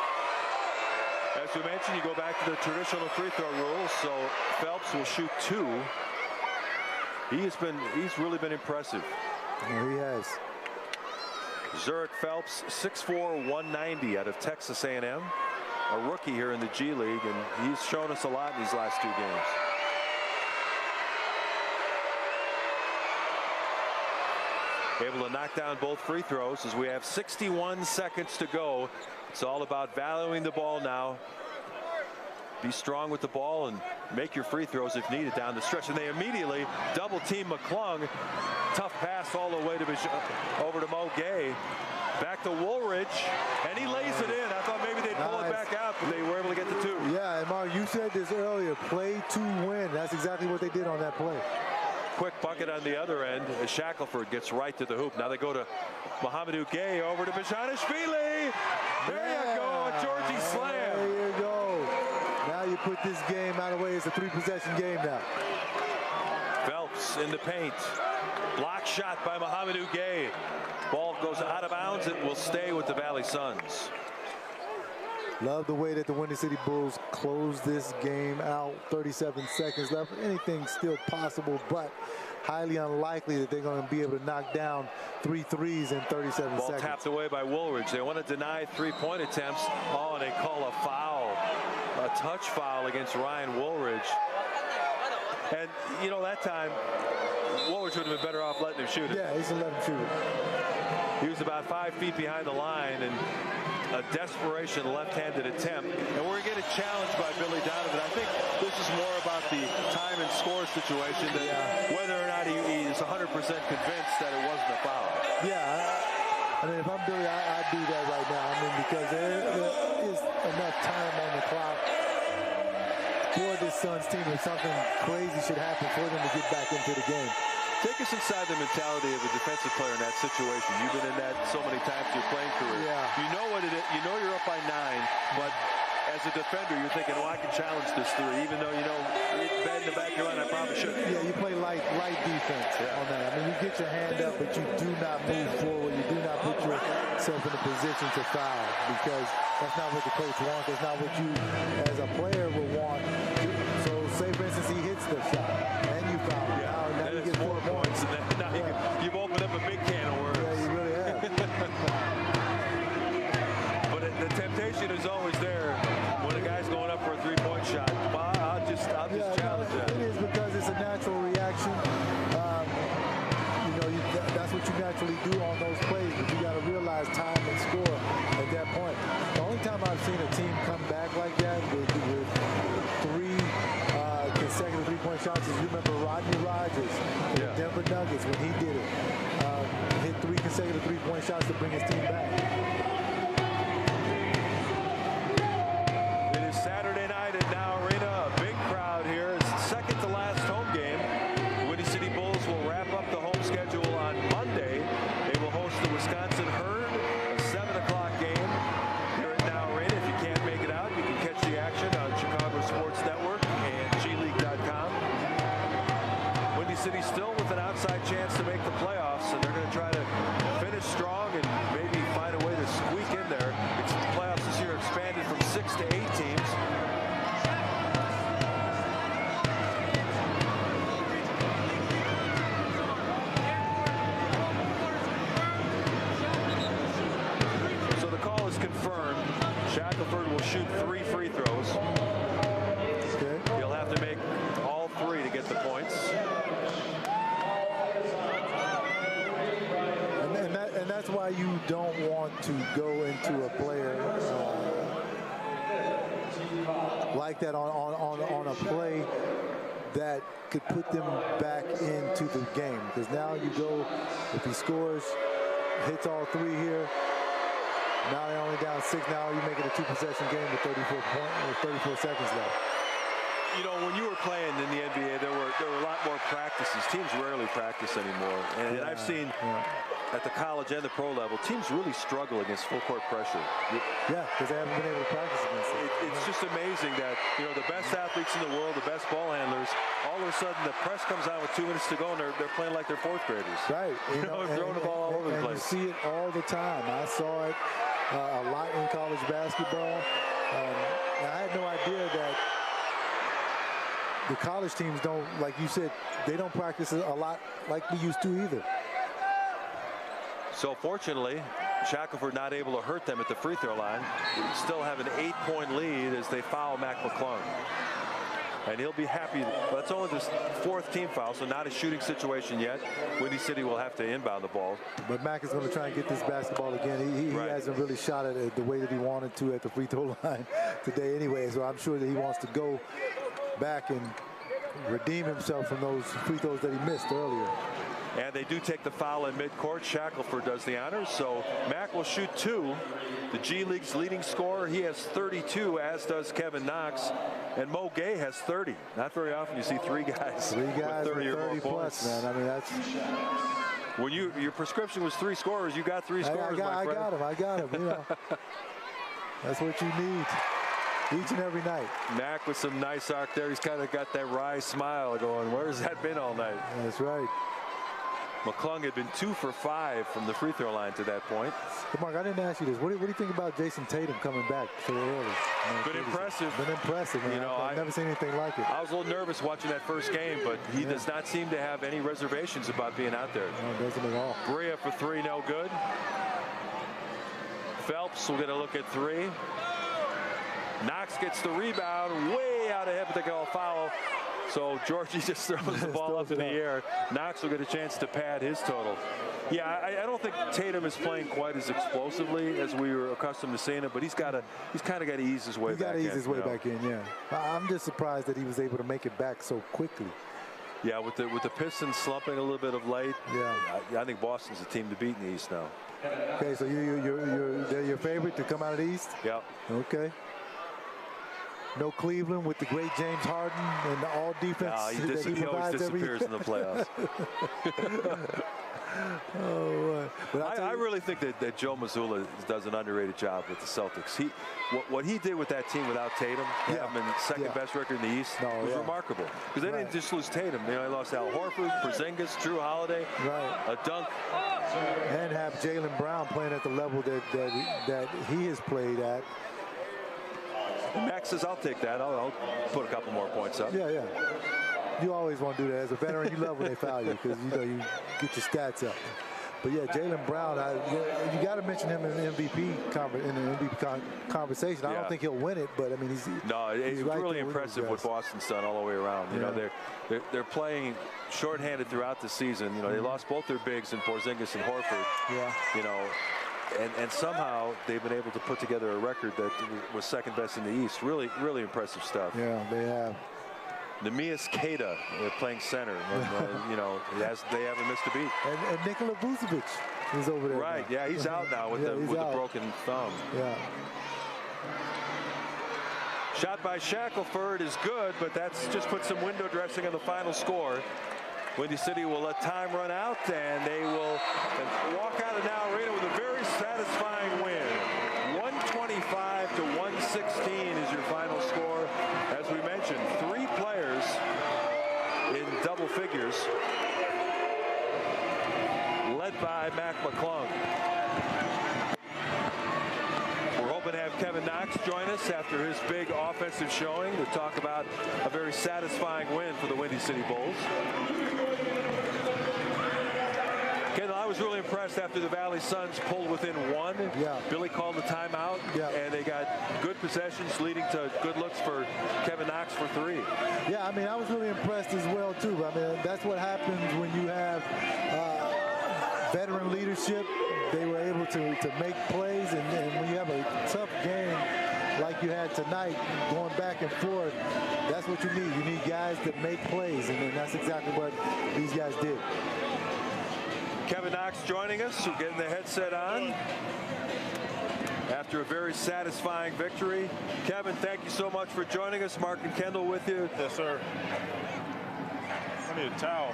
As we mentioned, you go back to the traditional free throw rules, so Phelps will shoot 2. He's really been impressive. Yeah, he has. Zurich Phelps, 6'4", 190 out of Texas A&M. A rookie here in the G League, and he's shown us a lot in these last 2 games. Able to knock down both free throws as we have 61 seconds to go. It's all about valuing the ball now. be strong with the ball and make your free throws if needed down the stretch. And they immediately double team McClung. Tough pass all the way to over to Mo Gay. Back to Woolridge, and he lays it in. I thought maybe they'd pull it back out, but they were able to get the two. Yeah, and Mark, you said this earlier, play to win. That's exactly what they did on that play. Quick bucket on the other end as Shackelford gets right to the hoop. Now they go to Mohamedou Gay over to Bezhanishvili. There you go, a Georgie slam. There you go. Now you put this game out of the way. It's a 3-possession game now. Phelps in the paint. Block shot by Mohamedou Gay. Ball goes out of bounds. It will stay with the Valley Suns. Love the way that the Windy City Bulls close this game out. 37 seconds left. Anything still possible, but highly unlikely that they're going to be able to knock down 3 threes in 37 Ball seconds. tapped away by Woolridge. They want to deny 3-point attempts. Oh, and they call a foul. A touch foul against Ryan Woolridge. And, you know, that time, Woolridge would have been better off letting him shoot it. Yeah, he's letting him shoot it. He was about 5 feet behind the line, and a desperation left-handed attempt. And we're getting challenged by Billy Donovan. I think this is more about the time and score situation than whether or not he is 100% convinced that it wasn't a foul. Yeah, I mean, if I'm Billy, I'd do that right now. I mean, because there is enough time on the clock for this Suns team if something crazy should happen for them to get back into the game. Take us inside the mentality of a defensive player in that situation. You've been in that so many times in your playing career. Yeah. You know what it is. You know you're up by 9, but as a defender, you're thinking, oh, I can challenge this 3, even though you know it's bad in the back of your line, I probably shouldn't. Yeah, you play light defense on that. I mean, you get your hand up, but you do not move forward. You do not put yourself in a position to foul because that's not what the coach wants. That's not what you, as a player, would want. So, say, for instance, he hits the shot, and you foul. Now you get 4 points. And now you've opened up a big can of worms. Yeah, you really have. But the temptation is always there when a guy's going up for a 3-point shot. I'll just challenge that. It is because it's a natural reaction. You know, that's what you naturally do on those plays, but you got to realize time and score at that point. The only time I've seen a team come back like that with 3 consecutive 3-point shots is, you remember Rodney Rogers, the Denver Nuggets, when he did it. Hit 3 consecutive 3-point shots to bring his team back. It is Saturday night at Now Arena. A big crowd here. It's the second to last home game. The Windy City Bulls will wrap up the home schedule on Monday. They will host the Wisconsin Herd, a 7 o'clock game here at Now Arena. If you can't make it out, you can catch the action on Chicago Sports Network and GLeague.com. Windy City still with an outside chance to make the playoffs, and they're going to try to finish strong and maybe find a way to squeak in there. It's the playoffs this year expanded from 6 to 8 teams. So the call is confirmed. Shackelford will shoot 3 free throws. Okay. He'll have to make all 3 to get the points. And that's why you don't want to go into a player like that on a play that could put them back into the game. Because now you go, if he scores, hits all 3 here, now they're only down 6. Now you make it a 2-possession game with 34 seconds left. You know, when you were playing in the NBA, there were a lot more practices. Teams rarely practice anymore. And I've seen at the college and the pro level, teams really struggle against full court pressure. Yeah, because they haven't been able to practice against it. It's just amazing that, you know, the best athletes in the world, the best ball handlers, all of a sudden the press comes out with 2 minutes to go and they're playing like they're 4th graders. Right. You know, throwing the ball all over the place. And you see it all the time. I saw it a lot in college basketball. And I had no idea that the college teams don't, like you said, they don't practice a lot like we used to either. So fortunately, Shackelford not able to hurt them at the free throw line. Still have an 8-point lead as they foul Mac McClung. and he'll be happy. That's only his 4th team foul, so not a shooting situation yet. Windy City will have to inbound the ball. But Mac is going to try and get this basketball again. He hasn't really shot it the way that he wanted to at the free throw line today anyway, so I'm sure that he wants to go back and redeem himself from those free throws that he missed earlier. And they do take the foul in midcourt. Shackelford does the honors, so Mac will shoot 2. The G League's leading scorer, he has 32, as does Kevin Knox, and Mo Gay has 30. Not very often you see 3 guys with 30 or more plus, points. Man. I mean, that's when your prescription was 3 scorers, you got 3 scorers. I got him. You know, that's what you need each and every night. Mac with some nice arc there. He's kind of got that wry smile going, where's that been all night? That's right. McClung had been 2 for 5 from the free throw line to that point. Hey, Mark, I didn't ask you this. What do you think about Jason Tatum coming back so early? Been impressive. Been impressive, man. You know, I've never seen anything like it. I was a little nervous watching that first game, but he does not seem to have any reservations about being out there. No, doesn't at all. Bria for 3, no good. Phelps will get a look at 3. Knox gets the rebound, way out ahead, but they go foul. So Georgie just throws the ball up in the air. Knox will get a chance to pad his total. Yeah, I don't think Tatum is playing quite as explosively as we were accustomed to seeing it, but he's kind of got to ease his way back in. He's got to ease his way back in, yeah. I'm just surprised that he was able to make it back so quickly. Yeah, with the Pistons slumping a little bit of late. Yeah, I think Boston's the team to beat in the East now. Okay, so they're your favorite to come out of the East? Yeah. Okay. No Cleveland with the great James Harden and the all defense. No, he always disappears in the playoffs. But I really think that Joe Mazzulla does an underrated job with the Celtics. What he did with that team without Tatum, having second best record in the East, was remarkable. Because they didn't just lose Tatum. They lost Al Horford, Porzingis, Drew Holiday, a dunk. And have Jaylen Brown playing at the level that he has played at. Max says, I'll take that. I'll put a couple more points up. Yeah. You always want to do that. As a veteran, you love when they foul you because, you get your stats up. But, yeah, Jaylen Brown, you got to mention him in the MVP conversation. I don't think he'll win it, but, I mean, he's right really impressive what Boston's done all the way around. You know, they're playing shorthanded throughout the season. You know, they lost both their bigs in Porzingis and Horford. Yeah. You know, and somehow they've been able to put together a record that was second best in the East. Really, really impressive stuff. Yeah, they have. Nemias Queta playing center, and they haven't missed a beat. And Nikola Vucevic is over there. Right, now. Yeah, he's out now with the broken thumb. Yeah. Shot by Shackelford is good, but that's just put some window dressing on the final score. Windy City will let time run out, and they will walk out of Now Arena with a very satisfying win. 125 to 116 is your final score. As we mentioned, 3 players in double figures, led by Mac McClung. We're hoping to have Kevin Knox join us after his big offensive showing to talk about a very satisfying win for the Windy City Bulls. Kendall, I was really impressed after the Valley Suns pulled within 1. Yeah. Billy called the timeout, and they got good possessions leading to good looks for Kevin Knox for 3. Yeah, I mean, I was really impressed as well, too. I mean, that's what happens when you have veteran leadership. They were able to make plays, and when you have a tough game like you had tonight, going back and forth, that's what you need. You need guys that make plays, and that's exactly what these guys did. Kevin Knox joining us. We're getting the headset on after a very satisfying victory. Kevin, thank you so much for joining us. Mark and Kendall with you. Yes, sir. I need a towel.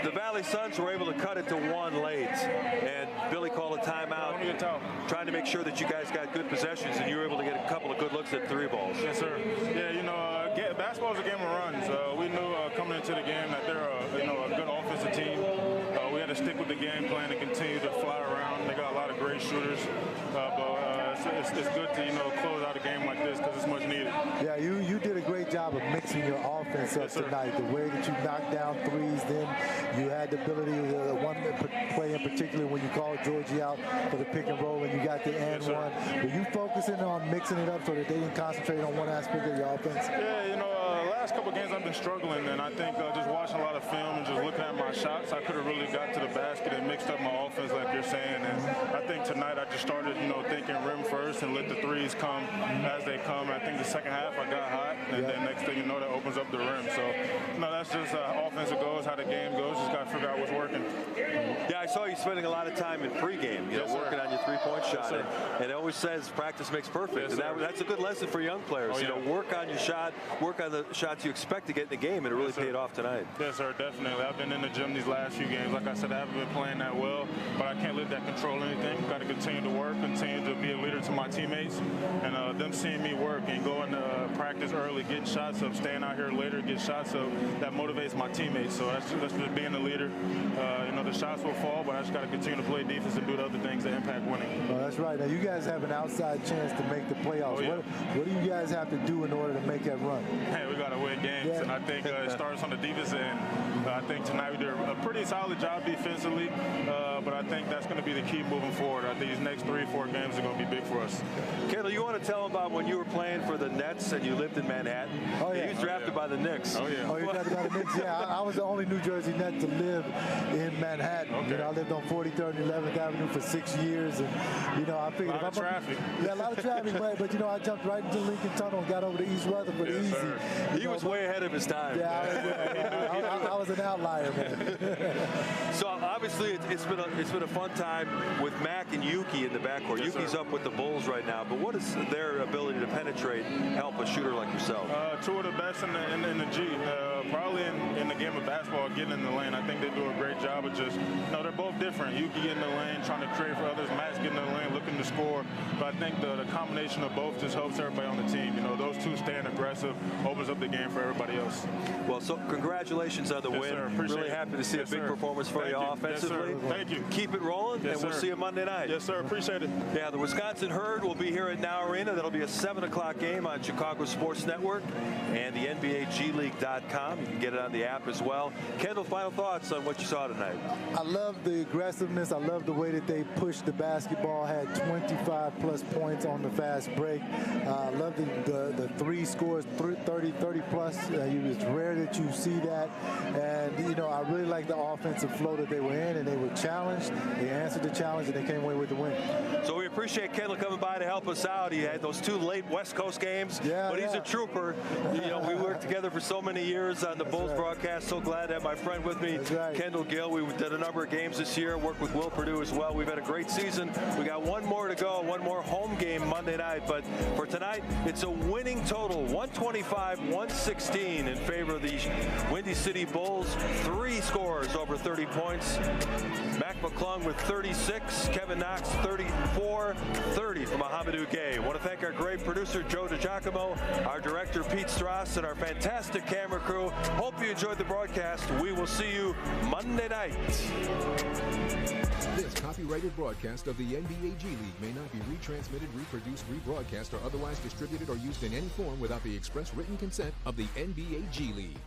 The Valley Suns were able to cut it to 1 late, and Billy called a timeout, trying to make sure that you guys got good possessions, and you were able to get a couple of good looks at 3 balls. Yes, sir. Yeah, basketball is a game of runs. We knew coming into the game that they're a good offensive team. We had to stick with the game plan and continue to fly around. They got a lot of great shooters, but it's good to close out a game like this because it's much needed. Yeah, you did a great job of mixing your offense this up tonight. The way that you knocked down threes, then you had the ability, one play in particular when you called Georgie out for the pick and roll and you got the and one. Were you focusing on mixing it up so that they didn't concentrate on one aspect of your offense? Yeah, you know, last couple of games I've been struggling, and I think just watching a lot of film and just looking at my shots, I could have really got to the basket and mixed up my offense like you're saying. And I think tonight I just started, you know, thinking rim first and let the threes come as they come. I think the second half I got hot, and then next thing you know, that opens up the rim. So, no, that's just offensive goes, how the game goes. Just got to figure out what's working. Yeah, I saw you spending a lot of time in pregame, you know, working on your three-point shot. And it always says practice makes perfect. And that's a good lesson for young players. You know, work on your shot, work on the shots you expect to get in the game, and it really paid off tonight. Yes, sir, definitely. I've been in the gym these last few games. Like I said, I haven't been playing that well, but I can't let that control anything. Got to continue to work, continue to be a leader to my teammates, and them seeing me work and going to practice early, getting shots up, staying out here later, get shots up, that motivates my teammates. So that's just being a leader. You know, the shots will fall, but I just got to continue to play defense and do the other things that impact winning. Well, that's right. Now, you guys have an outside chance to make the playoffs. What do you guys have to do in order to make that run? Hey, we got to win games, and I think it starts on the defense end. I think tonight we did a pretty solid job defensively, but I think that's going to be the key moving forward. I think these next 3-4 games are going to be big for us. Kendall, you want to tell them about when you were playing for the Nets and you lived in Manhattan? Oh, yeah. You was drafted by the Knicks. Oh, yeah. Oh, you drafted by the Knicks? Yeah, I was the only New Jersey Net to live in Manhattan. Okay. You know, I lived on 43rd and 11th Avenue for 6 years, and, you know, I figured... A lot of traffic. Yeah, a lot of traffic, but, you know, I jumped right into Lincoln Tunnel and got over to East Rutherford easy. Sir. He was way ahead of his time. Yeah, I was an outlier, man. So obviously it's been a fun time with Mac and Yuki in the backcourt. Yuki's up with the Bulls right now, but what is their ability to penetrate, help a shooter like yourself? Two of the best in the G. Probably in the game of basketball, getting in the lane. I think they do a great job of just, you know, they're both different. Yuki in the lane, trying to create for others. Mac's getting in the lane, looking to score. But I think the combination of both just helps everybody on the team. You know, those two staying aggressive opens up the game for everybody else. Well, so congratulations on the win. Sir. Really happy to see a big performance for you offensively. Yes, Thank you. Keep it rolling, and we'll see you Monday night. Yes, sir. Appreciate it. Yeah, the Wisconsin Herd will be here at Now Arena. That'll be a 7 o'clock game on Chicago Sports Network and the NBAGleague.com. You can get it on the app as well. Kendall, final thoughts on what you saw tonight? I love the aggressiveness. I love the way that they pushed the basketball, had 25-plus points on the fast break. I love the three scores, 30-plus. It's rare that you see that. And, you know, I really like the offensive flow that they were in, and they were challenged. They answered the challenge, and they came away with the win. So we appreciate Kendall coming by to help us out. He had those 2 late West Coast games, but he's a trooper. You know, we worked together for so many years on the Bulls broadcast. So glad to have my friend with me, Kendall Gill. We did a number of games this year, worked with Will Perdue as well. We've had a great season. We got one more to go, one more home game Monday night. But for tonight, it's a winning total, 125-116 in favor of the Windy City Bulls. 3 scores over 30 points. Mac McClung with 36, Kevin Knox 34, 30 for Mohamedou Gueye. I want to thank our great producer, Joe DiGiacomo, our director, Pete Strauss, and our fantastic camera crew. Hope you enjoyed the broadcast. We will see you Monday night. This copyrighted broadcast of the NBA G League may not be retransmitted, reproduced, rebroadcast, or otherwise distributed or used in any form without the express written consent of the NBA G League.